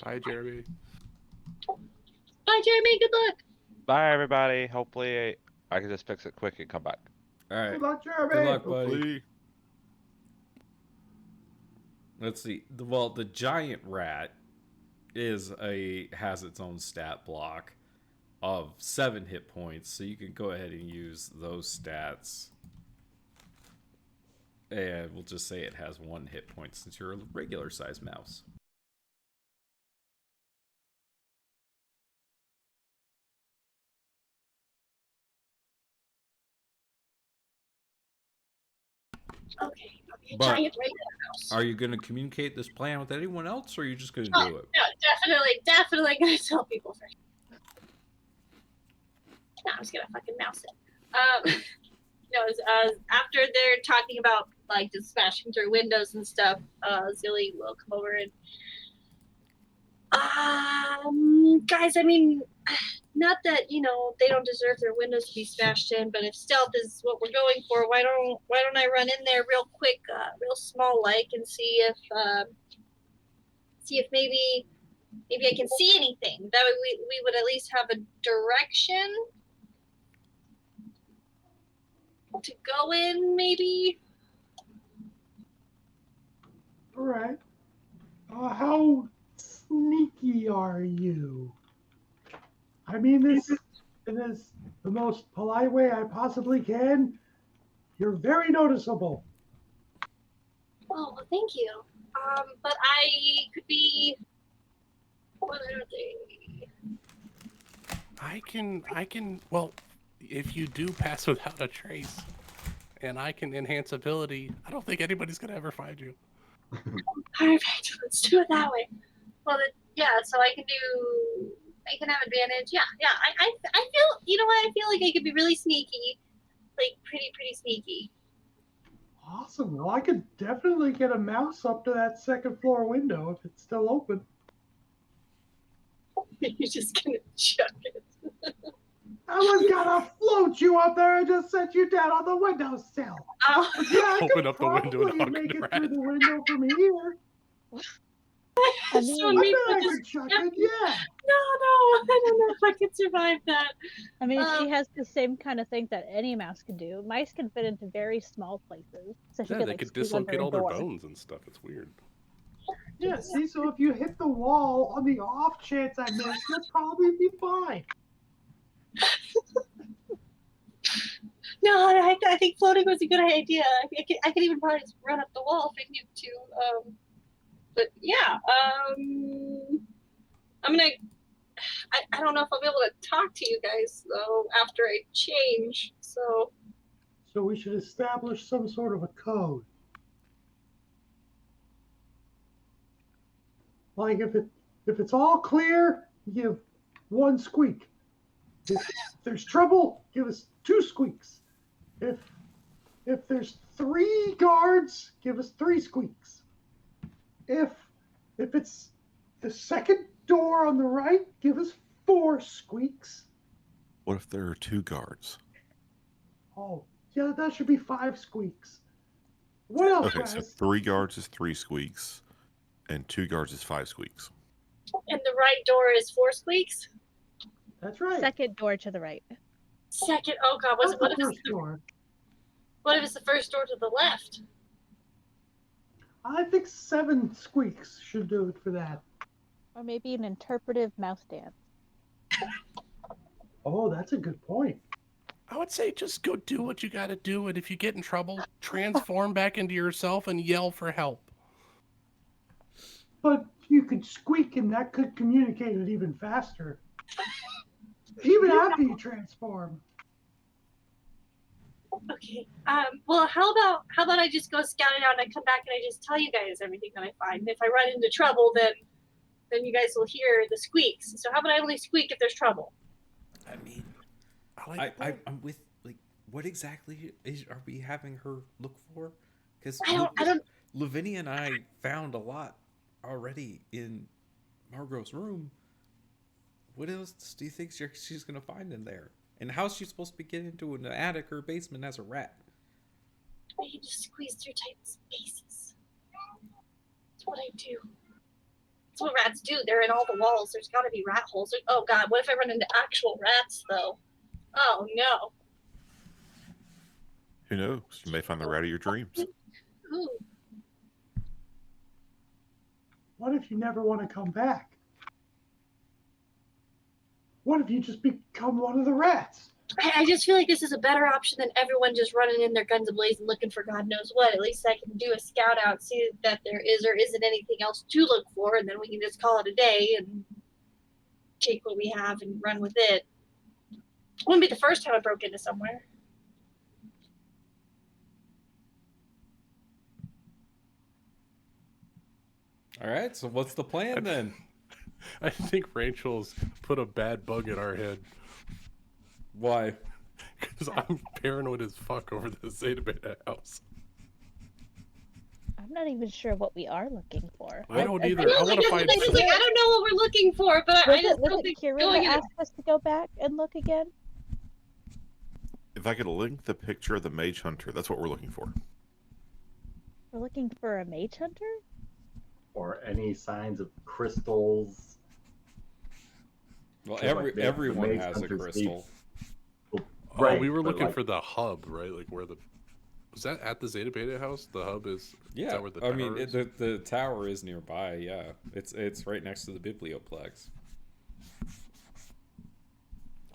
Bye, Jeremy. Bye, Jeremy. Good luck. Bye, everybody. Hopefully, I can just fix it quick and come back. All right. Good luck, Jeremy. Good luck, buddy. Hopefully. Let's see. Well, the giant rat has its own stat block of 7 hit points, so you can go ahead and use those stats. And we'll just say it has 1 hit point since you're a regular sized mouse. Okay. I'll be a But- giant regular mouse. Are you going to communicate this plan with anyone else, or are you just going to Oh, do it? no, definitely gonna tell people first. No, I'm just gonna fucking mouse it. After they're talking about like just smashing through windows and stuff, Zilly will come over and guys, I mean, not that they don't deserve their windows to be smashed in, but if stealth is what we're going for, why don't I run in there real quick, real small like, and see if maybe I can see anything. That way we would at least have a direction to go in, maybe. All right. How sneaky are you? I mean, this in as the most polite way I possibly can, you're very noticeable. Oh, well, thank you. But I could be. What are they? I can. Well, if you do pass without a trace, and I can enhance ability, I don't think anybody's gonna ever find you. Perfect. Let's do it that way. Well, then, yeah. So I can do. I can have advantage. Yeah, yeah. I feel. You know what? I feel like I could be really sneaky, like pretty sneaky. Awesome. Well, I could definitely get a mouse up to that second floor window if it's still open. You're just gonna chuck it. I was gonna float you up there and just set you down on the windowsill. Oh, Yeah, I Open could up the window and probably hug make it it through the window from here. I so mean, I me bet I just could chuck it, yeah. no, I don't know if I could survive that. she has the same kind of thing that any mouse can do. Mice can fit into very small places, so she Yeah, could they like could squeeze under dislocate a all their door. bones and stuff. It's weird. Yeah, see, so if you hit the wall on the off chance I miss, you'll probably be fine. No, I think floating was a good idea. I could even probably just run up the wall if I need to. But yeah, I'm gonna. I don't know if I'll be able to talk to you guys though after I change. So So we should establish some sort of a code. Like if it's all clear, give one squeak. If there's trouble, give us 2 squeaks. If there's 3 guards, give us 3 squeaks. If it's the second door on the right, give us 4 squeaks. What if there are 2 guards? Oh, yeah, that should be 5 squeaks. What else, Okay, guys? so 3 guards is 3 squeaks, and 2 guards is 5 squeaks. and the right door is 4 squeaks. That's right. Second door to the right. Second. Oh God, That's the first door. What if it's the first door to the left? I think 7 squeaks should do it for that. Or maybe an interpretive mouse dance. Oh, that's a good point. I would say just go do what you got to do, and if you get in trouble, transform back into yourself and yell for help. But you could squeak and that could communicate it even faster. Even after you transform. Okay. Well, how about I just go scout it out and I come back and I just tell you guys everything that I find. And if I run into trouble, then you guys will hear the squeaks. So how about I only squeak if there's trouble? I mean, I I'm with, like, what exactly are we having her look for? Because I don't. Lavinia and I found a lot already in Margot's room. What else do you think she's gonna find in there? And how's she supposed to be getting into an attic or basement as a rat? I can just squeeze through tight spaces. That's what I do. That's what rats do. They're in all the walls. There's got to be rat holes. Oh God, what if I run into actual rats though? Oh no. Who knows? You may find the rat of your dreams. Ooh. What if you never want to come back? What if you just become one of the rats? I just feel like this is a better option than everyone just running in their guns ablaze and looking for God knows what. At least I can do a scout out, see that there is or isn't anything else to look for, and then we can just call it a day and take what we have and run with it. It wouldn't be the first time I broke into somewhere. All right, so what's the plan then? I think Rachel's put a bad bug in our head. Why? Because I'm paranoid as fuck over the Zeta Beta house. I'm not even sure what we are looking for. I don't either. I I want to find. I don't know what we're looking for, but I just don't think Kira going that in. asked us to go back and look again? If I could link the picture of the Mage Hunter, that's what we're looking for. We're looking for a mage hunter? Or any signs of crystals. Well, Yeah, like the everyone Mage has a Hunter's crystal. Oh, Right, we were but looking like- for the hub, right? Like where the was that at the Zeta Beta house? The hub is. Yeah, Is that where the I tower mean is? the tower is nearby. Yeah, it's right next to the biblioplex.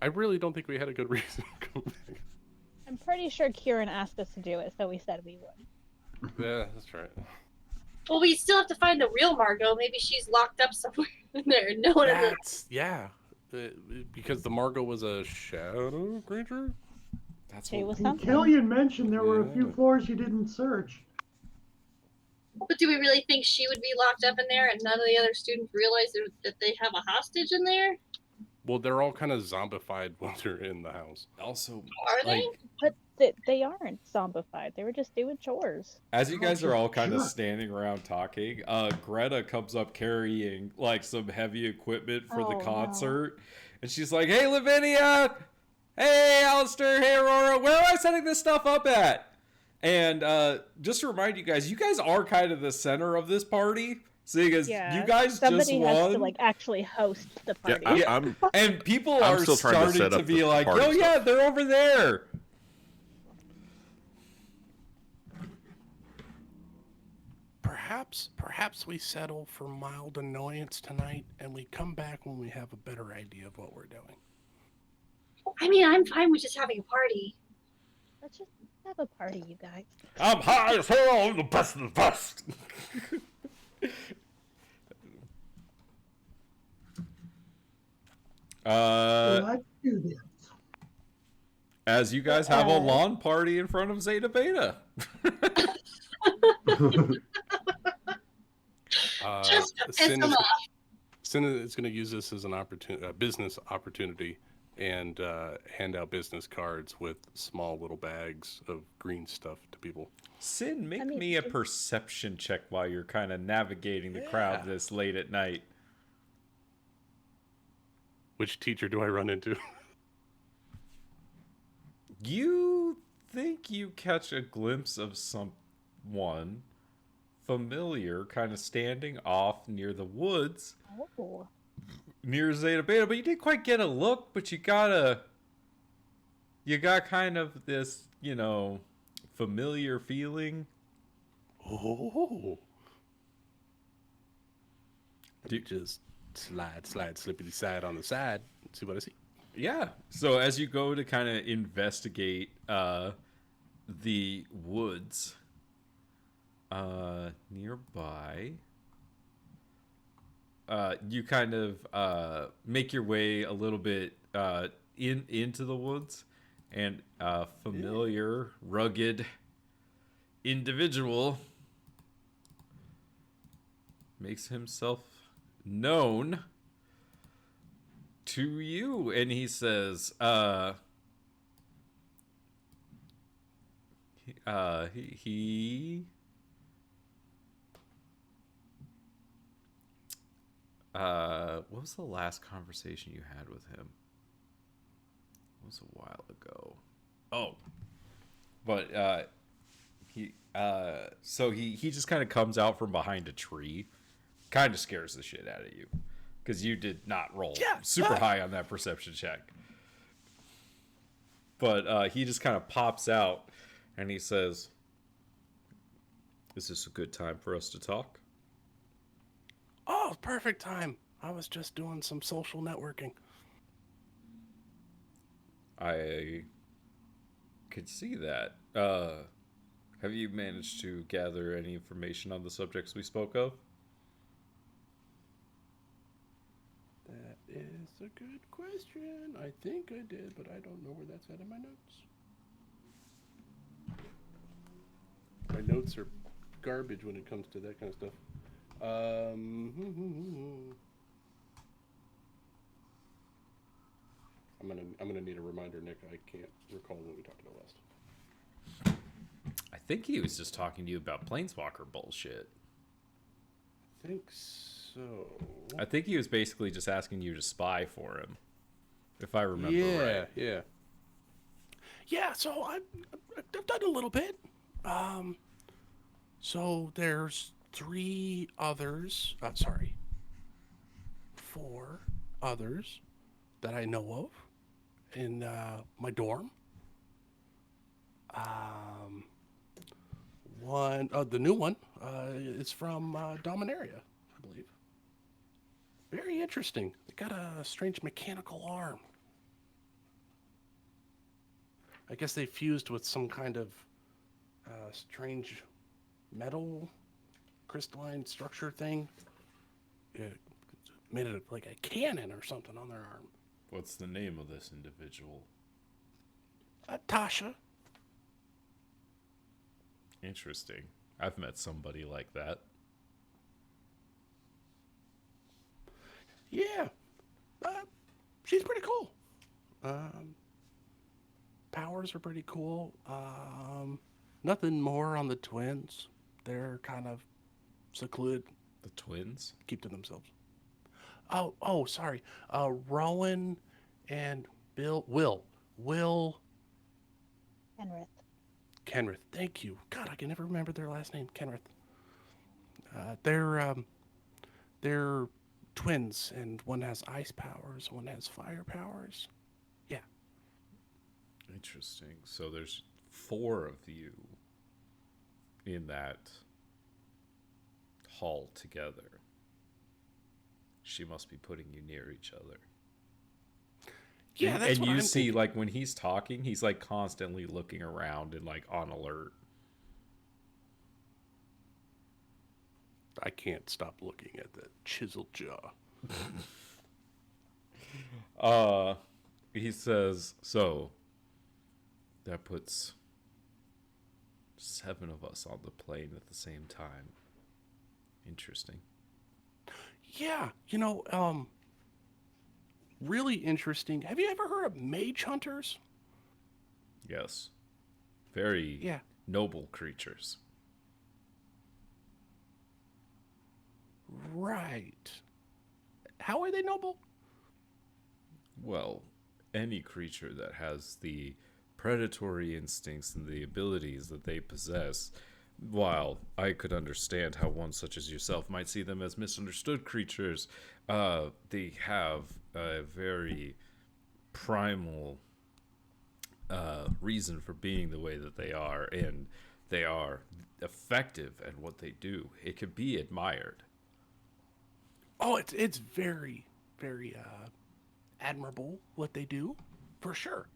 I really don't think we had a good reason to come back. I'm pretty sure Kieran asked us to do it, so we said we would. Yeah, that's right. Well, we still have to find the real Margot. Maybe she's locked up somewhere in there. No one ever. Yeah. Because the Margot was a shadow creature? That's She was And something. Killian mentioned there were a few Yeah. floors you didn't search. But do we really think she would be locked up in there and none of the other students realize that they have a hostage in there? Well, they're all kind of zombified when they're in the house. also Are they? like But they aren't zombified. They were just doing chores. as you guys are all kind of Sure. standing around talking, Greta comes up carrying like some heavy equipment for the Oh, no. concert, and she's like, "Hey, Lavinia! Hey, Alistair! Hey, Aurora! Where am I setting this stuff up at?" And just to remind you guys are kind of the center of this party, seeing as Yeah. you guys Somebody just has won. to like actually host the Yeah, party. I'm And people I'm are still trying to starting set to up be the like, party "Oh yeah, stuff." they're over there." Perhaps we settle for mild annoyance tonight, and we come back when we have a better idea of what we're doing. I mean, I'm fine with just having a party. Let's just have a party, you guys. I'm high as hell. I'm the best of the best. Let's do this. As you guys have a lawn party in front of Zeta Beta. Just to piss them off. Sin is going to use this as an opportunity, a business opportunity, and hand out business cards with small little bags of green stuff to people. Sin, make I mean, me a perception check while you're kind of navigating the crowd Yeah. this late at night. Which teacher do I run into? You think you catch a glimpse of someone familiar kind of standing off near the woods Oh. near Zeta Beta, but you didn't quite get a look, but you got kind of this, familiar feeling. Oh. Just slide, slippity side on the side. See what I see. Yeah. So as you go to kind of investigate the woods nearby, you kind of make your way a little bit into the woods, and a familiar, rugged individual makes himself known to you, and he says, he what was the last conversation you had with him? It was a while ago. Oh, but so he just kind of comes out from behind a tree, kind of scares the shit out of you, because you did not roll super high on that perception check. But he just kind of pops out, and he says, "Is this a good time for us to talk?" Oh, perfect time. I was just doing some social networking. I could see that. Have you managed to gather any information on the subjects we spoke of? That is a good question. I think I did, but I don't know where that's at in my notes. My notes are garbage when it comes to that kind of stuff. I'm gonna need a reminder, Nick. I can't recall what we talked about last. I think he was just talking to you about Planeswalker bullshit. I think so. I think he was basically just asking you to spy for him, if I remember right. Yeah, so I've done a little bit. So there's 4 others that I know of in my dorm. The new one is from Dominaria, I believe. Very interesting. They got a strange mechanical arm. I guess they fused with some kind of strange metal crystalline structure thing. It made it like a cannon or something on their arm. What's the name of this individual? Tasha. Interesting. I've met somebody like that. Yeah. She's pretty cool. Powers are pretty cool. Nothing more on the twins. They're kind of secluded, The twins? keep to themselves. Oh, sorry. Rowan and Will Penrith. Kenrith. Thank you. God, I can never remember their last name. Kenrith. They're twins, and one has ice powers, one has fire powers. Yeah. Interesting. So there's 4 of you in that hall together. She must be putting you near each other. Yeah, that's and what you I'm see, thinking. like, when he's talking, he's like constantly looking around and like on alert. I can't stop looking at that chiseled jaw. He says, so that puts 7 of us on the plane at the same time. Interesting. Yeah, really interesting. Have you ever heard of mage hunters? Yes. Very Yeah. noble creatures. Right. How are they noble? Well, any creature that has the predatory instincts and the abilities that they possess, while I could understand how one such as yourself might see them as misunderstood creatures, they have a very primal reason for being the way that they are, and they are effective at what they do. It can be admired. Oh, it's very, very admirable what they do, for sure.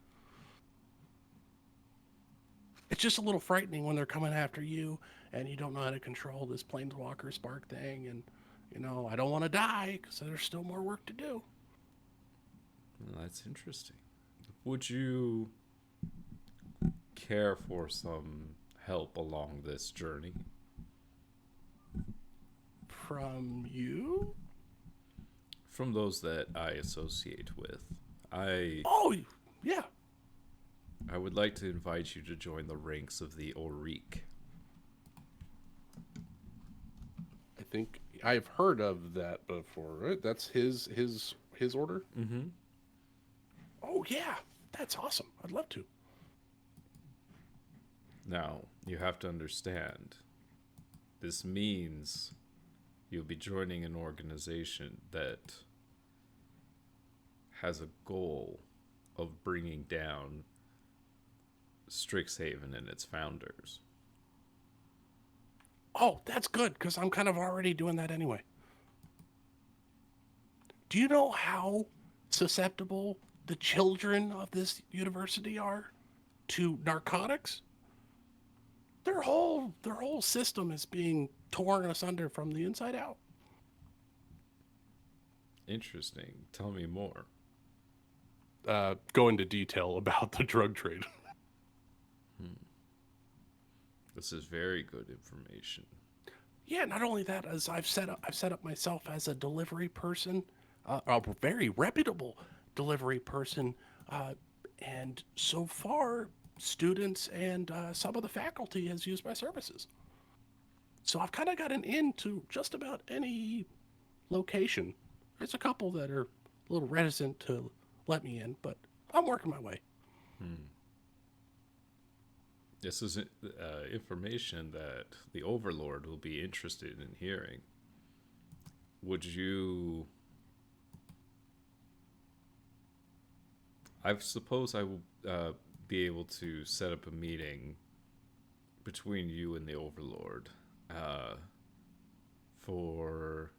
It's just a little frightening when they're coming after you and you don't know how to control this planeswalker spark thing, and I don't want to die because there's still more work to do. Well, that's interesting. Would you care for some help along this journey? From you? From those that I associate with. Oh, yeah. I would like to invite you to join the ranks of the Oriq. I think I've heard of that before. Right? That's his order. Mm-hmm. Oh yeah, that's awesome. I'd love to. Now, you have to understand, this means you'll be joining an organization that has a goal of bringing down Strixhaven and its founders. Oh, that's good because I'm kind of already doing that anyway. Do you know how susceptible the children of this university are to narcotics? Their whole system is being torn asunder from the inside out. Interesting. Tell me more. Go into detail about the drug trade. This is very good information. Yeah, not only that, as I've set up myself as a delivery person, a very reputable delivery person, and so far, students and some of the faculty has used my services. So I've kind of gotten into just about any location. There's a couple that are a little reticent to let me in, but I'm working my way. This is information that the Overlord will be interested in hearing. Would you... I suppose I will be able to set up a meeting between you and the Overlord for...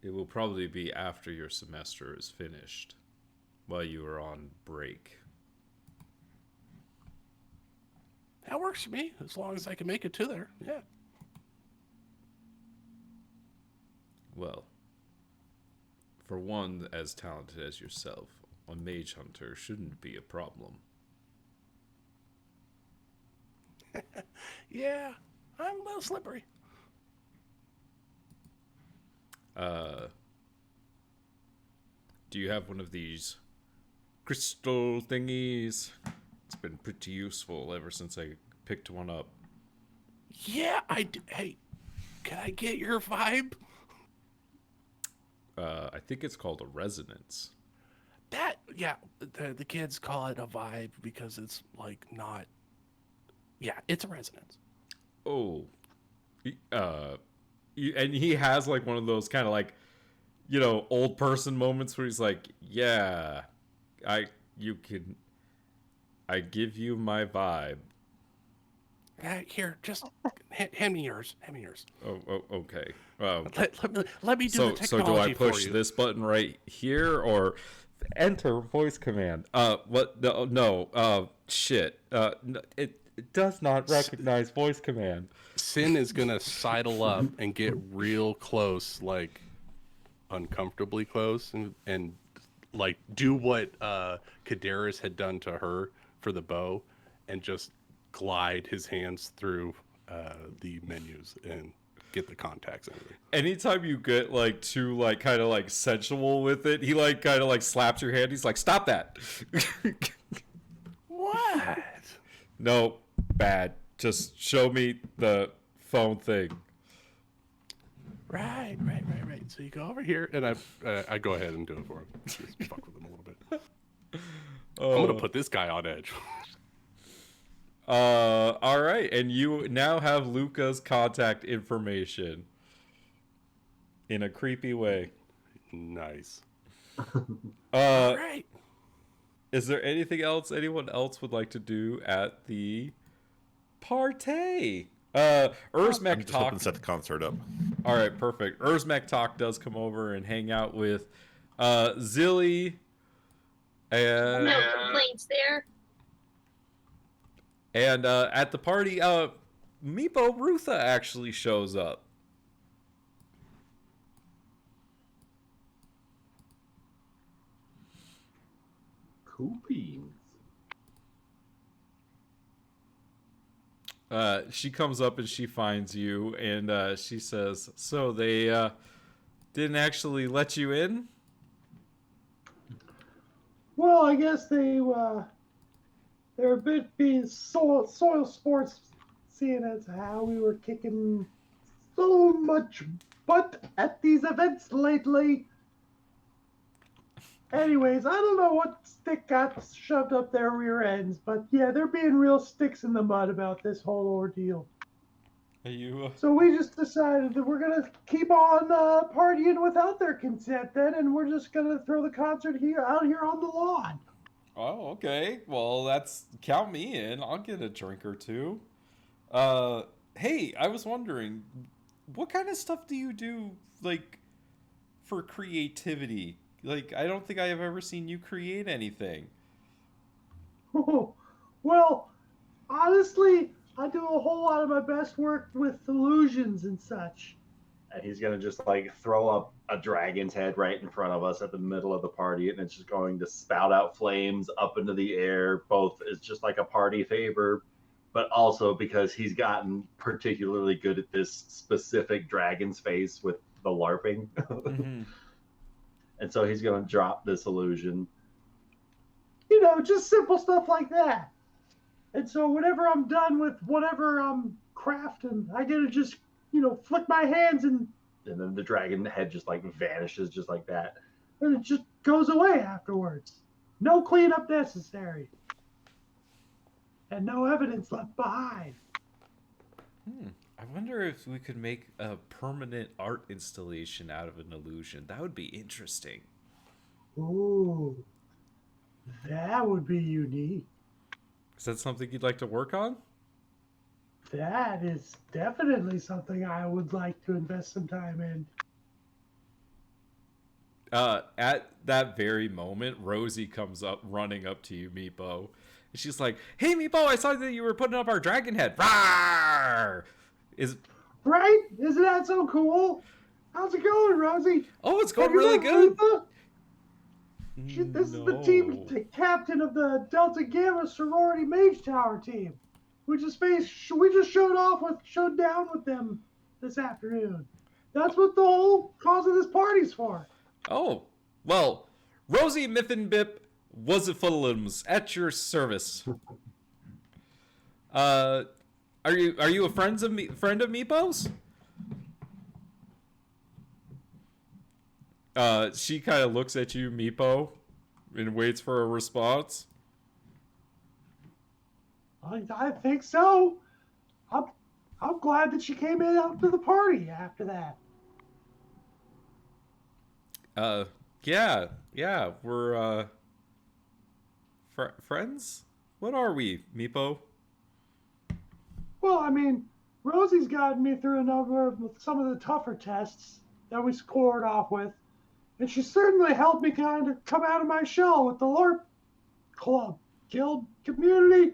It will probably be after your semester is finished. while you were on break. That works for me, as long as I can make it to there. Yeah. Well, for one as talented as yourself, a mage hunter shouldn't be a problem. Yeah, I'm a little slippery. Do you have one of these crystal thingies? It's been pretty useful ever since I picked one up. Yeah, I do. Hey, can I get your vibe? I think it's called a resonance. Yeah, the kids call it a vibe because it's like not. Yeah, it's a resonance. Oh, and he has like one of those kind of like, old person moments where he's like, "Yeah, I give you my vibe." Here, just hand me yours. Hand me yours. Oh, okay. Let me do the technology so do I push for you. this button right here or enter voice command? What? No. Shit. No, it does not recognize voice command. Sin is gonna sidle up and get real close, like uncomfortably close, and like do what Kadaris had done to her for the bow, and just glide his hands through the menus and get the contacts and everything. Anytime you get like too like kind of like sensual with it, he like kind of like slaps your hand. He's like, "Stop that!" What? No, bad. Just show me the phone thing. Right. So you go over here, and I go ahead and do it for him. Just fuck with him a little bit. I'm gonna put this guy on edge. All right, and you now have Luca's contact information in a creepy way. Nice. All right. Is there anything else anyone else would like to do at the party? Urzmek I'm just hoping Talk. to set the concert up. All right, perfect. Urzmek Talk does come over and hang out with Zilly. And No complaints there. And at the party, Meepo Rutha actually shows up. Cool beans. She comes up and she finds you, and she says, "So they didn't actually let you in?" Well, I guess they're a bit being soil sports, seeing as how we were kicking so much butt at these events lately. Anyways, I don't know what stick got shoved up their rear ends, but yeah, they're being real sticks in the mud about this whole ordeal. Are you? So we just decided that we're gonna keep on partying without their consent then, and we're just gonna throw the concert out here on the lawn. Oh, okay. Well, count me in. I'll get a drink or two. Hey, I was wondering, what kind of stuff do you do, like, for creativity? Like, I don't think I have ever seen you create anything. Oh, well, honestly, I do a whole lot of my best work with illusions and such. And he's gonna just like throw up a dragon's head right in front of us at the middle of the party, and it's just going to spout out flames up into the air. Both is just like a party favor, but also because he's gotten particularly good at this specific dragon's face with the LARPing. Mm-hmm. And so he's going to drop this illusion. You know, just simple stuff like that. And so whenever I'm done with whatever I'm crafting, I get to just, flick my hands and then the dragon head just like vanishes just like that. And it just goes away afterwards. No cleanup necessary. And no evidence left behind. I wonder if we could make a permanent art installation out of an illusion. That would be interesting. Ooh, that would be unique. Is that something you'd like to work on? That is definitely something I would like to invest some time in. At that very moment, Rosie comes up, running up to you, Meepo. And she's like, "Hey, Meepo, I saw that you were putting up our dragon head. Rawr! Right? Isn't that so cool? How's it going, Rosie? Oh, it's going Have you really met good. Rutha? This is the team captain of the Delta Gamma sorority mage tower team. We just showed down with them this afternoon. That's what the whole cause of this party's for. Oh, well, Rosie Mithenbip was a Fulhams at your service. Are you a friend of Meepo's? She kind of looks at you, Meepo, and waits for a response. I think so. I'm glad that she came in out to the party after that. Yeah, we're friends. What are we, Meepo? Well, I mean, Rosie's gotten me through a number of some of the tougher tests that we scored off with, and she certainly helped me kind of come out of my shell with the LARP club, guild, community,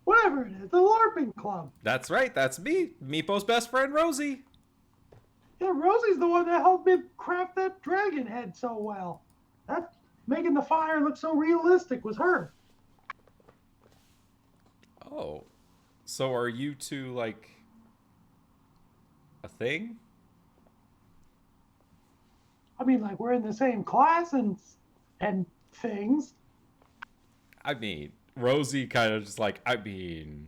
whatever it is, the LARPing club. That's right, that's me, Meepo's best friend, Rosie. Yeah, Rosie's the one that helped me craft that dragon head so well. That making the fire look so realistic was her. Oh, so are you two like a thing? I mean, like we're in the same class and things. I mean, Rosie kind of just like, I mean,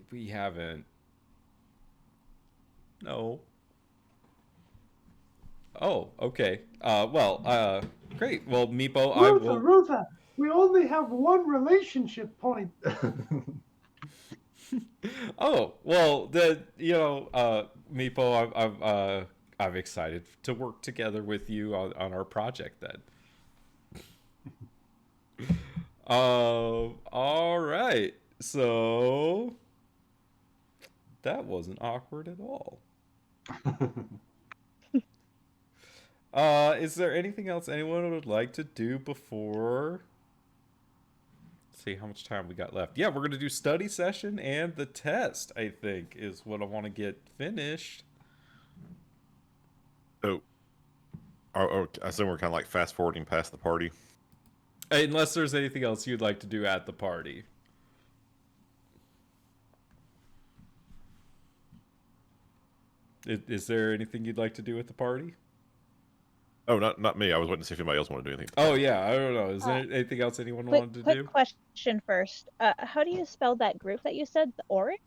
we haven't. No. Oh, okay. Great. Well, Meepo, I will. Rutha, we only have one relationship point. Oh, well, Meepo, I'm excited to work together with you on our project then. All right. So that wasn't awkward at all. Is there anything else anyone would like to do before? Let's see how much time we got left. Yeah, we're gonna do study session and the test, I think, is what I want to get finished. So, I assume we're kind of like fast forwarding past the party. Unless there's anything else you'd like to do at the party. Is there anything you'd like to do at the party? Oh, not me. I was waiting to see if anybody else wanted to do anything. Oh, yeah. I don't know. Is there anything else anyone wanted to do? Quick question first. How do you spell that group that you said? The Auric?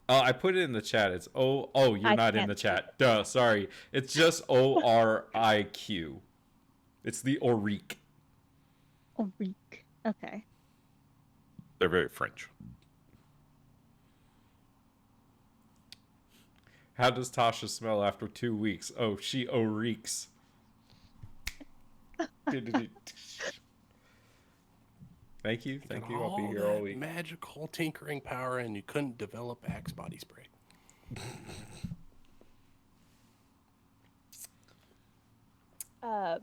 I put it in the chat. It's you're not in the chat. Duh, sorry. It's just ORIQ. It's the Auric. Auric. Okay. They're very French. How does Tasha smell after 2 weeks? Oh, she reeks. Thank you. I'll be here all week. Magical tinkering power, and you couldn't develop Axe body spray.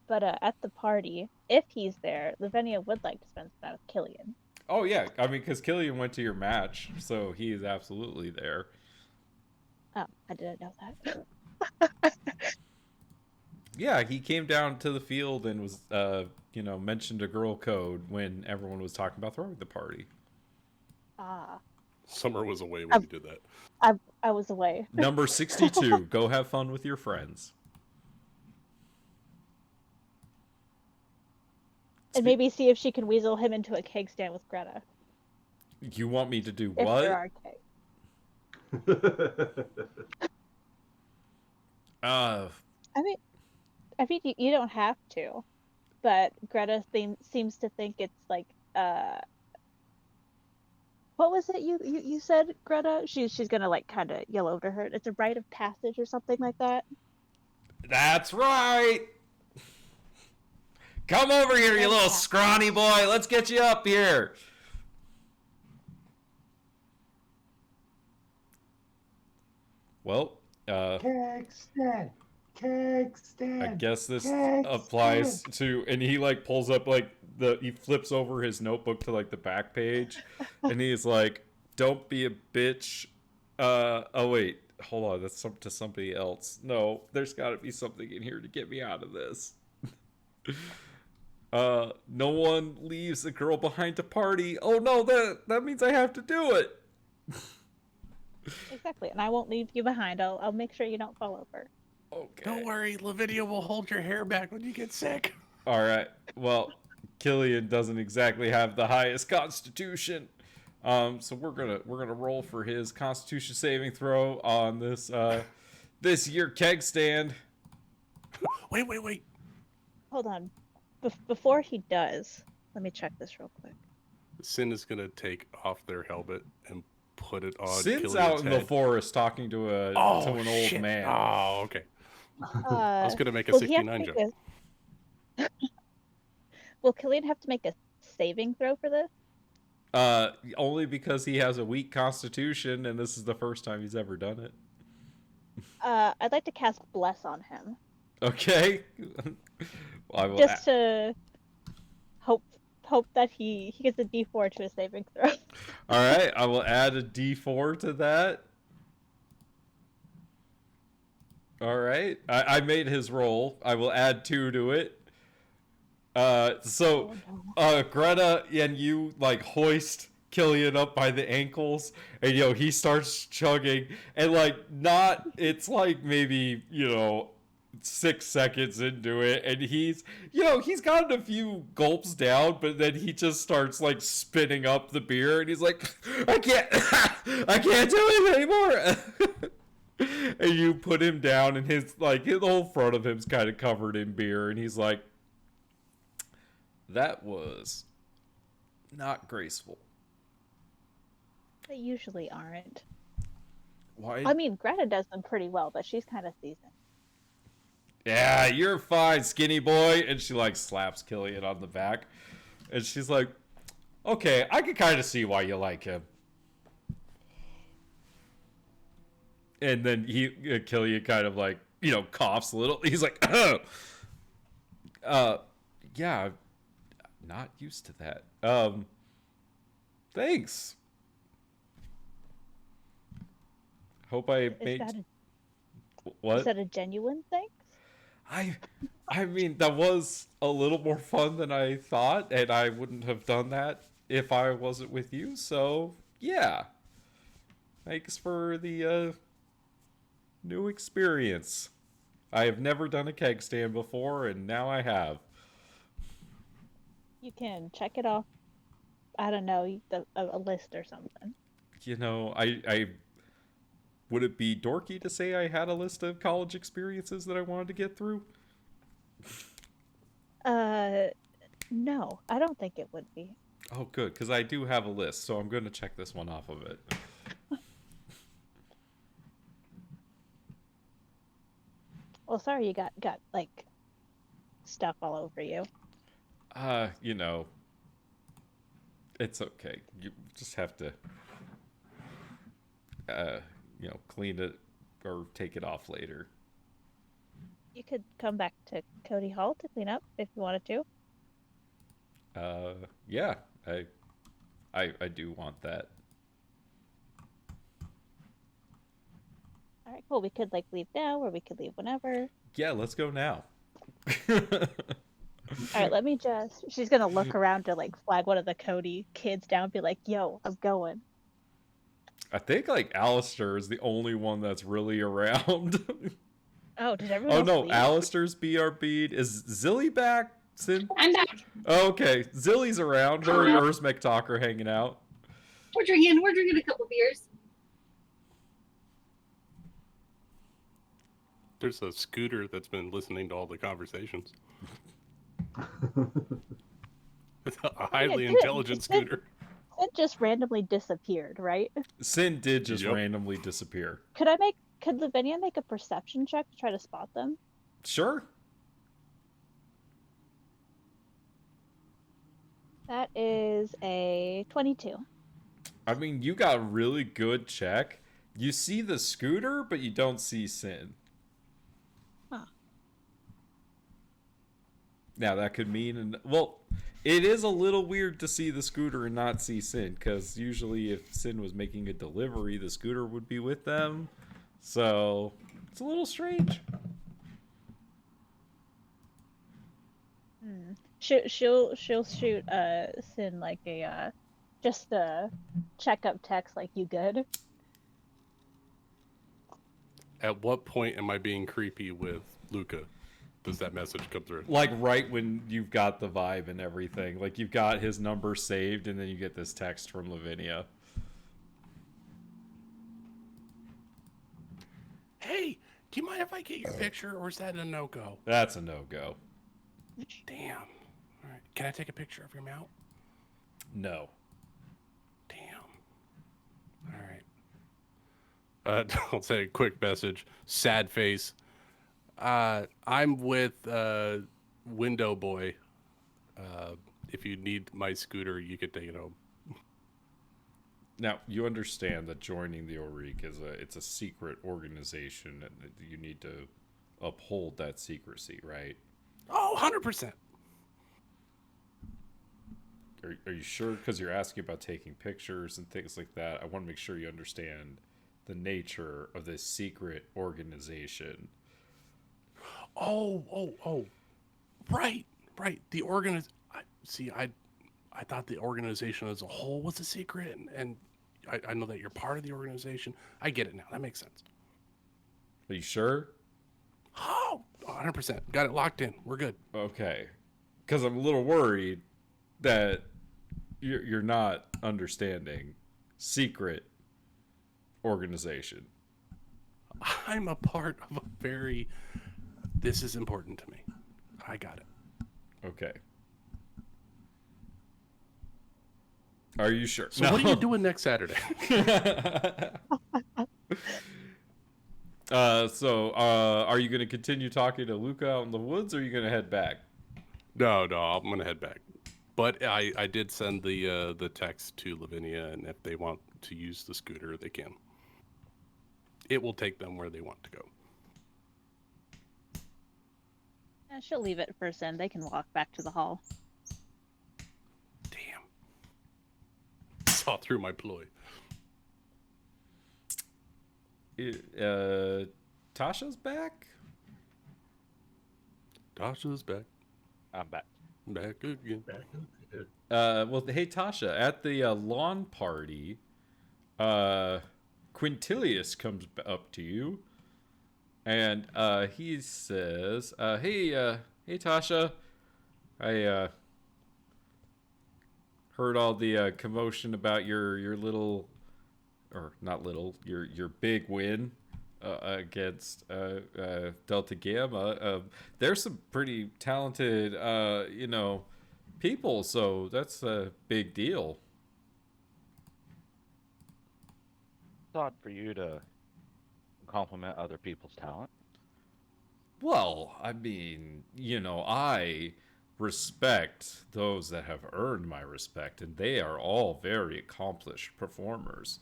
But at the party, if he's there, Lavinia would like to spend some time with Killian. Oh yeah, I mean, because Killian went to your match, so he is absolutely there. Oh, I didn't know that. Yeah, he came down to the field and was, mentioned a girl code when everyone was talking about throwing the party. Ah. Summer was away when you did that. I was away. Number 62, go have fun with your friends. And maybe see if she can weasel him into a cake stand with Greta. You want me to do if what? There are cakes. I mean, you don't have to, but Greta seems to think it's like, what was it you said, Greta? She's gonna like kind of yell over her. It's a rite of passage or something like that. That's right. Come over here, you little scrawny boy. Let's get you up here. Well, Cake stand. Keg I stand. guess this Keg applies stand. to, and he like pulls up like he flips over his notebook to like the back page, and he's like, "Don't be a bitch." Oh wait, hold on, that's to somebody else. No, there's got to be something in here to get me out of this. No one leaves a girl behind to party. Oh no, that means I have to do it. Exactly, and I won't leave you behind. I'll make sure you don't fall over. Okay. Don't worry, Lavinia will hold your hair back when you get sick. All right. Well, Killian doesn't exactly have the highest constitution. So we're gonna roll for his constitution saving throw on this year keg stand. Wait. Hold on. Before he does, let me check this real quick. Sin is gonna take off their helmet and put it on. Sin's Killian's out in the head. forest talking to an old shit. man. Oh, okay. I was gonna make a will he have to 69 make joke. Will Killian have to make a saving throw for this? Only because he has a weak constitution, and this is the first time he's ever done it. I'd like to cast Bless on him. Okay. Well, I will Just to hope that he gets a D4 to his saving throw. All right, I will add a D4 to that. All right, I made his roll. I will add 2 to it. Greta and you like hoist Killian up by the ankles, and he starts chugging, and it's like maybe 6 seconds into it, and he's gotten a few gulps down, but then he just starts like spitting up the beer, and he's like, I can't do it anymore. And you put him down, and his whole front of him's kind of covered in beer, and he's like, that was not graceful. They usually aren't. Why? I mean, Greta does them pretty well, but she's kind of seasoned. Yeah, you're fine, skinny boy. And she like slaps Killian on the back, and she's like, okay, I can kind of see why you like him. And then Killian kind of like coughs a little. He's like, yeah, I'm not used to that. Thanks. Hope I made. What? Is that a genuine thing? I mean, that was a little more fun than I thought, and I wouldn't have done that if I wasn't with you. So yeah, thanks for the new experience. I have never done a keg stand before, and now I have. You can check it off. I don't know, a list or something. I would it be dorky to say I had a list of college experiences that I wanted to get through? No, I don't think it would be. Oh, good, because I do have a list, so I'm going to check this one off of it. Well, sorry you got like stuff all over you. It's okay. You just have to, clean it or take it off later. You could come back to Cody Hall to clean up if you wanted to. Yeah, I do want that. All right, cool. We could like leave now, or we could leave whenever. Yeah, let's go now. All right, let me just. She's gonna look around to like flag one of the Cody kids down, and be like, "Yo, I'm going." I think like Alistair is the only one that's really around. Oh, did everyone? Oh else no, leave? Alistair's BRB'd. Is Zilly back? I'm back. Oh, okay, Zilly's around. Her and Ursmec Talk are hanging out. We're drinking a couple beers. There's a scooter that's been listening to all the conversations. It's a highly intelligent scooter. It just randomly disappeared, right? Sin did just randomly disappear. Could Lavinia make a perception check to try to spot them? Sure. That is a 22. I mean, you got a really good check. You see the scooter, but you don't see Sin. Huh. Now that could mean, well, it is a little weird to see the scooter and not see Sin, because usually if Sin was making a delivery, the scooter would be with them. So it's a little strange. She'll shoot Sin like a just a checkup text like you good. At what point am I being creepy with Luca? Does that message come through? Like right when you've got the vibe and everything. Like you've got his number saved and then you get this text from Lavinia. Hey, do you mind if I get your picture, or is that a no-go? That's a no-go. Damn. All right. Can I take a picture of your mount? No. Damn. All right. I'll say a quick message. Sad face. I'm with Window Boy. If you need my scooter, you can take it home. Now, you understand that joining the Orique it's a secret organization and that you need to uphold that secrecy, right? Oh, 100%. Are you sure? Because you're asking about taking pictures and things like that. I want to make sure you understand the nature of this secret organization. Oh. Right. The I thought the organization as a whole was a secret, and I know that you're part of the organization. I get it now. That makes sense. Are you sure? Oh, 100%. Got it locked in. We're good. Okay. Because I'm a little worried that you're not understanding secret organization. I'm a part of a very... This is important to me. I got it. Okay. Are you sure? So what are you doing next Saturday? Are you going to continue talking to Luca out in the woods, or are you going to head back? No, I'm going to head back. But I did send the text to Lavinia, and if they want to use the scooter, they can. It will take them where they want to go. Yeah, she'll leave it for Sin. They can walk back to the hall. Damn. Saw through my ploy. Tasha's back? Tasha's back. I'm back. Back again. Well, hey, Tasha, at the lawn party, Quintilius comes up to you, and he says, hey, Tasha, I heard all the commotion about your little, or not little, your big win against Delta Gamma. There's some pretty talented, people, so that's a big deal. It's odd for you to compliment other people's talent. Well, I mean, I respect those that have earned my respect, and they are all very accomplished performers.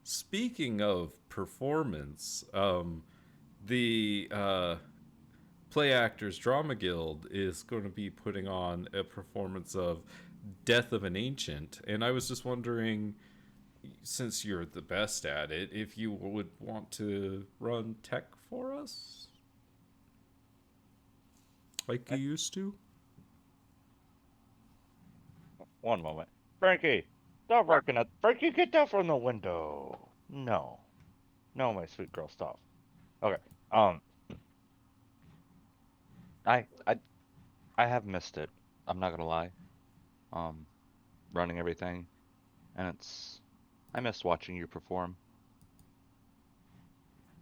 Speaking of performance, the Play Actors Drama Guild is going to be putting on a performance of Death of an Ancient, and I was just wondering, since you're the best at it, if you would want to run tech for us? Like you used to? One moment. Frankie, stop working at... Frankie, get down from the window. No, my sweet girl, stop. Okay, I have missed it. I'm not gonna lie. Running everything, and I missed watching you perform.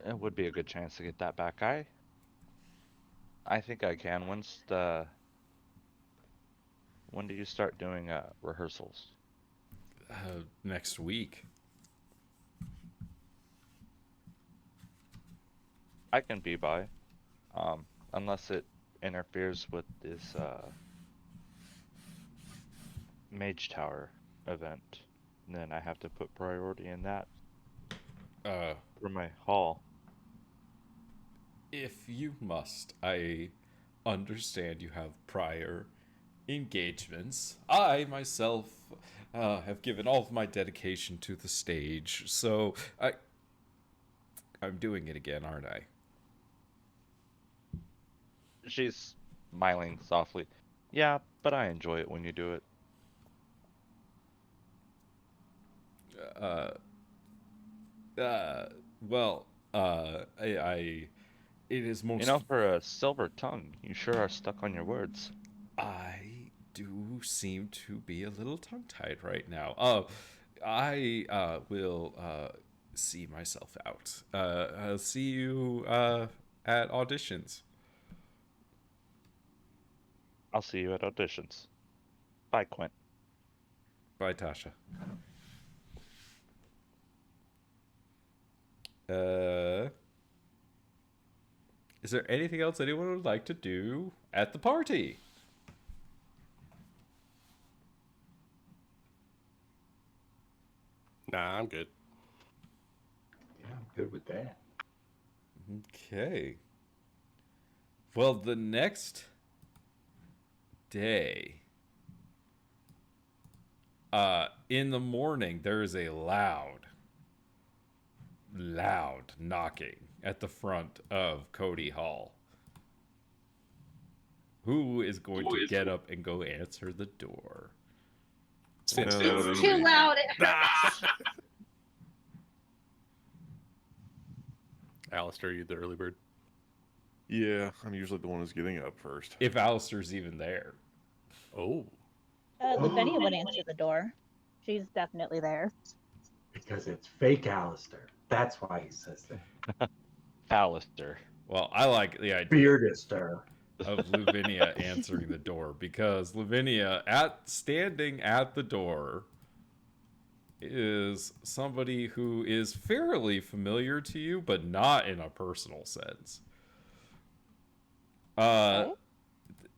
It would be a good chance to get that back. I think I can. When do you start doing rehearsals? Next week. I can be by, unless it interferes with this Mage Tower event. And then I have to put priority in that for my hall. If you must, I understand you have prior engagements. I myself have given all of my dedication to the stage, so I'm doing it again, aren't I? She's smiling softly. Yeah, but I enjoy it when you do it. Uh, well, I it is You most. know, for a silver tongue, you sure are stuck on your words. I do seem to be a little tongue-tied right now. I will see myself out. I'll see you at auditions. I'll see you at auditions. Bye, Quint. Bye, Tasha. Uh, is there anything else anyone would like to do at the party? Nah, I'm good. Yeah, I'm good with that. Okay. Well, the next day, in the morning, there is a loud knocking at the front of Cody Hall. Who is going to get up and go answer the door? Since It's too loud. It hurts. Alistair, you the early bird. Yeah, I'm usually the one who's getting up first. If Alistair's even there. Oh. Lavinia would answer the door. She's definitely there. Because it's fake Alistair. That's why he says that. Alistair. Well, I like the idea Beardister. of Lavinia answering the door because Lavinia, standing at the door, is somebody who is fairly familiar to you, but not in a personal sense. Okay.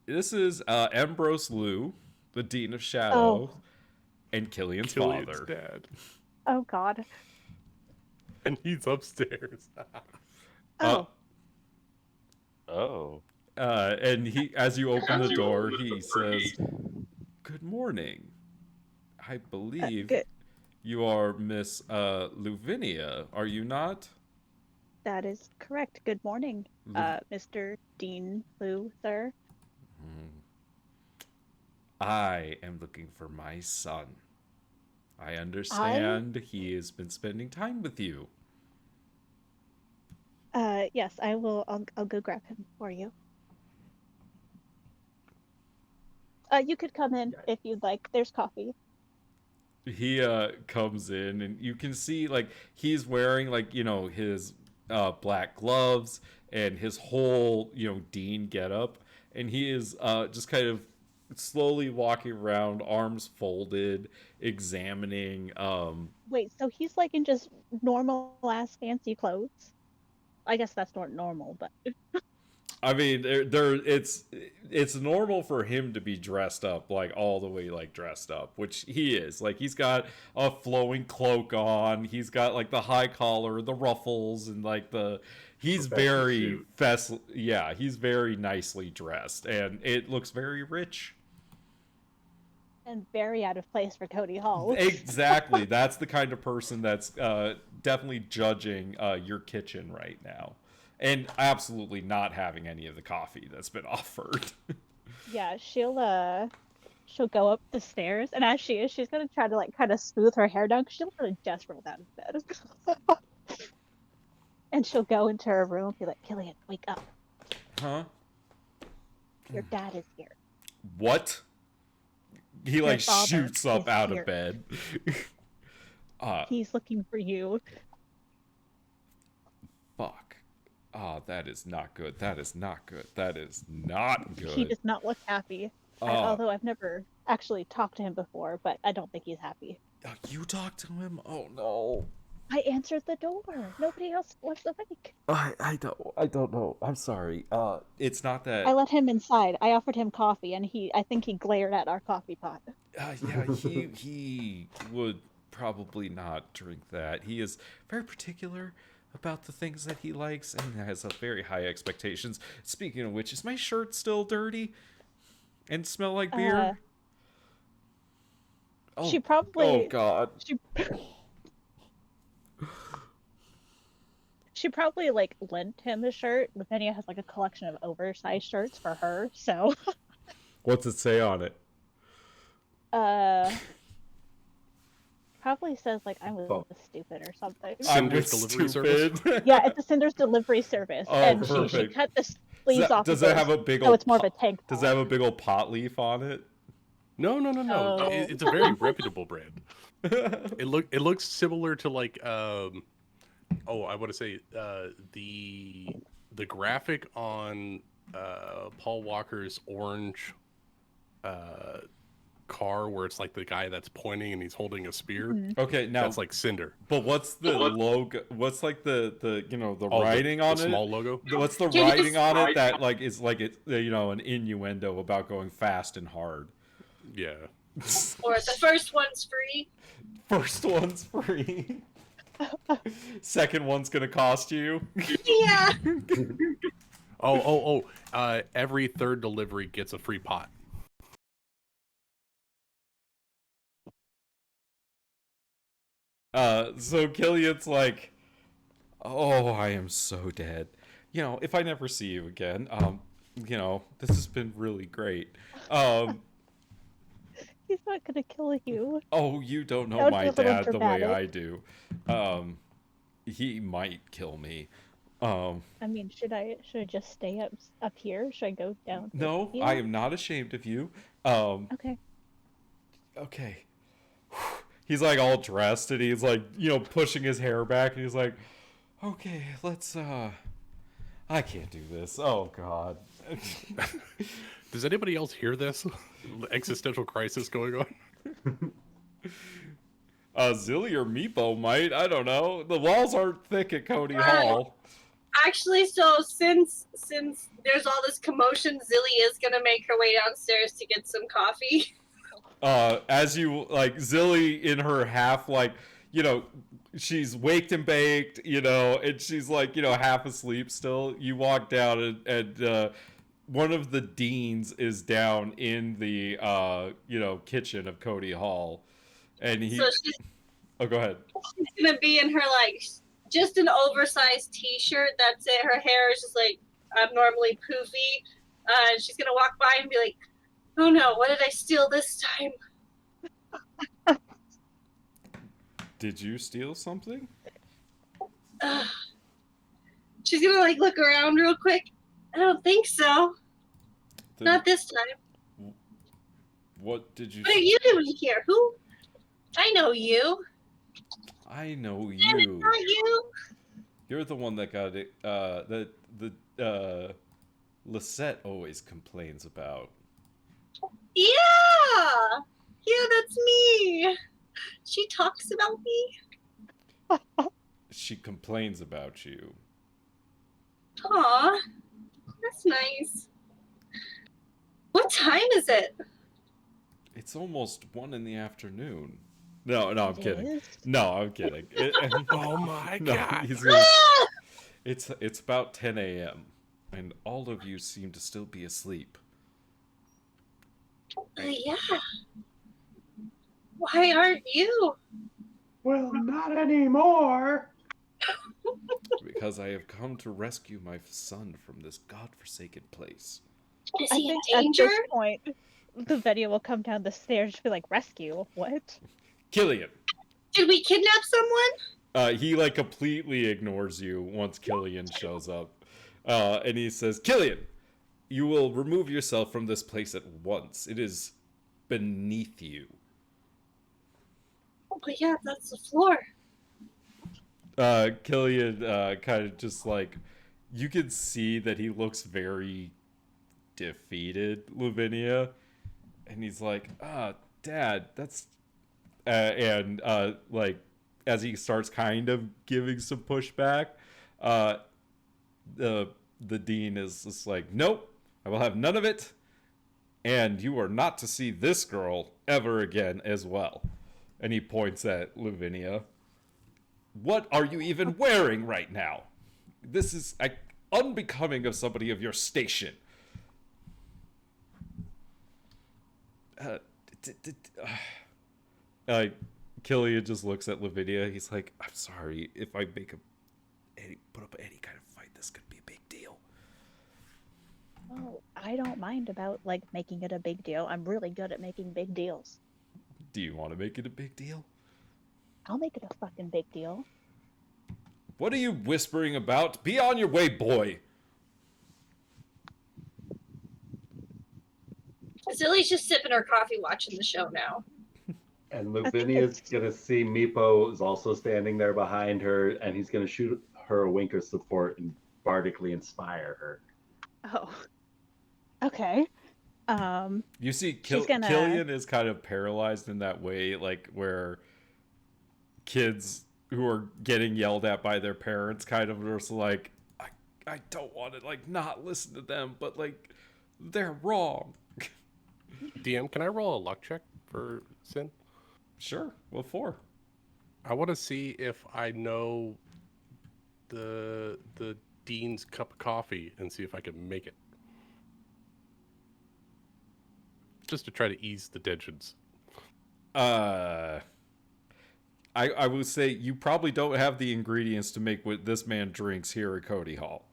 This is Ambrose Liu, the Dean of Shadow, and Killian's father. Dad. Oh God. And he's upstairs. Oh. Oh. And he, as you open the door, he says, "Good morning. I believe good. you are Miss Lavinia, are you not?" That is correct. Good morning, Mr. Dean Liu, sir. I am looking for my son. I understand he has been spending time with you. Yes, I will. I'll go grab him for you. You could come in if you'd like. There's coffee. He comes in and you can see like he's wearing like, you know, his black gloves and his whole, you know, Dean getup, and he is just kind of slowly walking around, arms folded, examining Wait, so he's like in just normal ass fancy clothes? I guess that's not normal, but I mean, it's normal for him to be dressed up like all the way like dressed up, which he is. Like he's got a flowing cloak on. He's got like the high collar, the ruffles, and like he's very yeah, he's very nicely dressed, and it looks very rich. and very out of place for Cody Hall. Exactly, that's the kind of person that's definitely judging your kitchen right now. And absolutely not having any of the coffee that's been offered. Yeah, she'll go up the stairs, and as she is, she's gonna try to like kind of smooth her hair down because she literally just rolled out of bed. And she'll go into her room and be like, "Killian, wake up! Huh? Your dad is here." What? He like father shoots up is out here. of bed. He's looking for you. Fuck. That is not good. That is not good. That is not good. He does not look happy. Although I've never actually talked to him before, but I don't think he's happy. You talked to him? Oh no. I answered the door. Nobody else was awake. I don't know. I'm sorry. It's not that. I let him inside. I offered him coffee, and I think he glared at our coffee pot. Yeah, he would probably not drink that. He is very particular about the things that he likes and has a very high expectations. Speaking of which, is my shirt still dirty and smell like beer? She Oh probably God. she probably like lent him a shirt. Lavinia has like a collection of oversized shirts for her, so What's it say on it? probably says like I'm Oh. stupid or something. I'm Cinder's delivery service? Yeah, it's a Cinder's delivery service, Oh, and she perfect. cut the sleeves off. Does of that have those, a big so old it's more of a tank Does top. that have a big old pot leaf on it? No. Oh. It's a very reputable brand. It looks similar to like I want to say the graphic on Paul Walker's orange car where it's like the guy that's pointing and he's holding a spear. Okay, now That's like Cinder. But what's the logo? What's like the the Oh, writing on the it? small logo. What's the Can you writing on it describe that like is like it an innuendo about going fast and hard? Yeah. Or the first one's free. First one's free. Second one's gonna cost you. Yeah. Every third delivery gets a free pot. So Killian's like, oh, I am so dead. If I never see you again, this has been really great. He's not gonna kill you. Oh, you don't know That my was a little dad the way dramatic. I do. He might kill me. I mean, should I just stay up here? Should I go down? No, Yeah. I am not ashamed of you. Okay. Okay. He's like all dressed and he's like, pushing his hair back and he's like, okay, let's, I can't do this. Oh, God. Does anybody else hear this? Existential crisis going on? Zilly or Meepo might. I don't know. The walls aren't thick at Cody Hall. Actually, so since there's all this commotion, Zilly is gonna make her way downstairs to get some coffee. As you, like, Zilly in her half, like, she's waked and baked, and she's, like, half asleep still. You walk down and one of the deans is down in the, kitchen of Cody Hall. And he... So she's go ahead. gonna be in her, like, just an oversized t-shirt. That's it. Her hair is just, like, abnormally poofy. She's gonna walk by and be like, oh no, what did I steal this time? Did you steal something? She's gonna, like, look around real quick. I don't think so. Not this time. What did you... What are you doing here? Who? I know you. I know And you. it's not you. You're the one that got it, Lisette always complains about. Yeah! Yeah, that's me. She talks about me. She complains about you. Aw, that's nice. What time is it? It's almost 1 in the afternoon. No, I'm It kidding. is? No, I'm kidding. Oh my No, god. Ah! it's about 10 a.m. and all of you seem to still be asleep. Yeah. Why aren't you? Well, not anymore. Because I have come to rescue my son from this godforsaken place. Is I he in think danger? at this point, the video will come down the stairs and be like, rescue? What? Killian! Did we kidnap someone? He, like, completely ignores you once Killian shows up. And he says, Killian, you will remove yourself from this place at once. It is beneath you. Oh, but yeah, that's the floor. Killian kind of just, like, you can see that he looks very defeated, Lavinia. And he's like, Dad, that's... like, as he starts kind of giving some pushback, the dean is just like, nope, I will have none of it, and you are not to see this girl ever again as well. And he points at Lavinia. What are you even wearing right now? This is unbecoming of somebody of your station. Killian just looks at Lavinia. He's like, I'm sorry if I put up any kind of fight. This could be a big deal. Oh, I don't mind about like making it a big deal. I'm really good at making big deals. Do you want to make it a big deal? I'll make it a fucking big deal. What are you whispering about? Be on your way, boy. Zilly's just sipping her coffee watching the show now. And Lavinia's gonna see Meepo is also standing there behind her, and he's gonna shoot her a wink of support and bardically inspire her. Oh. Okay. You see, She's gonna- Killian is kind of paralyzed in that way, like where kids who are getting yelled at by their parents kind of are just like, I don't want to like not listen to them, but like they're wrong. DM, can I roll a luck check for Sin? Sure. What for? I want to see if I know the dean's cup of coffee and see if I can make it. Just to try to ease the tensions. I would say you probably don't have the ingredients to make what this man drinks here at Cody Hall.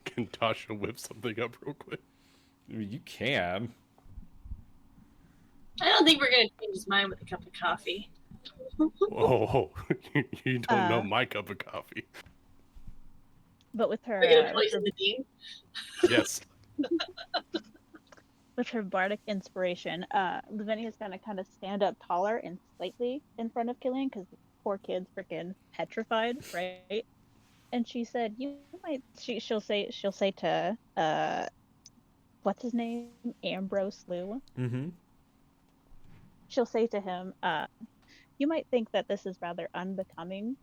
Can Tasha whip something up real quick? I mean, you can. I don't think we're gonna change his mind with a cup of coffee. Oh, you don't know my cup of coffee. But with her, We're gonna poison the dean. Yes. with her bardic inspiration, Lavinia's gonna kind of stand up taller and slightly in front of Killian because poor kid's freaking petrified, right? And she said, "You might." She'll say to what's his name, Ambrose Lou. Mm-hmm. She'll say to him, "You might think that this is rather unbecoming,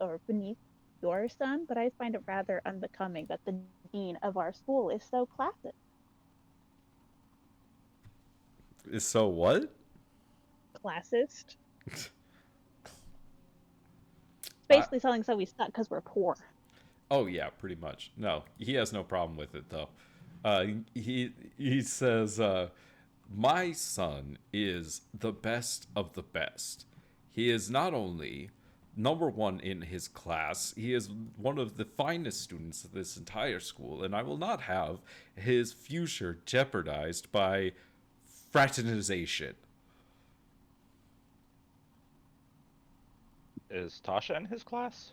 or beneath your son, but I find it rather unbecoming that the dean of our school is so classist." So what? Classist. Basically telling us that we suck because we're poor. Oh yeah, pretty much. No, he has no problem with it though. He says, my son is the best of the best. He is not only number one in his class, he is one of the finest students of this entire school, and I will not have his future jeopardized by fraternization. Is Tasha in his class?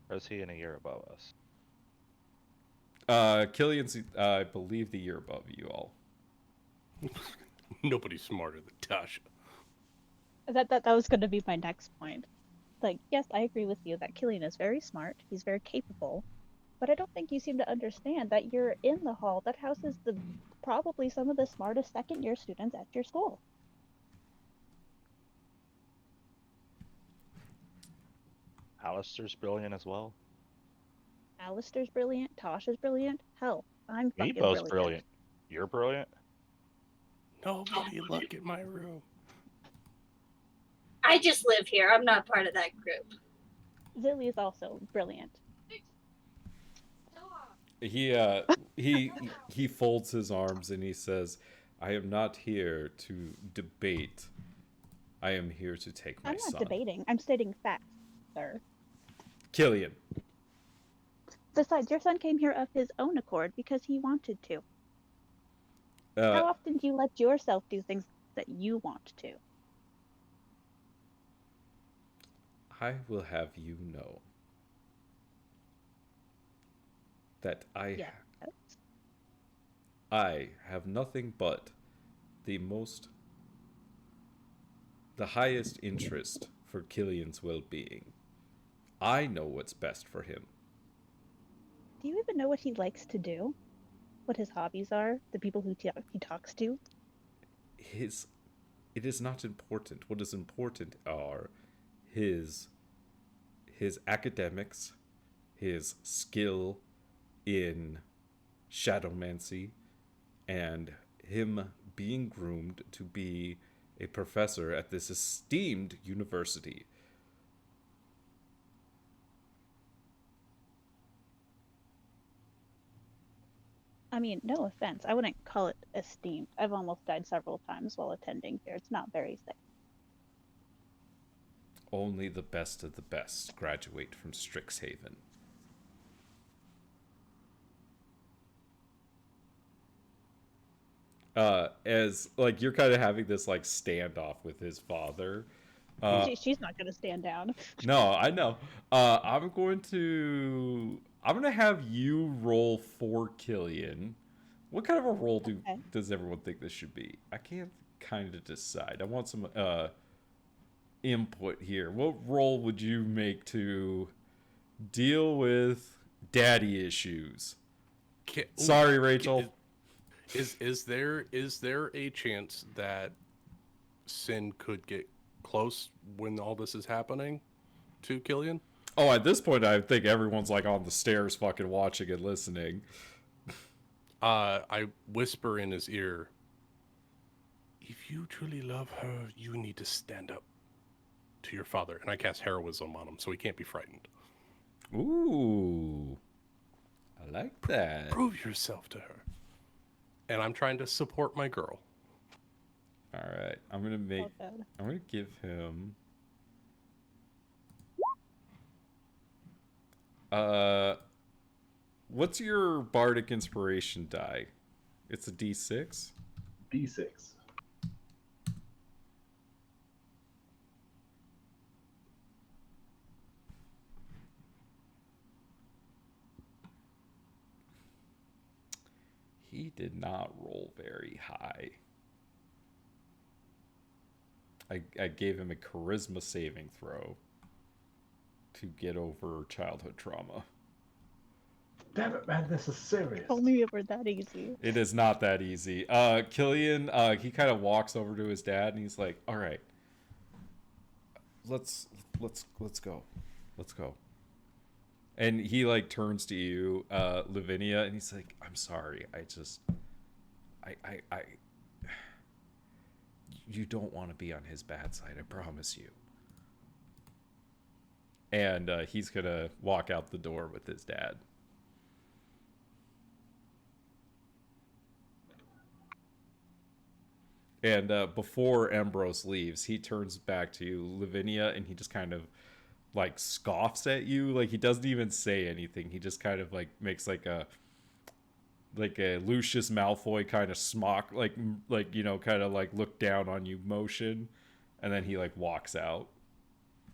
Or is he in a year above us? Killian's, I believe, the year above you all. Nobody's smarter than Tasha. That was going to be my next point. Like, yes, I agree with you that Killian is very smart. He's very capable. But I don't think you seem to understand that you're in the hall that houses probably some of the smartest second-year students at your school. Alistair's brilliant as well. Alistair's brilliant. Tasha's brilliant. Hell, I'm fucking Meepo's brilliant. brilliant. You're brilliant? Nobody look at my room. I just live here. I'm not part of that group. Zilly is also brilliant. He folds his arms and he says, I am not here to debate. I am here to take my I'm not son. debating. I'm stating facts, sir. Killian. Besides, your son came here of his own accord because he wanted to. How often do you let yourself do things that you want to? I will have you know that I have nothing but the highest interest for Killian's well-being. I know what's best for him. Do you even know what he likes to do? What his hobbies are? The people who he talks to? It is not important. What is important are his academics, his skill in shadowmancy, and him being groomed to be a professor at this esteemed university. I mean, no offense, I wouldn't call it esteemed. I've almost died several times while attending here. It's not very safe. Only the best of the best graduate from Strixhaven. As like you're kind of having this like standoff with his father. She's not gonna stand down. No, I know. I'm gonna have you roll for Killian. What kind of a roll does everyone think this should be? I can't kind of decide. I want some input here. What role would you make to deal with daddy issues? Sorry, Rachel. Is there a chance that Sin could get close when all this is happening to Killian? Oh, at this point, I think everyone's like on the stairs, fucking watching and listening. I whisper in his ear, "If you truly love her, you need to stand up to your father." And I cast heroism on him, so he can't be frightened. Ooh, I like that. Prove yourself to her. And I'm trying to support my girl. All right, I'm gonna give him. What's your bardic inspiration die? It's a D6. D6. He did not roll very high. I gave him a charisma saving throw to get over childhood trauma. Damn it, man, this is serious. Told me it were that easy. It is not that easy. Killian, he kind of walks over to his dad and he's like, "All right, let's go, let's go." And he like turns to you, Lavinia, and he's like, "I'm sorry. I you don't want to be on his bad side. I promise you." And he's gonna walk out the door with his dad. And before Ambrose leaves, he turns back to Lavinia and he just kind of like scoffs at you. Like he doesn't even say anything. He just kind of like makes like a Lucius Malfoy kind of smock, like you know, kind of like look down on you motion, and then he like walks out.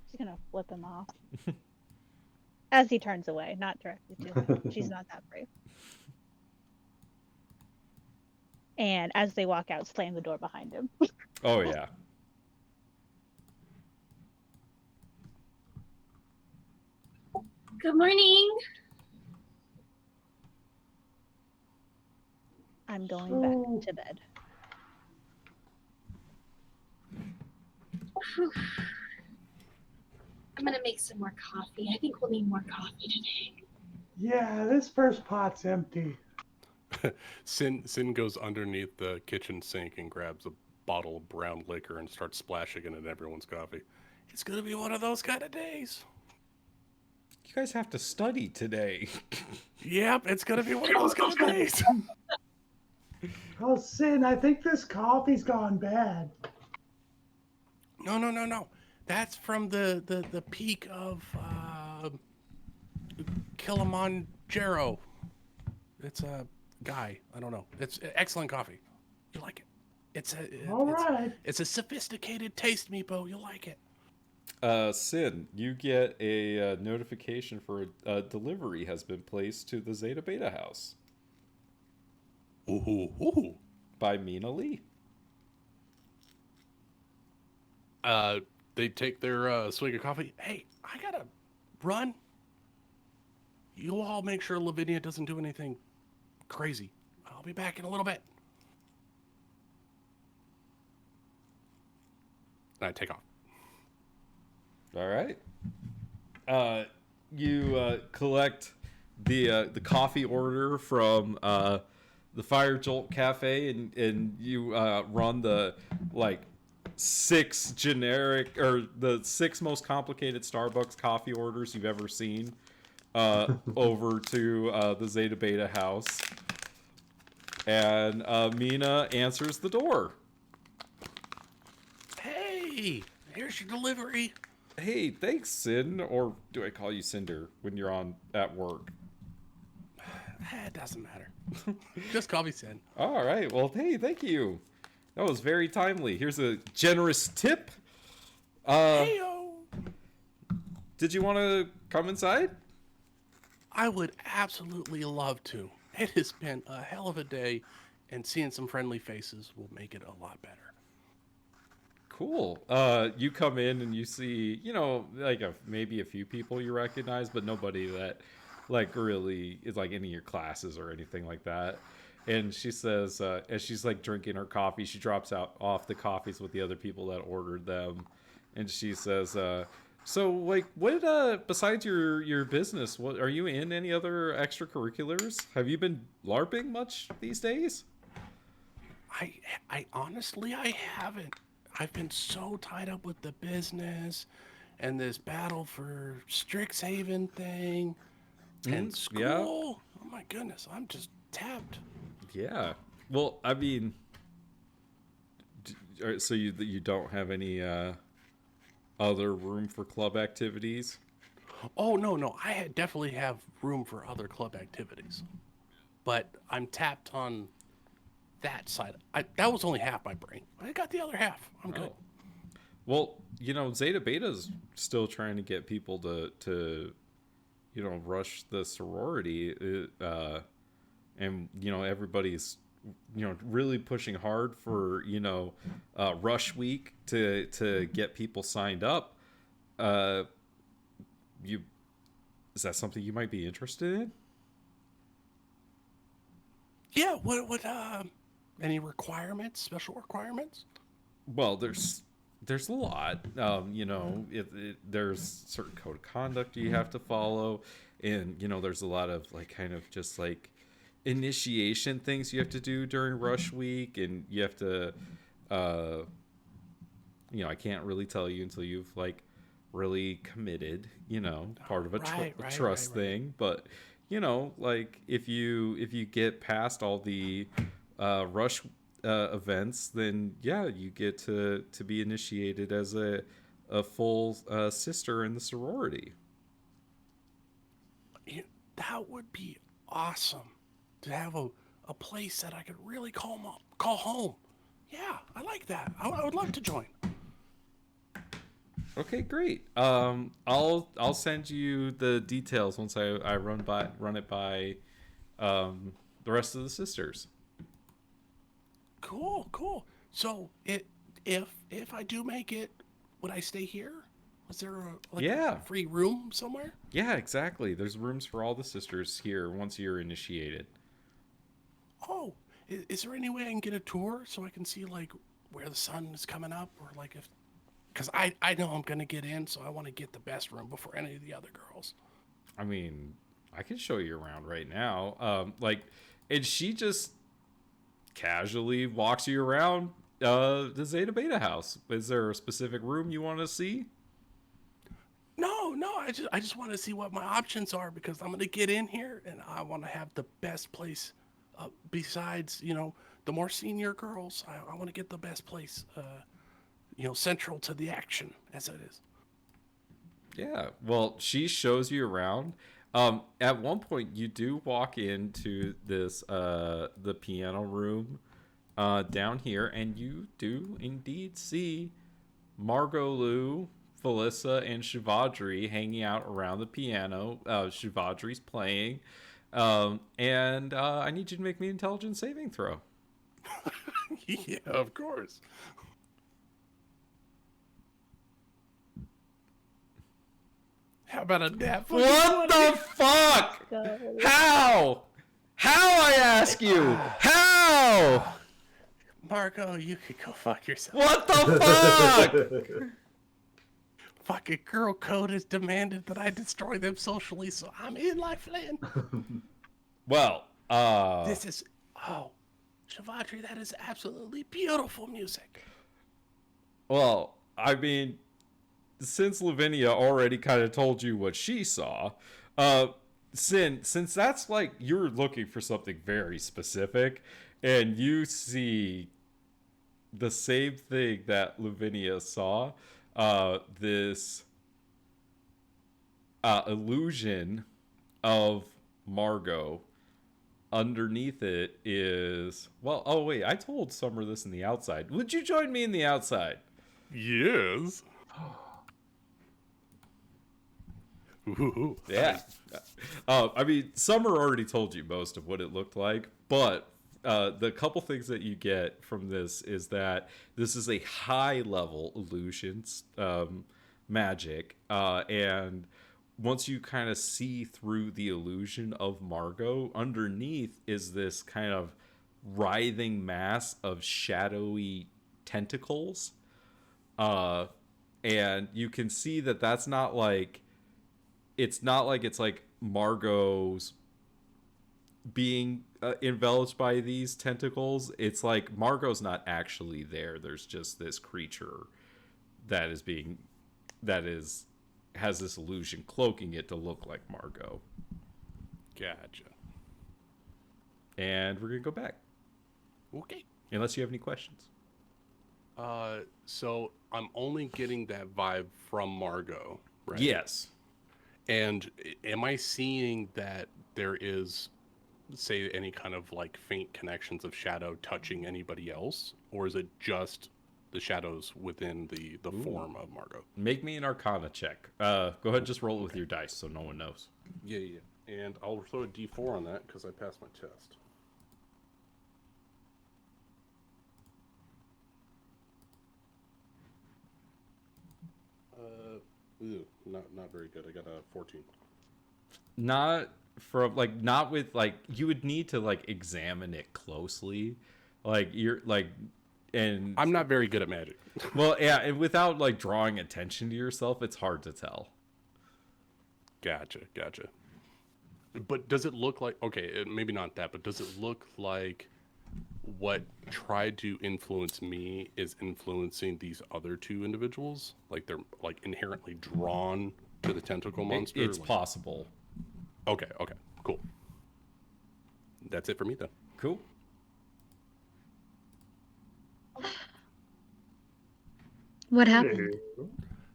She's gonna flip him off as he turns away, not directly to him. She's not that brave. And as they walk out, slam the door behind him. Oh yeah. Good morning. I'm going back to bed. I'm gonna make some more coffee. I think we'll need more coffee today. Yeah, this first pot's empty. Sin goes underneath the kitchen sink and grabs a bottle of brown liquor and starts splashing it in everyone's coffee. It's gonna be one of those kind of days. You guys have to study today. Yep, it's gonna be one of those kind of days. Oh, Sin, I think this coffee's gone bad. No. That's from the peak of Kilimanjaro. It's a guy. I don't know. It's excellent coffee. You like it? It's a sophisticated taste, Meepo. You'll like it. Sin, you get a notification for a delivery has been placed to the Zeta Beta house. Ooh. By Mina Lee. They take their swig of coffee. Hey, I gotta run. You all make sure Lavinia doesn't do anything crazy. I'll be back in a little bit. And I take off. All right. You collect the coffee order from the Fire Jolt Cafe, and you run the like 6 generic or the 6 most complicated Starbucks coffee orders you've ever seen over to the Zeta Beta house. And Mina answers the door. Hey, here's your delivery. Hey, thanks, Sin. Or do I call you Cinder when you're at work? It doesn't matter. Just call me Sin. All right. Well, hey, thank you. That was very timely. Here's a generous tip. Heyo. Did you want to come inside? I would absolutely love to. It has been a hell of a day, and seeing some friendly faces will make it a lot better. Cool. You come in and you see, like maybe a few people you recognize, but nobody that like really is like any of your classes or anything like that. And she says, as she's like drinking her coffee, she drops off the coffees with the other people that ordered them, and she says, "So, like, what? Besides your business, what are you in? Any other extracurriculars? Have you been LARPing much these days?" I honestly, I haven't. I've been so tied up with the business and this battle for Strixhaven thing and school. Yeah. Oh my goodness, I'm just tapped. Yeah. Well, I mean, so you don't have any other room for club activities? Oh no, I definitely have room for other club activities, but I'm tapped on that side. That was only half my brain. I got the other half. I'm good. Well, Zeta Beta's still trying to get people to rush the sorority, and everybody's really pushing hard for rush week to get people signed up. Is that something you might be interested in? Yeah. What any requirements? Special requirements? Well, there's a lot. There's certain code of conduct you have to follow, and there's a lot of like kind of just like initiation things you have to do during rush week, and you have to I can't really tell you until you've like really committed, part of a trust thing. But like if you get past all the rush events, then yeah, you get to be initiated as a full sister in the sorority. That would be awesome to have a place that I could really call home. Yeah, I like that. I would love to join. Okay, great. I'll send you the details once I run it by the rest of the sisters. Cool. So if I do make it, would I stay here? Was there a free room somewhere? Yeah, exactly. There's rooms for all the sisters here once you're initiated. Oh, is there any way I can get a tour so I can see like where the sun is coming up, or like because I know I'm gonna get in, so I want to get the best room before any of the other girls. I mean, I can show you around right now. And she just casually walks you around the Zeta Beta house. Is there a specific room you want to see? No, I just want to see what my options are, because I'm gonna get in here and I want to have the best place. Besides, the more senior girls, I want to get the best place. Central to the action as it is. Yeah. Well, she shows you around. At one point, you do walk into this the piano room down here, and you do indeed see Margot Lou, Felissa, and Shivadri hanging out around the piano. Shivadri's playing, and I need you to make me an intelligence saving throw. Yeah, of course. How about a nap? What the fuck? How? How, I ask you? How? Marco, you could go fuck yourself. What the fuck? Fucking girl code has demanded that I destroy them socially, so I'm in like Flynn. Well, this is... Oh, Shivadri, that is absolutely beautiful music. Well, I mean, since Lavinia already kind of told you what she saw, Sin, since that's like you're looking for something very specific, and you see the same thing that Lavinia saw, this illusion of Margot. Underneath it is, well, oh wait, I told Summer this in the outside. Would you join me in the outside? Yes. Ooh, Yeah. I mean, Summer already told you most of what it looked like, but the couple things that you get from this is that this is a high level illusions magic, and once you kind of see through the illusion of Margot, underneath is this kind of writhing mass of shadowy tentacles, uh, and you can see that that's not like it's not like it's like Margot's being enveloped by these tentacles. It's like Margot's not actually there. There's just this creature that is being that is has this illusion cloaking it to look like Margot. gotcha. And we're gonna go back Okay. unless you have any questions. So I'm only getting that vibe from Margot, right? Yes. And am I seeing that there is, say, any kind of like faint connections of shadow touching anybody else, or is it just the shadows within the form of Margot? Make me an Arcana check. Go ahead and just roll it with your dice so no one knows. Yeah. And I'll throw a D4 on that because I passed my test. Not very good. I got a 14. Not from like not with like you would need to like examine it closely. Like you're like and I'm not very good at magic. well, yeah, and without like drawing attention to yourself, it's hard to tell. Gotcha. But does it look like, okay, maybe not that, but does it look like what tried to influence me is influencing these other two individuals? Like they're like inherently drawn to the tentacle monster? It's possible. Okay, cool. That's it for me then. Cool. What happened?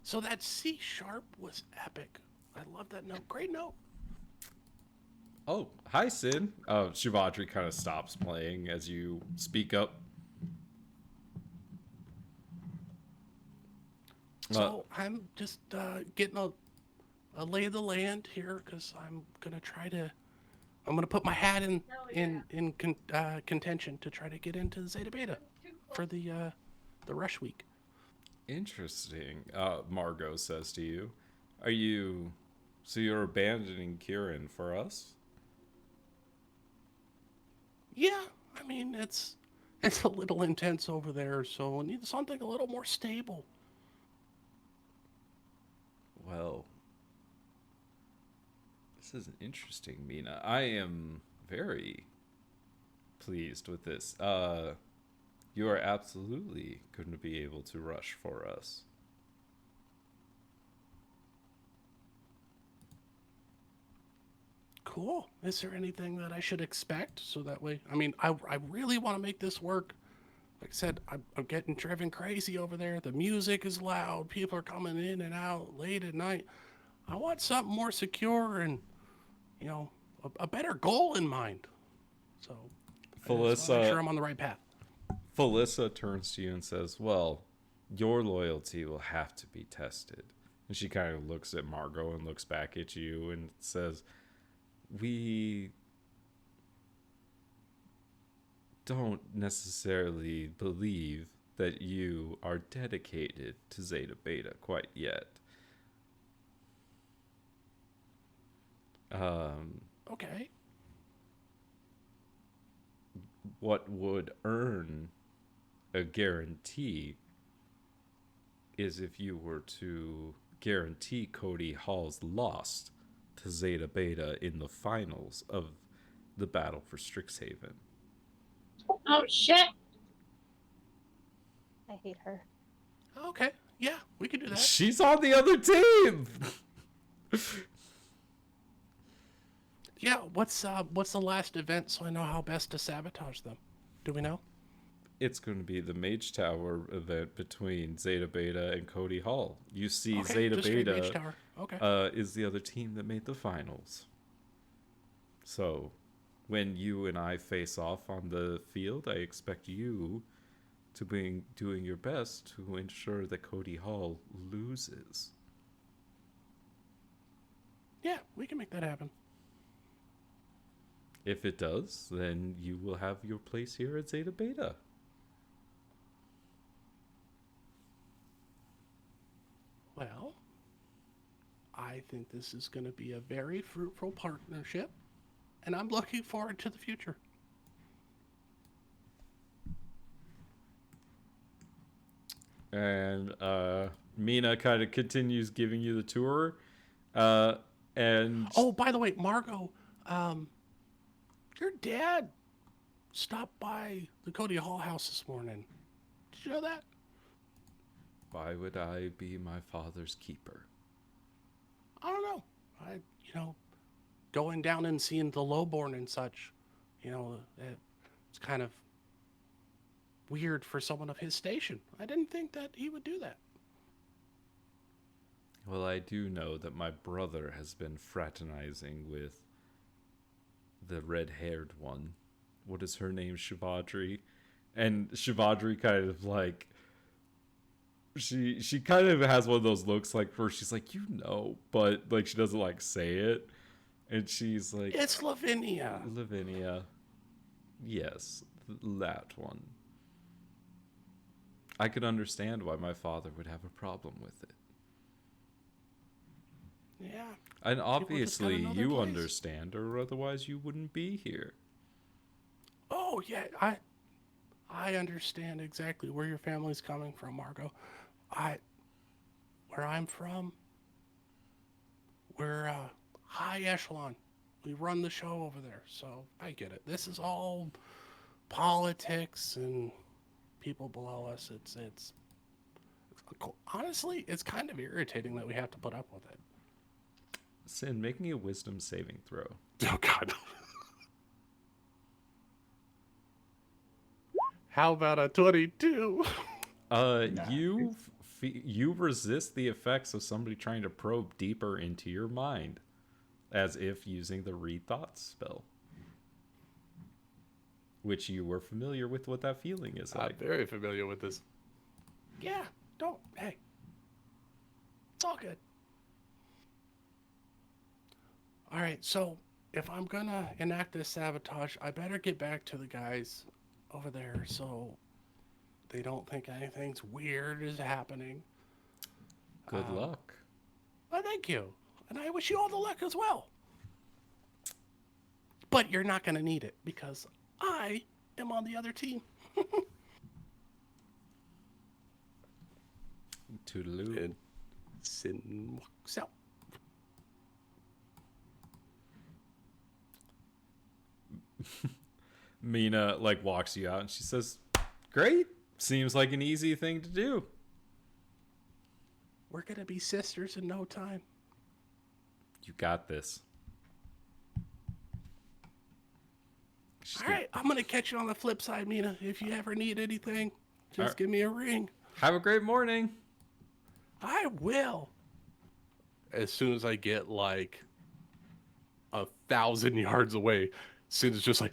So that C sharp was epic. I love that note. Great note. Oh, hi, Sin. Shivadri kind of stops playing as you speak up. So I'm just getting a lay of the land here because I'm gonna put my hat in contention to try to get into the Zeta Beta for the rush week. Interesting. Margot says to you, so you're abandoning Kieran for us? Yeah, I mean it's a little intense over there, so I need something a little more stable. Well, this is interesting, Mina. I am very pleased with this. You are absolutely going to be able to rush for us. Cool. Is there anything that I should expect so that way? I mean, I really want to make this work. Like I said, I'm getting driven crazy over there. The music is loud. People are coming in and out late at night. I want something more secure and, you know, a better goal in mind. So, I just wanna make sure I'm on the right path. Felissa turns to you and says, well, your loyalty will have to be tested. And she kind of looks at Margot and looks back at you and says, we don't necessarily believe that you are dedicated to Zeta Beta quite yet. Okay. What would earn a guarantee is if you were to guarantee Cody Hall's loss to Zeta Beta in the finals of the battle for Strixhaven. Oh shit! I hate her. Okay. Yeah, we can do that. She's on the other team! Yeah, what's the last event so I know how best to sabotage them? Do we know? It's going to be the Mage Tower event between Zeta Beta and Cody Hall. You see, Okay, Zeta just straight Mage Beta Tower. Okay. is the other team that made the finals. So, when you and I face off on the field, I expect you to be doing your best to ensure that Cody Hall loses. Yeah, we can make that happen. If it does, then you will have your place here at Zeta Beta. Well, I think this is going to be a very fruitful partnership, and I'm looking forward to the future. And Mina kind of continues giving you the tour. And Oh, by the way, Margot, your dad stopped by the Cody Hall house this morning. Did you know that? why would I be my father's keeper? I don't know. Going down and seeing the lowborn and such, it's kind of weird for someone of his station. I didn't think that he would do that. Well, I do know that my brother has been fraternizing with the red-haired one. What is her name? Shivadri. And Shivadri kind of like she kind of has one of those looks like where she's like, but like she doesn't like say it. And she's like, It's Lavinia. Lavinia. Yes, that one. I could understand why my father would have a problem with it. Yeah. And obviously know their you place. understand, or otherwise you wouldn't be here. Oh, yeah, I understand exactly where your family's coming from, Margot. Where I'm from, we're high echelon. We run the show over there, so I get it. This is all politics and people below us. It's honestly, it's kind of irritating that we have to put up with it. Sin, make me a wisdom saving throw. Oh, God. How about a 22? You resist the effects of somebody trying to probe deeper into your mind, as if using the read thoughts spell, which you were familiar with what that feeling is like. I'm very familiar with this. Yeah, hey, it's all good. All right, so if I'm gonna enact this sabotage, I better get back to the guys over there so they don't think anything's weird is happening. Good luck. Well, thank you. And I wish you all the luck as well. But you're not going to need it because I am on the other team. Toodaloo. And Sin walks out. Mina like walks you out and she says, "Great. Seems like an easy thing to do." We're going to be sisters in no time. You got this. All right, I'm going to catch you on the flip side, Mina. If you ever need anything, just right. give me a ring. Have a great morning. I will. As soon as I get like 1,000 yards away, Sid's just like,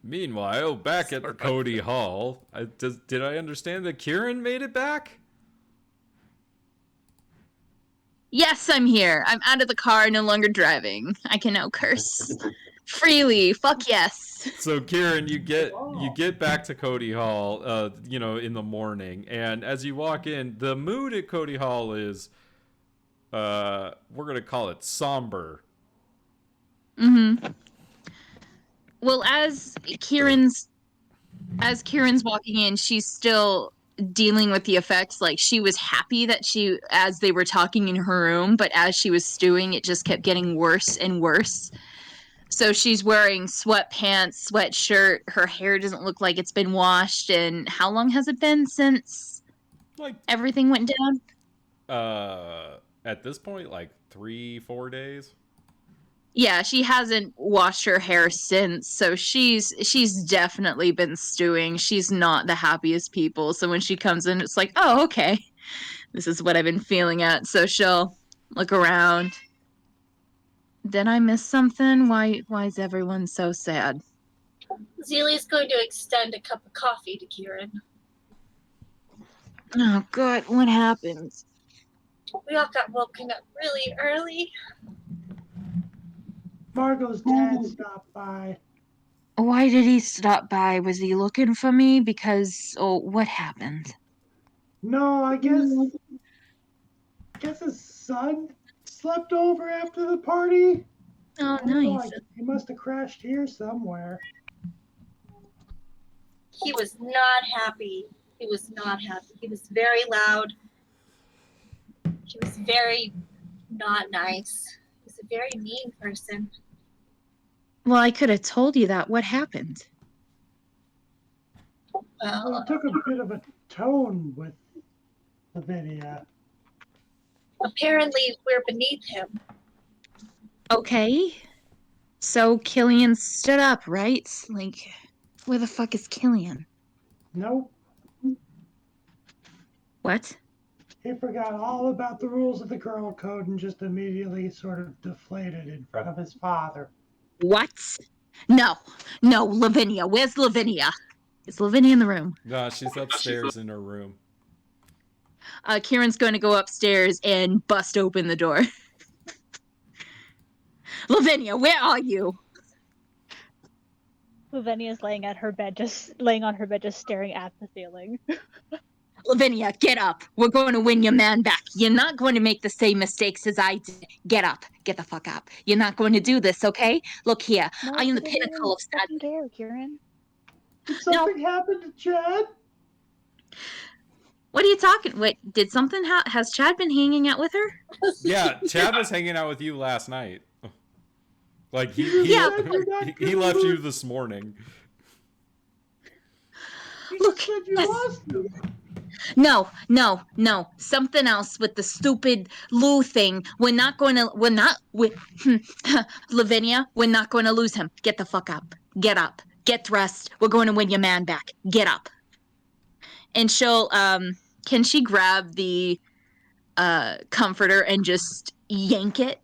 Meanwhile, back at Cody Hall, did I understand that Kieran made it back? Yes, I'm here. I'm out of the car, no longer driving. I can now curse freely. Fuck yes. So Kieran, you get back to Cody Hall, in the morning, and as you walk in, the mood at Cody Hall is, we're gonna call it somber. Mm-hmm. Well, as Kieran's walking in, she's still dealing with the effects. Like, she was happy that as they were talking in her room, but as she was stewing, it just kept getting worse and worse. So she's wearing sweatpants, sweatshirt. Her hair doesn't look like it's been washed. And how long has it been since everything went down? At this point, like 3-4 days. Yeah, she hasn't washed her hair since, so she's definitely been stewing. She's not the happiest people. So when she comes in, it's like, oh, okay. This is what I've been feeling at. So she'll look around. Did I miss something? Why is everyone so sad? Zelia's going to extend a cup of coffee to Kieran. Oh god, what happened? We all got woken up really early. Margot's dad stopped by. Why did he stop by? Was he looking for me? Because what happened? No, I guess his son slept over after the party. Oh, I don't know, nice. he must have crashed here somewhere. He was not happy. He was not happy. He was very loud. He was very not nice. He was a very mean person. Well, I could have told you that. What happened? Well, he took a bit of a tone with Lavinia. Apparently, we're beneath him. Okay. So Killian stood up, right? Like, where the fuck is Killian? Nope, What? he forgot all about the rules of the girl code and just immediately sort of deflated in front of his father. What? No, Lavinia. Where's Lavinia? Is Lavinia in the room? No, she's upstairs in her room. Kieran's going to go upstairs and bust open the door. Lavinia, where are you? Lavinia's laying on her bed, just staring at the ceiling. Lavinia, get up. We're going to win your man back. You're not going to make the same mistakes as I did. Get up. Get the fuck up. You're not going to do this, okay? Look here. No, I am the Lavinia pinnacle of doesn't sadness. care, Kieran. Did something happen to Chad? What are you talking? Wait, did something has Chad been hanging out with her? Yeah, Chad was hanging out with you last night. Like he Yeah, he left you this morning. He Look, just said you yes. lost him. No. Something else with the stupid Lou thing. Lavinia, we're not going to lose him. Get the fuck up. Get up. Get dressed. We're going to win your man back. Get up. And she'll, can she grab the, comforter and just yank it?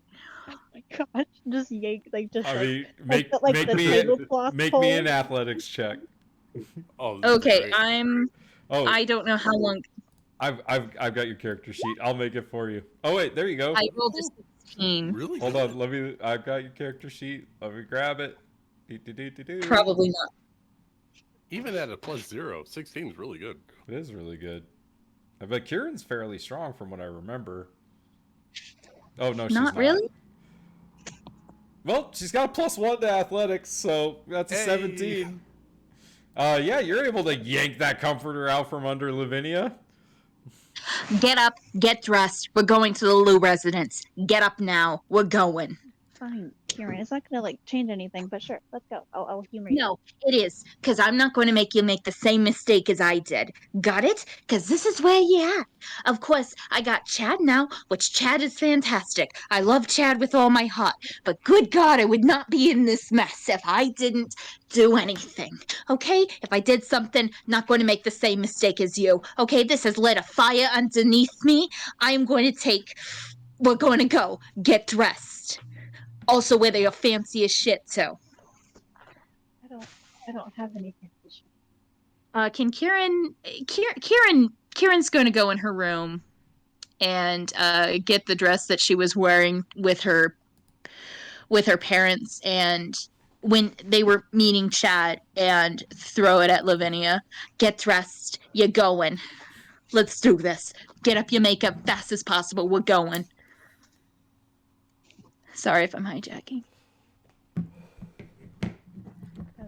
Oh my gosh, just yank, I mean, make the me tablecloth make pole. me an athletics check. Oh, this is Okay, great. I don't know how long. I've got your character sheet. I'll make it for you. Oh wait, there you go. I rolled a 16. Really Hold good. on, I've got your character sheet. Let me grab it. Do-do-do-do-do. Probably not. Even at a +0, 16 is really good. It is really good. But Kieran's fairly strong from what I remember. Oh no, she's not. Really? Well, she's got a +1 to athletics, so that's a 17. Yeah, you're able to yank that comforter out from under Lavinia. Get up, get dressed. We're going to the Lou residence. Get up now. We're going. Fine, Kieran. It's not gonna change anything, but sure, let's go. I'll humor you. No, it is, because I'm not going to make you make the same mistake as I did. Got it? Because this is where you're at. Of course, I got Chad now, which Chad is fantastic. I love Chad with all my heart. But good God, I would not be in this mess if I didn't do anything. Okay? If I did something, not going to make the same mistake as you. Okay? This has lit a fire underneath me. I'm going to we're going to go. Get dressed. Also, wear your fanciest shit, too. I don't have any condition. Can Kieran's going to go in her room and get the dress that she was wearing with her parents, and when they were meeting Chad, and throw it at Lavinia. Get dressed. You're going. Let's do this. Get up your makeup fast as possible. We're going. Sorry if I'm hijacking. No,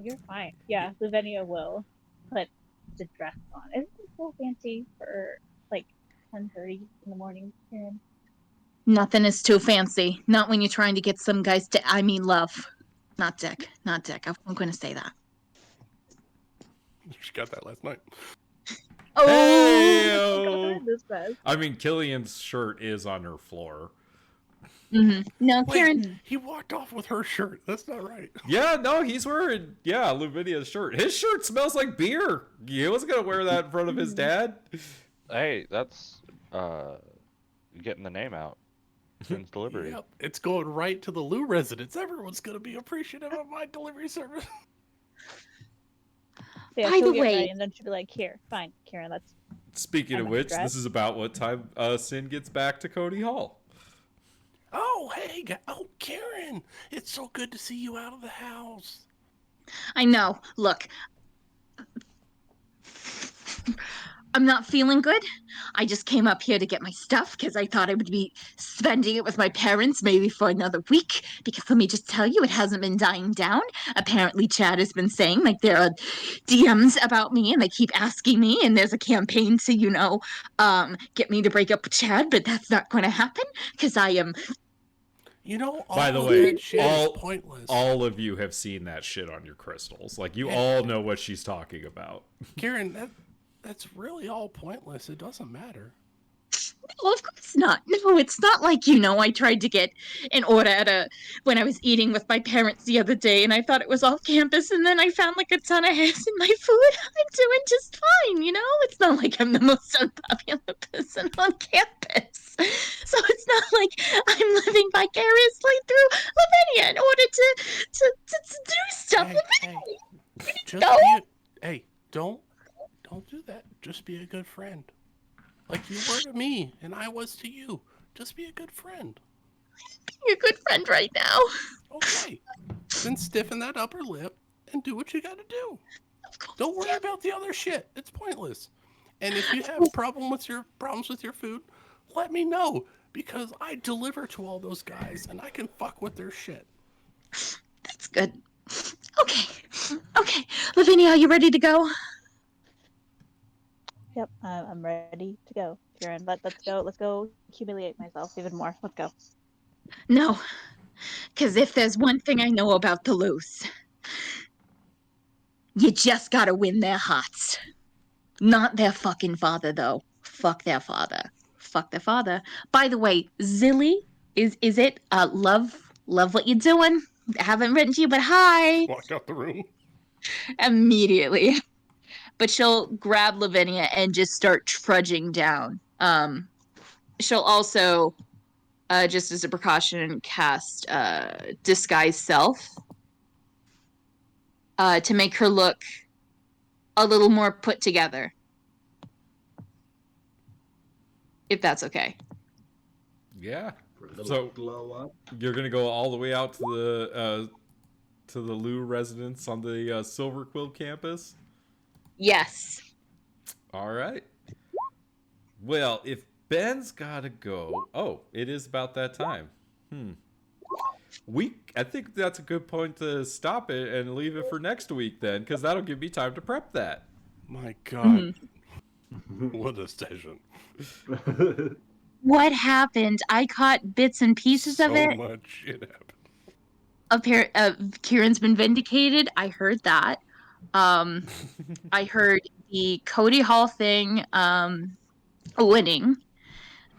you're fine. Yeah, Lavinia will put the dress on. Isn't it so fancy for like 10:30 in the morning, Kieran? Nothing is too fancy. Not when you're trying to get some guys to. I mean, love. Not dick. Not dick. I'm going to say that. She got that last night. Oh! Hey-o! This best. I mean, Killian's shirt is on her floor. No, Wait, Kieran. he walked off with her shirt. That's not right. Yeah, no, he's wearing Lavinia's shirt. His shirt smells like beer. He wasn't gonna wear that in front of his dad. Hey, that's getting the name out. Since delivery. Yep, it's going right to the Lou residence. Everyone's gonna be appreciative of my delivery service. Yeah, By she'll the get way- ready, and then she'll be like, "Here, fine, Kieran, let's." Speaking of I'm which, dressed. this is about what time Sin gets back to Cody Hall. Oh, hey, oh, Karen, it's so good to see you out of the house. I know. Look, I'm not feeling good. I just came up here to get my stuff because I thought I would be spending it with my parents maybe for another week. Because let me just tell you, it hasn't been dying down. Apparently, Chad has been saying, like, there are DMs about me and they keep asking me, and there's a campaign to, get me to break up with Chad, but that's not going to happen because I am. You know, all By the of way, that shit is pointless. all of you have seen that shit on your crystals. Like, you all know what she's talking about. Karen, that's really all pointless. It doesn't matter. Well, of course not. No, it's not like, I tried to get an order when I was eating with my parents the other day, and I thought it was off campus, and then I found like a ton of hairs in my food. I'm doing just fine, It's not like I'm the most unpopular person on campus. So it's not like I'm living vicariously through Lavinia in order to do stuff with me. Hey, don't do that. Just be a good friend. Like you were to me, and I was to you. Just be a good friend. You're a good friend right now. Okay. Then stiffen that upper lip and do what you gotta do. Don't worry about the other shit. It's pointless. And if you have problems with your food, let me know. Because I deliver to all those guys and I can fuck with their shit. That's good. Okay. Lavinia, are you ready to go? Yep, I'm ready to go, Kieran. Let's go. Let's go humiliate myself even more. Let's go. No, because if there's one thing I know about the Loose, you just gotta win their hearts. Not their fucking father, though. Fuck their father. Fuck their father. By the way, Zilly, is it? Love what you're doing. I haven't written to you, but hi. Walked out the room. Immediately. But she'll grab Lavinia and just start trudging down. She'll also, just as a precaution, cast Disguise Self to make her look a little more put together. If that's okay. Yeah. For a little So glow up. you're gonna go all the way out to the Lou residence on the Silver Quill campus. Yes. All right. Well, if Ben's gotta go, it is about that time. I think that's a good point to stop it and leave it for next week then, because that'll give me time to prep that. My God. What a session. What happened? I caught bits and pieces of it. So much shit happened. Kieran's been vindicated. I heard that. I heard the Cody Hall thing winning.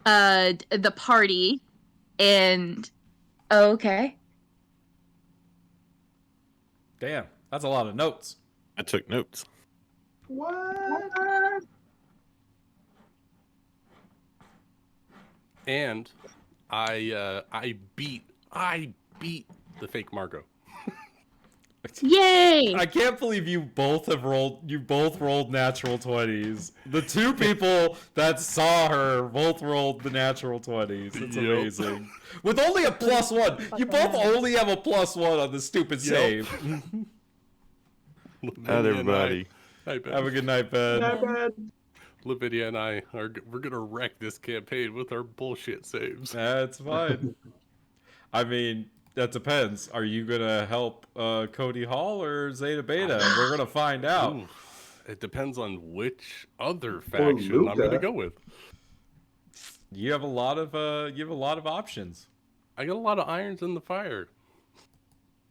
The party. And okay. Damn, that's a lot of notes. I took notes. What? And I beat the fake Margot. Yay! I can't believe you both rolled natural 20s. The two people that saw her both rolled the natural 20s. It's Yep. amazing. With only a +1. You both only have a +1 on the stupid save. Not everybody. Hi, Ben. Have a good night, Ben. Lavinia and I we're gonna wreck this campaign with our bullshit saves. That's fine. I mean, that depends. Are you gonna help Cody Hall or Zeta Beta? We're gonna find out. Ooh, it depends on which other faction I'm gonna Luca. go with. You have a lot of options. I got a lot of irons in the fire.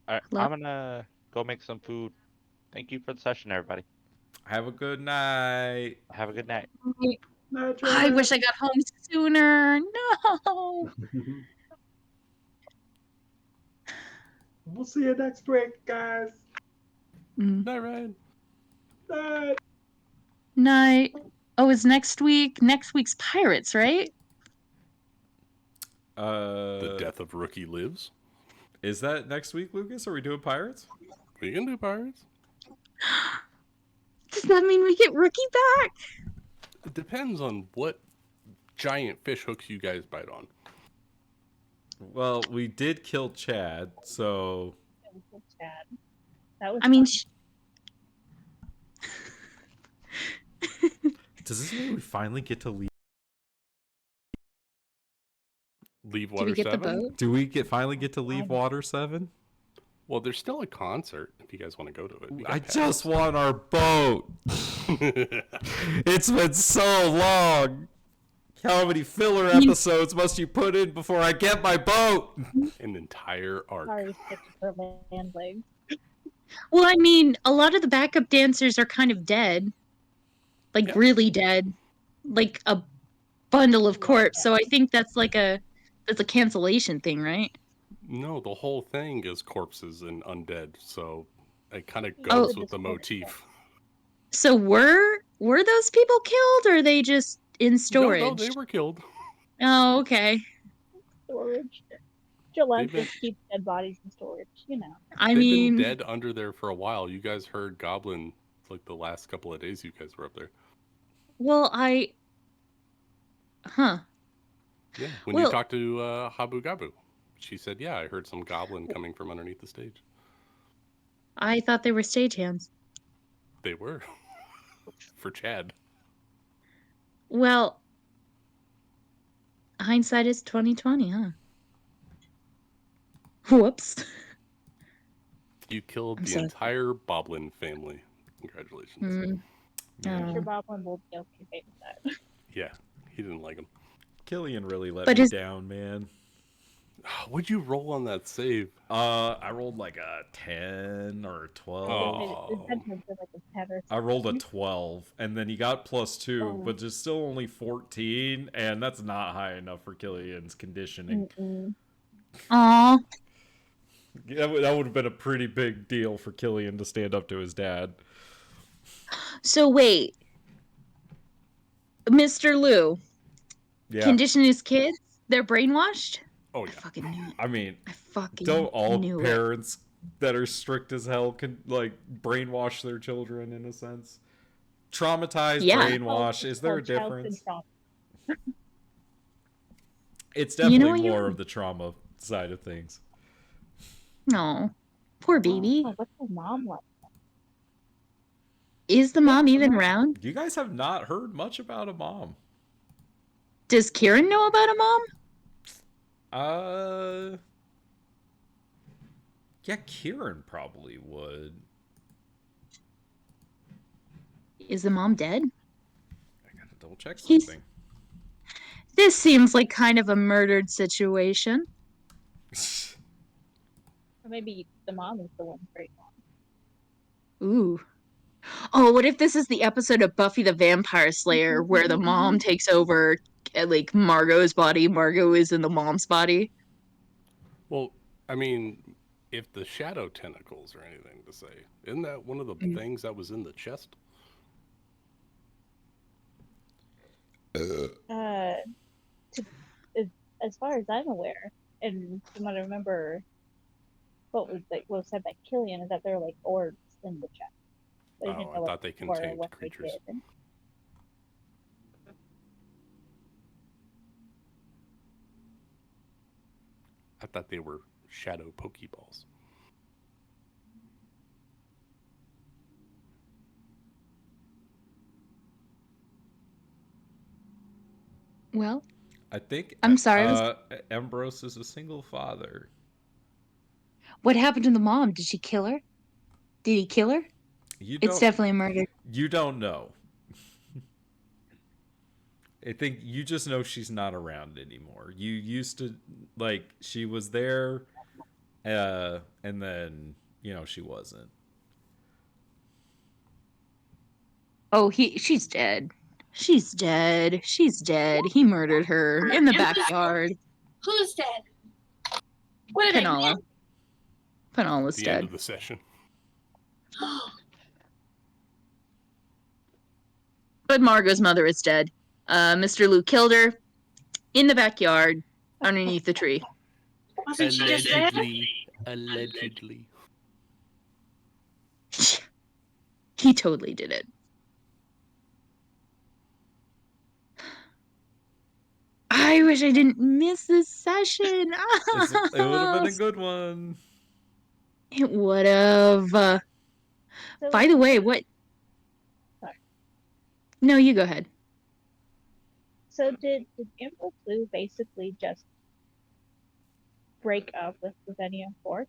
All right, I'm gonna go make some food. Thank you for the session, everybody. Have a good night. Have a good night. I wish I got home sooner. No. We'll see you next week, guys. Night, Ryan. Night. Night. Oh, is next week? Next week's Pirates, right? The death of Rookie lives. Is that next week, Lucas? Are we doing Pirates? We can do Pirates. Does that mean we get Rookie back? It depends on what giant fish hooks you guys bite on. Well, we did kill Chad, so... Chad. That was I mean, Does this mean we finally get to leave? Leave do Water we get 7? the boat? Do we finally get to leave Water 7? Well, there's still a concert if you guys want to go to it. We got I passes. just want our boat. It's been so long. How many filler episodes must you put in before I get my boat? An entire arc. sorry, for land legs. Well, I mean, a lot of the backup dancers are kind of dead. Like, really dead. Like a bundle of corpse. So I think that's like a cancellation thing, right? No, the whole thing is corpses and undead, so it kind of goes with the motif. So were those people killed, or are they just in storage? No, they were killed. Oh, okay. Storage. Gillette been- just keeps dead bodies in storage, you know. They've been dead under there for a while. You guys heard Goblin like the last couple of days you guys were up there. Well, Yeah, when you talked to Habu Gabu, she said, yeah, I heard some goblin coming from underneath the stage. I thought they were stagehands. They were. For Chad. Well, hindsight is 20/20, huh? Whoops. You killed the sorry. entire Boblin family. Congratulations. I'm sure Boblin will be okay with that. Yeah, he didn't like him. Killian really let me down, man. What'd you roll on that save? I rolled like a 10 or a 12. Oh. I rolled a 12, and then he got +2, but just still only 14, and that's not high enough for Killian's conditioning. Aw. That would have been a pretty big deal for Killian to stand up to his dad. So wait, Mr. Lou, condition his kids? They're brainwashed? Oh yeah. I fucking knew it. I mean, fucking don't all knew parents that are strict as hell can like brainwash their children in a sense? Traumatized, brainwash. Is there a difference? It's definitely more of the trauma side of things. No, poor baby. What's the mom like? Is the mom even around? You guys have not heard much about a mom. Does Kieran know about a mom? Yeah, Kieran probably would. Is the mom dead? I gotta double check something. This seems like kind of a murdered situation. Or maybe the mom is the one great mom. Ooh. Oh, what if this is the episode of Buffy the Vampire Slayer where the mom takes over like Margot's body, Margot is in the mom's body? Well, I mean, if the shadow tentacles are anything to say, isn't that one of the things that was in the chest? As far as I'm aware, and from what I remember, what was said by Killian is that they're like orbs in the chest. I thought they contained creatures. I thought they were shadow Pokeballs. Well, I think I'm sorry. Ambrose is a single father. What happened to the mom? Did she kill her? Did he kill her? It's definitely a murder. You don't know. I think you just know she's not around anymore. You used to, like, she was there, and then, she wasn't. Oh, she's dead. She's dead. She's dead. He murdered her in the backyard. Who's dead? What did I Penala. miss? Penal is The end dead. of the session. But Margot's mother is dead. Mr. Luke killed her in the backyard underneath the tree. Wasn't she just dead? Allegedly. He totally did it. I wish I didn't miss this session. It would have been a good one. It would have. So, By the way, what? Sorry. No, you go ahead. so did Amber Blue basically just break up with Lavinia Fork?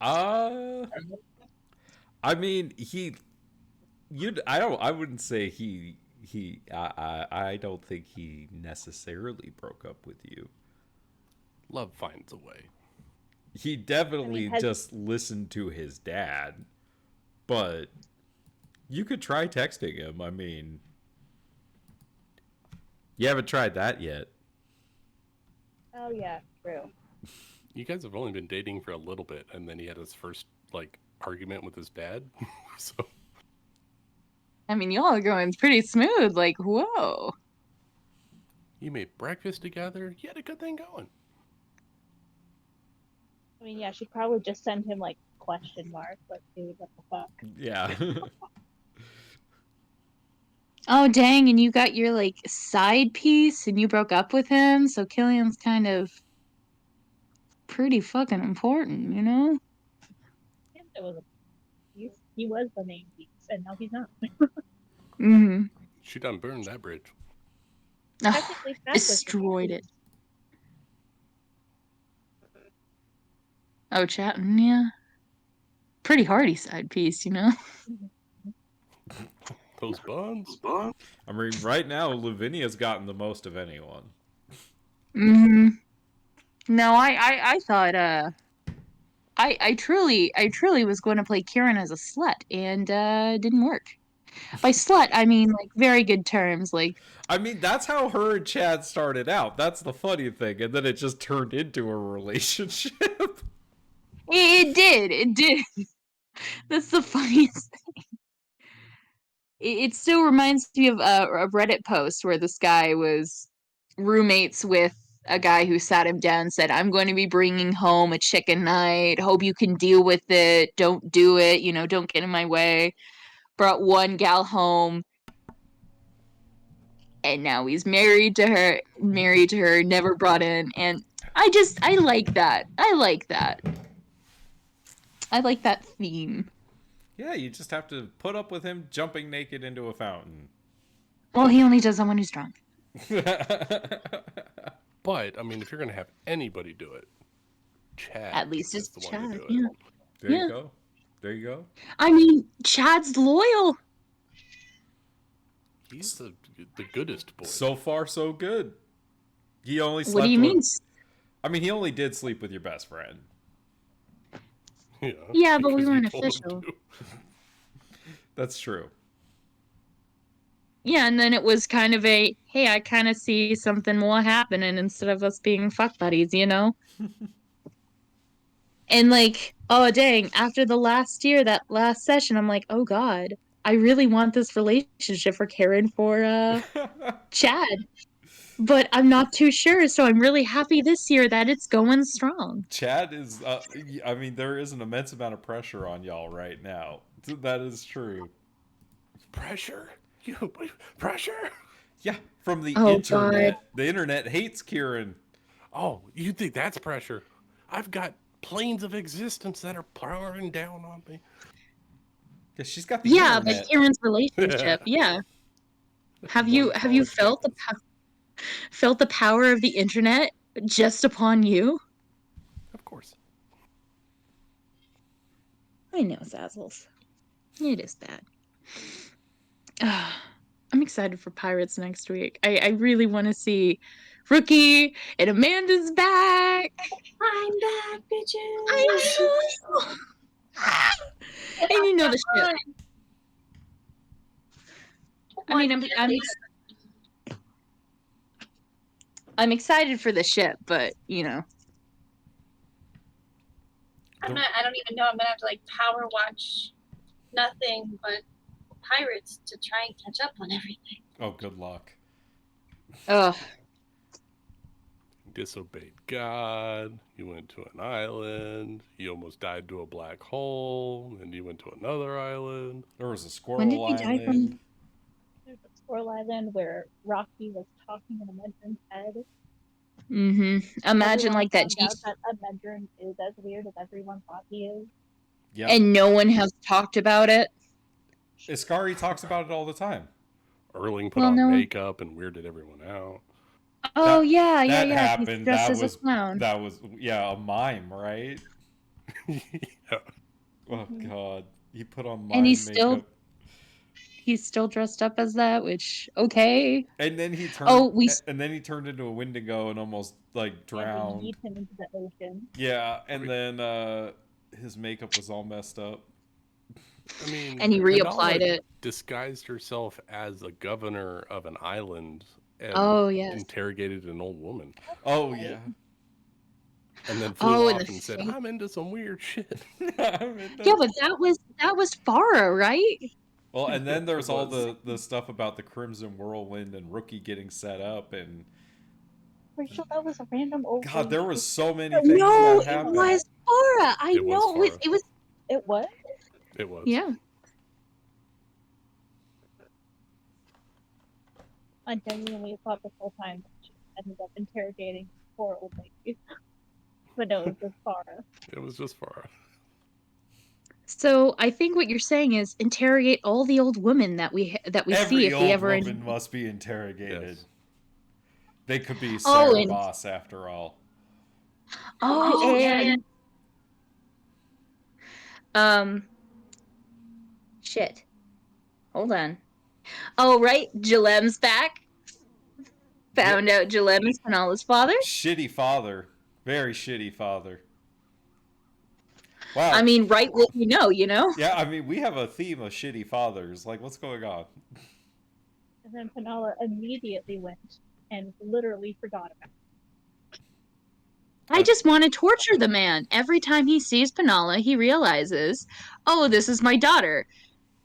I mean, I wouldn't say I don't think he necessarily broke up with you. Love finds a way. He definitely has- just listened to his dad, but you could try texting him. I mean, you haven't tried that yet. Oh yeah, true. You guys have only been dating for a little bit, and then he had his first argument with his dad. So I mean, y'all are going pretty smooth. Like, whoa. you made breakfast together. You had a good thing going. I mean, yeah, she'd probably just send him like question mark, like, dude, what the fuck? Yeah. Oh, dang. And you got your, like, side piece and you broke up with him. So Killian's kind of pretty fucking important, you know? And it was he was the main piece, and now he's not. Mm-hmm. She done burned that bridge. Technically, Fat was the Destroyed main it. Oh, chatting, yeah. Pretty hardy side piece, you know? Those buns. I mean, right now, Lavinia's gotten the most of anyone. Mm-hmm. No, I thought, I truly was going to play Kieran as a slut, and, it didn't work. By slut, I mean, like, very good terms, like... I mean, that's how her and Chad started out. That's the funny thing. And then it just turned into a relationship. It did. That's the funniest thing. It still reminds me of a Reddit post where this guy was roommates with a guy who sat him down and said, I'm going to be bringing home a chicken night. Hope you can deal with it. Don't do it. You know, don't get in my way. Brought one gal home. And now he's married to her, never brought in. And I like that. I like that. I like that theme. Yeah, you just have to put up with him jumping naked into a fountain. Well, he only does that when he's drunk. But I mean, if you're gonna have anybody do it, Chad. At least is it's the one to Chad. do it. There Yeah. you go. There you go. I mean, Chad's loyal. He's the goodest boy. So far, so good. He only slept What do you mean? I mean, he only did sleep with your best friend. Yeah, but we because you weren't told him official. to. That's true. Yeah, and then it was kind of a, hey, I kind of see something more happening instead of us being fuck buddies, you know? And like, oh dang, after the last year, that last session, I'm like, oh god, I really want this relationship for Karen for Chad. But I'm not too sure, so I'm really happy this year that it's going strong. Chad is, I mean, there is an immense amount of pressure on y'all right now. That is true. Pressure? Pressure? Yeah, from the Oh, internet. God. The internet hates Kieran. Oh, you think that's pressure? I've got planes of existence that are powering down on me. Yeah, she's got the Yeah, internet. but Karen's relationship, yeah. Have you felt the power of the internet just upon you? Of course. I know, Zazzles. It is bad. I'm excited for Pirates next week. I really want to see Rookie and Amanda's back. I'm back, bitches. I know. And you know the ship. I mean, I'm excited for the ship, but you know, I don't even know. I'm gonna have to like power watch nothing but pirates to try and catch up on everything. Oh, good luck. Ugh. Disobeyed God. You went to an island. You almost died to a black hole. And you went to another island. There was a When squirrel did you die island. from? There's a Squirrel Island where Rocky was talking in Amendron's head. Mm-hmm. Imagine Everyone like that. found out that Amendron is as weird as everyone thought he is. Yep. And no one has talked about it. Iskari talks about it all the time. Erling put Well, on no. makeup and weirded everyone out. Oh That- yeah, that He's happened. dressed That as was a clown. that was a mime, right? Yeah. Oh God, he put on mime And makeup. he's still dressed up as that, which okay. And then he turned. Oh, we And then he turned into a Wendigo and almost like And drowned. we yeet him into the ocean. Yeah, and then his makeup was all messed up. I mean, and he reapplied Penala it. disguised herself as a governor of an island and Oh yes. interrogated an old woman. Oh yeah. And then flew Oh, and off the and said, fake- I'm into some weird shit. Yeah, but that was Farah, right? Well, and then there's It all was. the stuff about the Crimson Whirlwind and Rookie getting set up, and Rachel, that was a random old God, there lady. was so many things No, that it happened. was Farah. I It was know Farah. it was. It was? It was. Yeah. I genuinely thought this whole time that she ended up interrogating poor old lady. But no, it was just Farah. It was just Farah. So I think what you're saying is interrogate all the old women that we Every see if old we ever. woman must be interrogated. Yes. They could be Oh, Sarah and- Boss after all. Oh, and shit. Hold on. Oh, right, Jalem's back. Found out Jalem is Penala's father. Shitty father, very shitty father. Wow. I mean, right what we know, you know? Yeah, I mean, we have a theme of shitty fathers. Like, what's going on? And then Penala immediately went and literally forgot about it. I just want to torture the man. Every time he sees Penala, he realizes, oh, this is my daughter.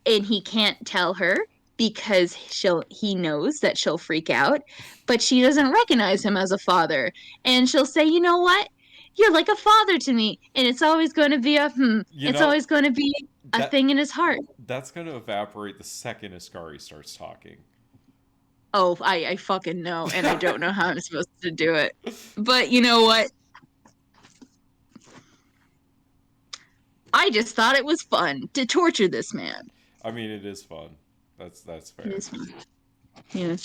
And he can't tell her because he knows that she'll freak out, but she doesn't recognize him as a father. And she'll say, you know what? You're like a father to me. And it's always going to be always going to be a thing in his heart. That's going to evaporate the second Iskari starts talking. Oh, I fucking know. And I don't know how I'm supposed to do it. But you know what? I just thought it was fun to torture this man. I mean, it is fun. That's fair. It is fun. Yeah.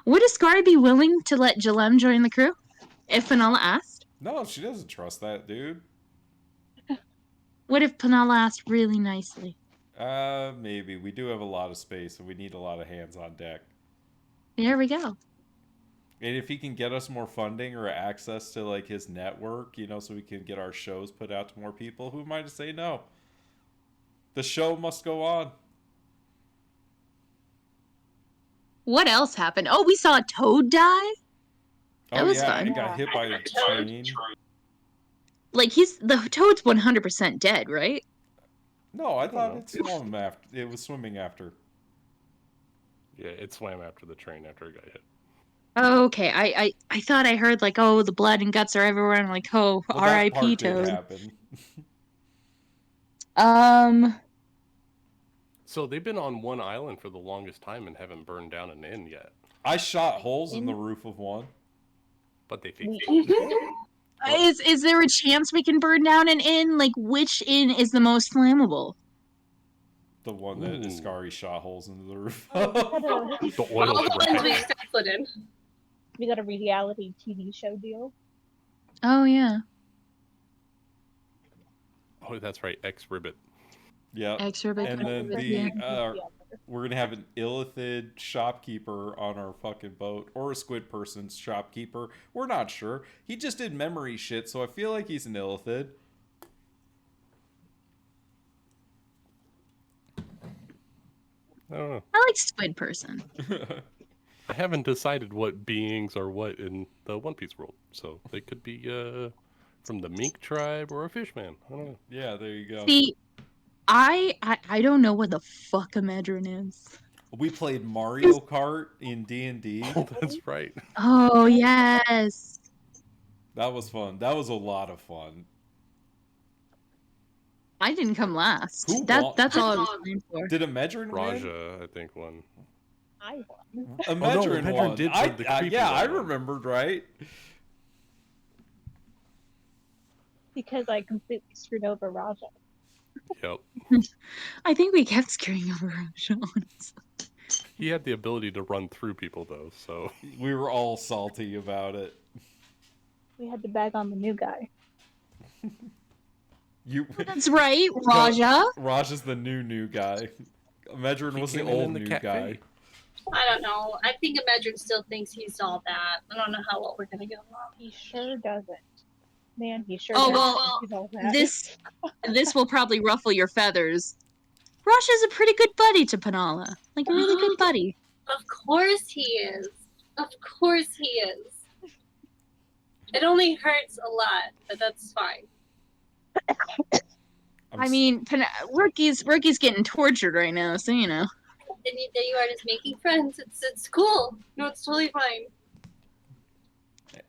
Would Iskari be willing to let Jalem join the crew if Penala asked? No, she doesn't trust that dude. What if Penala asked really nicely? Maybe. We do have a lot of space, and we need a lot of hands on deck. There we go. And if he can get us more funding or access to like his network, you know, so we can get our shows put out to more people, who am I to say no? The show must go on. What else happened? Oh, we saw a toad die. That was fun. He got hit by a train. Like the toad's 100% dead, right? No, I thought it was swimming after. Yeah, it swam after the train after it got hit. Oh, okay. I thought I heard like, oh, the blood and guts are everywhere. I'm like, oh, Well, that R.I.P. part did Toad. happen. So they've been on one island for the longest time and haven't burned down an inn yet. I shot holes in the roof of one. But they fixed it. Is there a chance we can burn down an inn? Like, which inn is the most flammable? The one that Iskari shot holes into the roof. The oil All the ones we dry. set foot in. We got a reality TV show deal. Oh yeah. Oh, that's right, X-Ribbit. Yeah. X-Ribbit. And then Yeah. we're gonna have an illithid shopkeeper on our fucking boat, or a squid person's shopkeeper. We're not sure. He just did memory shit, so I feel like he's an illithid. I don't know. I like squid person. I haven't decided what beings are what in the One Piece world, so they could be from the mink tribe or a fishman. I don't know. Yeah, there you go. See, I don't know what the fuck a Medrin is. We played Mario Kart in D&D. Oh, that's right. Oh yes. That was fun. That was a lot of fun. I didn't come last. Who That's all I was playing for. Did a Medrin win? Raja, I think, won. I won. A no, Medrin Medrin won. did win the creepy yeah, I one. remembered right. Because I completely screwed over Raja. Yep. I think we kept screwing over Raja, honestly. He had the ability to run through people, though, so... We were all salty about it. We had to bag on the new guy. That's right, Raja. Raja's the new guy. Medrin was the old new guy. I don't know. I think Imagine still thinks he's all that. I don't know how well we're gonna get along. He sure doesn't. Man, he sure Oh, doesn't well, think he's all that. This will probably ruffle your feathers. Raja's a pretty good buddy to Panala. Like a really good buddy. Of course he is. Of course he is. It only hurts a lot, but that's fine. I mean, Rookie's getting tortured right now, so you know. And you are just making friends. It's cool. No, it's totally fine.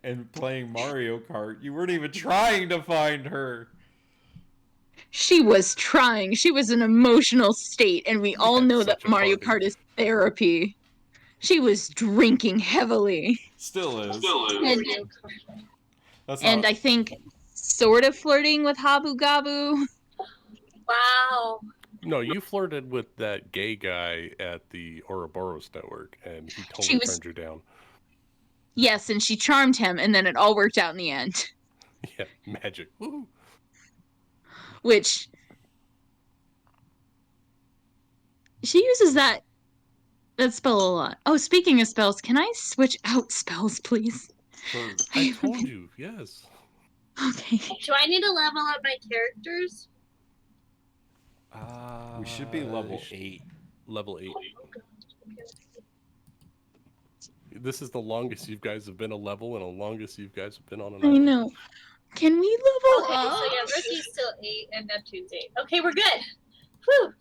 And playing Mario Kart, you weren't even trying to find her. She was trying. She was in an emotional state, and we all know that Mario Kart is therapy. She was drinking heavily. Still is. And I think sort of flirting with Habu Gabu. Wow. No, you flirted with that gay guy at the Ouroboros network, and he totally turned you down. Yes, and she charmed him, and then it all worked out in the end. Yeah, magic. Woo. Which she uses that spell a lot. Oh, speaking of spells, can I switch out spells, please? I told you, yes. Okay. Do I need to level up my characters? We should be level 8. Level 8. This is the longest you guys have been a level, and the longest you guys have been on an I island. know. Can we level Okay, up? so yeah, Rookie's still 8 and Neptune's 8. Okay, we're good. Whew.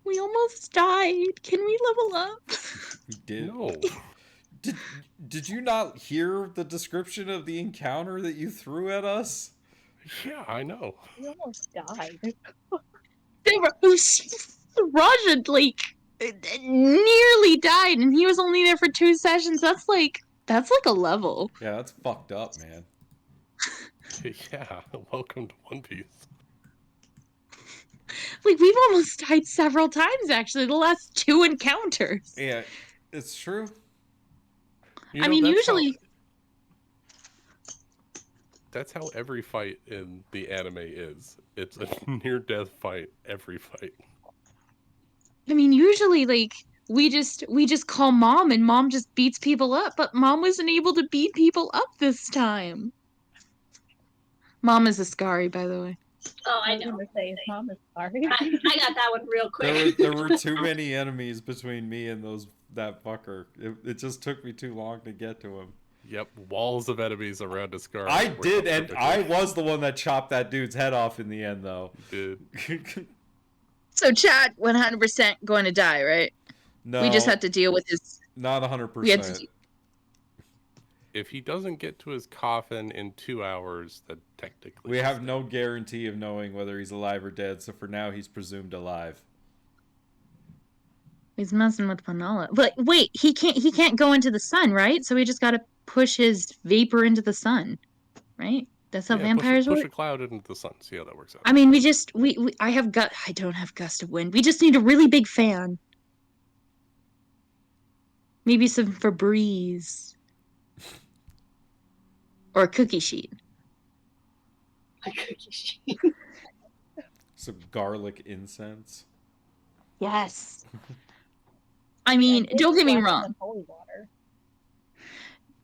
We almost died. Can we level up? We did. No. Did you not hear the description of the encounter that you threw at us? Yeah, I know. We almost died. Raja, like, nearly died, and he was only there for 2 sessions. That's like a level. Yeah, that's fucked up, man. Yeah, welcome to One Piece. Like, we've almost died several times, actually, the last 2 encounters. Yeah, it's true. You I know, mean, that's usually... That's how every fight in the anime is. It's a near-death fight every fight. I mean, usually, like, we just call Mom, and Mom just beats people up, but Mom wasn't able to beat people up this time. Mom is a Ascari, by the way. Oh, I was know. gonna say his mom is sorry. I got that one real quick. There were too many enemies between me and that fucker. It just took me too long to get to him. Yep, walls of enemies around Ascari. I did, and I was the one that chopped that dude's head off in the end, though. You did. So Chad, 100% going to die, right? No, We just had to deal with his... not 100%. We had to... If he doesn't get to his coffin in 2 hours, then technically... We have no guarantee of knowing whether he's alive or dead, so for now he's presumed alive. He's messing with Panala. But wait, he can't go into the sun, right? So we just got to push his vapor into the sun, right? That's how vampires push work. a cloud into the sun. See how that works out. I mean, I don't have gust of wind. We just need a really big fan. Maybe some Febreze. Or a cookie sheet. A cookie sheet. Some garlic incense. Yes. I mean, don't get me wrong. Holy water.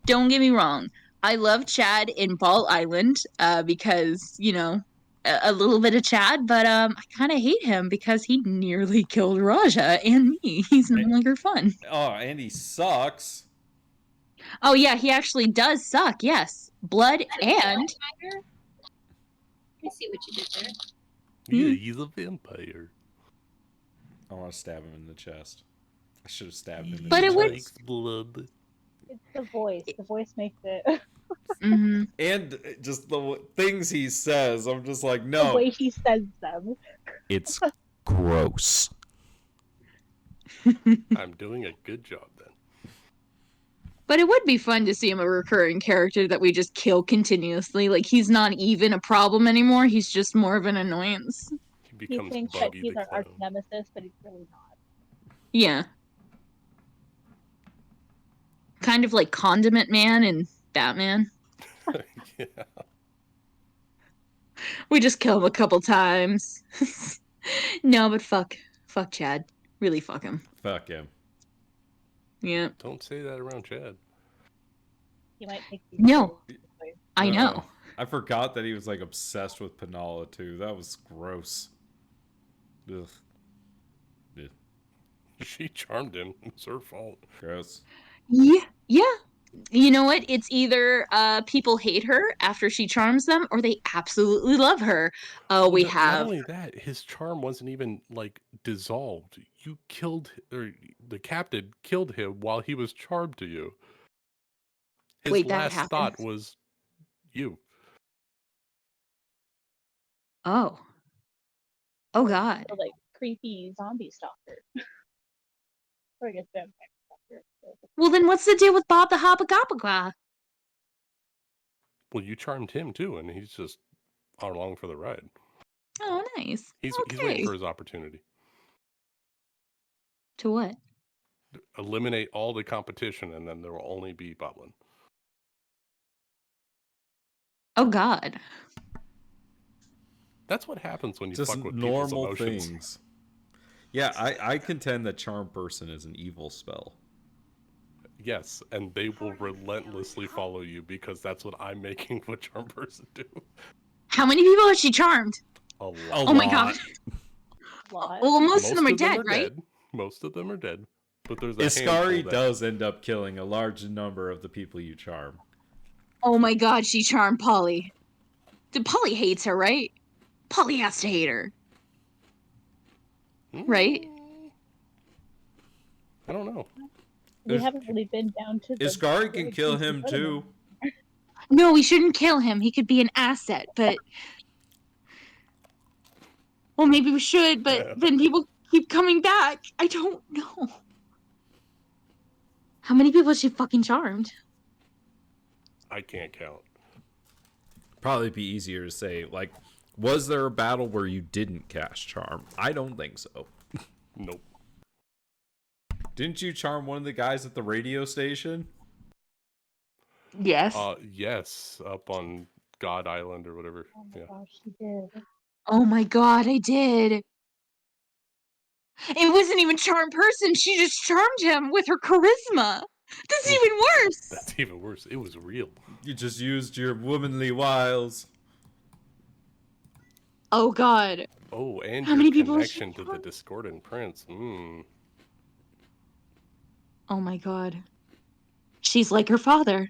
Don't get me wrong. I love Chad in Ball Island because, you know, a little bit of Chad, but I kind of hate him because he nearly killed Raja and me. He's no longer fun. Oh, and he sucks. Oh, yeah, he actually does suck, yes. blood and Vampire? I see what you did there. Yeah, he's a vampire. I want to stab him in the chest. I should have stabbed him in But the it chest. would- likes blood. It's the voice. The voice makes it. Mhm. And just the things he says, I'm just like, The no. way he says them. It's gross. I'm doing a good job then. But it would be fun to see him a recurring character that we just kill continuously. Like, he's not even a problem anymore. He's just more of an annoyance. He He becomes thinks that Buggy he's the our arch clown. nemesis, but he's really not. Yeah. Kind of like Condiment Man and Batman. Yeah. We just kill him a couple times. No, but fuck Chad. Really fuck him. Fuck him. Yeah. Don't say that around Chad. He might take these No. seriously. I know. I forgot that he was like obsessed with Panala too. That was gross. Ugh. Ugh. She charmed him. It's her fault. Gross. Yeah. You know what? It's either people hate her after she charms them, or they absolutely love her. We Not have only that, his charm wasn't even like dissolved. You killed, or the captain killed him while he was charmed to you. His Wait, that last thought happened? was you. Oh God. So, like, creepy zombie stalker. Or I guess vampire stalker. Well, then what's the deal with Bob the Hopagopagwa? Well, you charmed him too, and he's just along for the ride. Oh, nice. He's okay. waiting for his opportunity. To what? Eliminate all the competition, and then there will only be Boblin. Oh God. That's what happens when you Just fuck with people's normal emotions. things. Yeah, I contend that Charm Person is an evil spell. Yes, and they will relentlessly follow you because that's what I'm making what charm person do. How many people has she charmed? A lot. A Oh my lot. God. Lot. Well, most of them are dead, right? Dead. Most of them are dead. But there's a Iskari handful that... does end up killing a large number of the people you charm. Oh my God, she charmed Polly. Polly hates her, right? Polly has to hate her, right? I don't know. We haven't really been down to the... Iskari can kill him put too. No, we shouldn't kill him. He could be an asset, but... Well, maybe we should, but Yeah. then people keep coming back. I don't know. How many people has she fucking charmed? I can't count. Probably be easier to say, like, was there a battle where you didn't cast Charm? I don't think so. Nope. Didn't you charm one of the guys at the radio station? Yes. Yes, up on God Island or whatever. Oh my Yeah. gosh, she did. Oh my God, I did. It wasn't even charm person. She just charmed him with her charisma. That's Ooh. even worse. That's even worse. It was real. You just used your womanly wiles. Oh God. Oh, and How your many people has she connection to the charmed? Discordant Prince. Oh my God. She's like her father.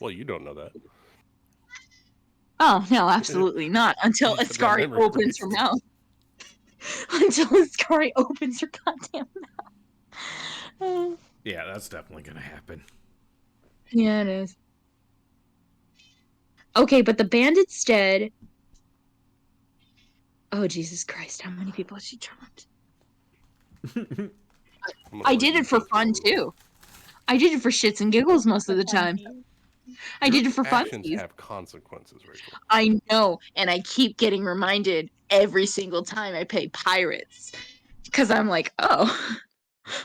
Well, you don't know that. Oh no, absolutely not. Until You said that Iskari memory opens her erased. mouth. Until Iskari opens her goddamn mouth. Yeah, that's definitely gonna happen. Yeah, it is. Okay, but the bandit's dead. Oh Jesus Christ! How many people has she charmed? I did it for fun too. I did it for shits and giggles most of the time. I did it for Actions funsies. have consequences, Rachel. I know, and I keep getting reminded every single time I play pirates. Because I'm like, oh,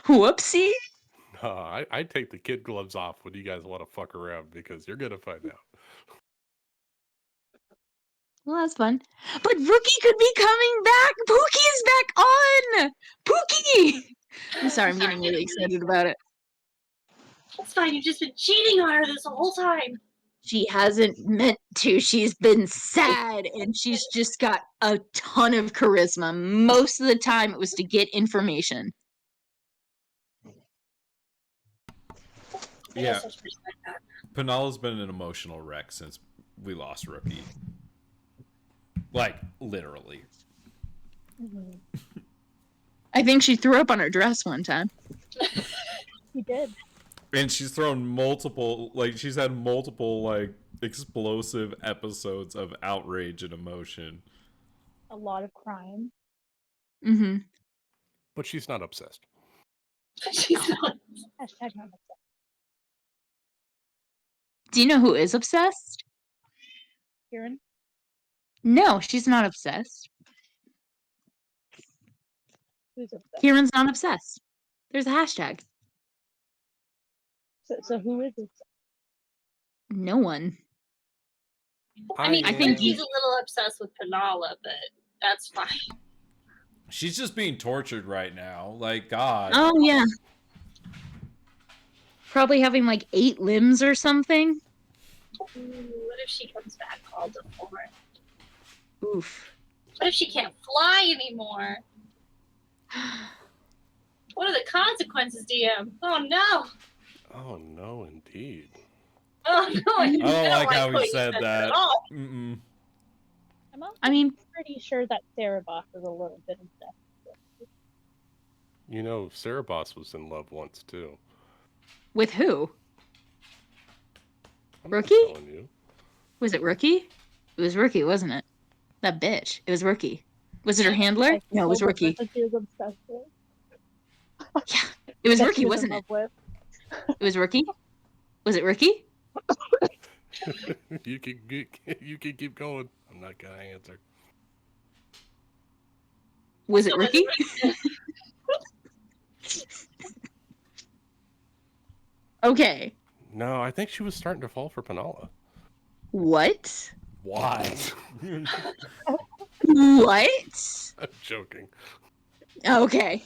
whoopsie. I take the kid gloves off when you guys want to fuck around because you're gonna find out. Well, that's fun. But Rookie could be coming back. Pookie is back on. Pookie. I'm sorry, I'm getting really excited about it. It's fine. You've just been cheating on her this whole time. She hasn't meant to. She's been sad, and she's just got a ton of charisma. Most of the time, it was to get information. I Yeah. guess I should respect that. Penala's been an emotional wreck since we lost Rookie. Like, literally. I think she threw up on her dress one time. He did. And she's thrown multiple, like, she's had multiple, like, explosive episodes of outrage and emotion. A lot of crime. Mm-hmm. But she's not obsessed. She's not. Hashtag not upset. Do you know who is obsessed? Kieran? No, she's not obsessed. Who's upset? Kieran's not obsessed. There's a hashtag. So who is upset? No one. I mean, I think he's a little obsessed with Penala, but that's fine. She's just being tortured right now. Like, God. Oh, yeah. Probably having like 8 limbs or something. Ooh, what if she comes back all deformed? Oof. What if she can't fly anymore? What are the consequences, DM? Oh no! Oh no, indeed. Oh no! I I don't like how what he you said at that. all. Mm-mm. I'm also I mean, pretty sure that Sarah Boss is a little bit obsessed. You know, Sarah Boss was in love once too. with who? I'm not Rookie? telling you. Was it Rookie? It was Rookie, wasn't it? That bitch. It was Rookie. Was it her handler? Like, No, it was the Rookie. person she was obsessed with. Yeah, it was that Rookie, she was wasn't in it? love with. It was Rookie? Was it Rookie? You can keep going. I'm not gonna answer. Was it Rookie? Okay. No, I think she was starting to fall for Penala. What? Why? What? I'm joking. Okay.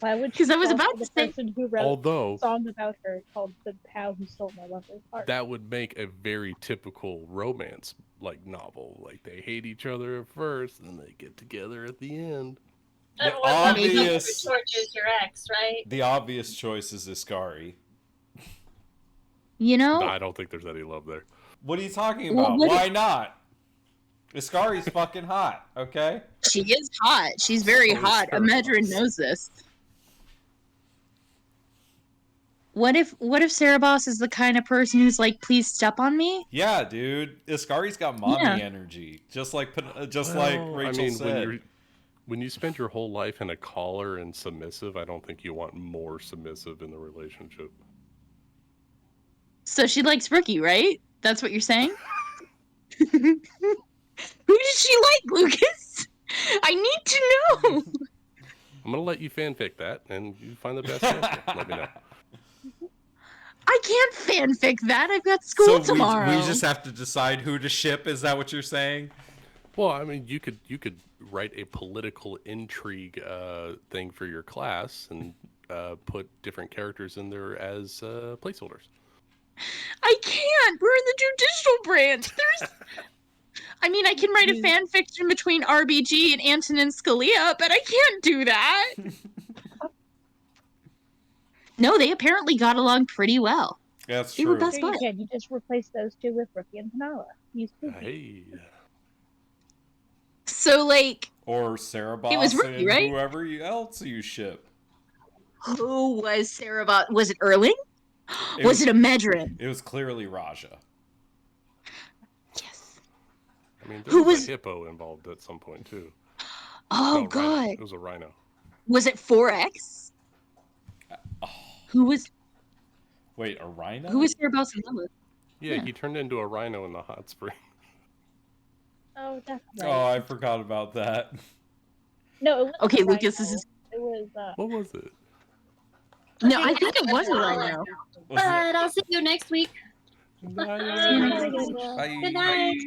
Why would she? 'Cause I was fall about for the to say- person who wrote Although a song about her called "The Pal Who Stole My Lover's Heart." that would make a very typical romance like novel. Like they hate each other at first, and then they get together at the end. The Everyone loves you obvious- who tortures your ex, right? The obvious choice is Iskari. You know, But I don't think there's any love there. What are you talking Well, about? what- Why not? Iskari's fucking hot, okay? she is hot. She's very So is hot. Sarah Imedrin Boss. knows this. What if Sarah Boss is the kind of person who's like, please step on me? Yeah, dude. Iskari's got mommy Yeah. energy. Just like like Well, Rachel said. when you spend your whole life in a collar and submissive, I don't think you want more submissive in the relationship. So she likes Rookie, right? That's what you're saying? Who does she like, Lucas? I need to know. I'm gonna let you fanfic that, and you find the best answer. Let me know. I can't fanfic that. I've got school So tomorrow. we just have to decide who to ship. Is that what you're saying? Well, I mean, you could write a political intrigue thing for your class and put different characters in there as placeholders. I can't. We're in the judicial branch. I mean, I can write a fan fiction between RBG and Antonin Scalia, but I can't do that. No, they apparently got along pretty well. That's They were true. best Sure you buds. can. You just replace those two with Rookie and Penala. Use two. Hey, So, like, Or Sarah Boss It was Rookie, and right? whoever else you ship. who was Sarah Boss? Was it Erling? It Was was- it a Medrin? It was clearly Raja. Yes. I mean, Who there was was- a hippo involved at some point too. Oh, No, God. Rhino. It was a rhino. Was it 4X? Oh, Who was wait, a rhino? Sarah Boss in love with? Yeah, Yeah. he turned into a rhino in the hot spring. Oh, that's Oh, right. I forgot about that. No, it wasn't Okay, a Lucas, this rhino. is- It was. What was it? No, I think it was a Penala. rhino. Wasn't it? But I'll see you next week. Bye. Bye. Bye. Good night.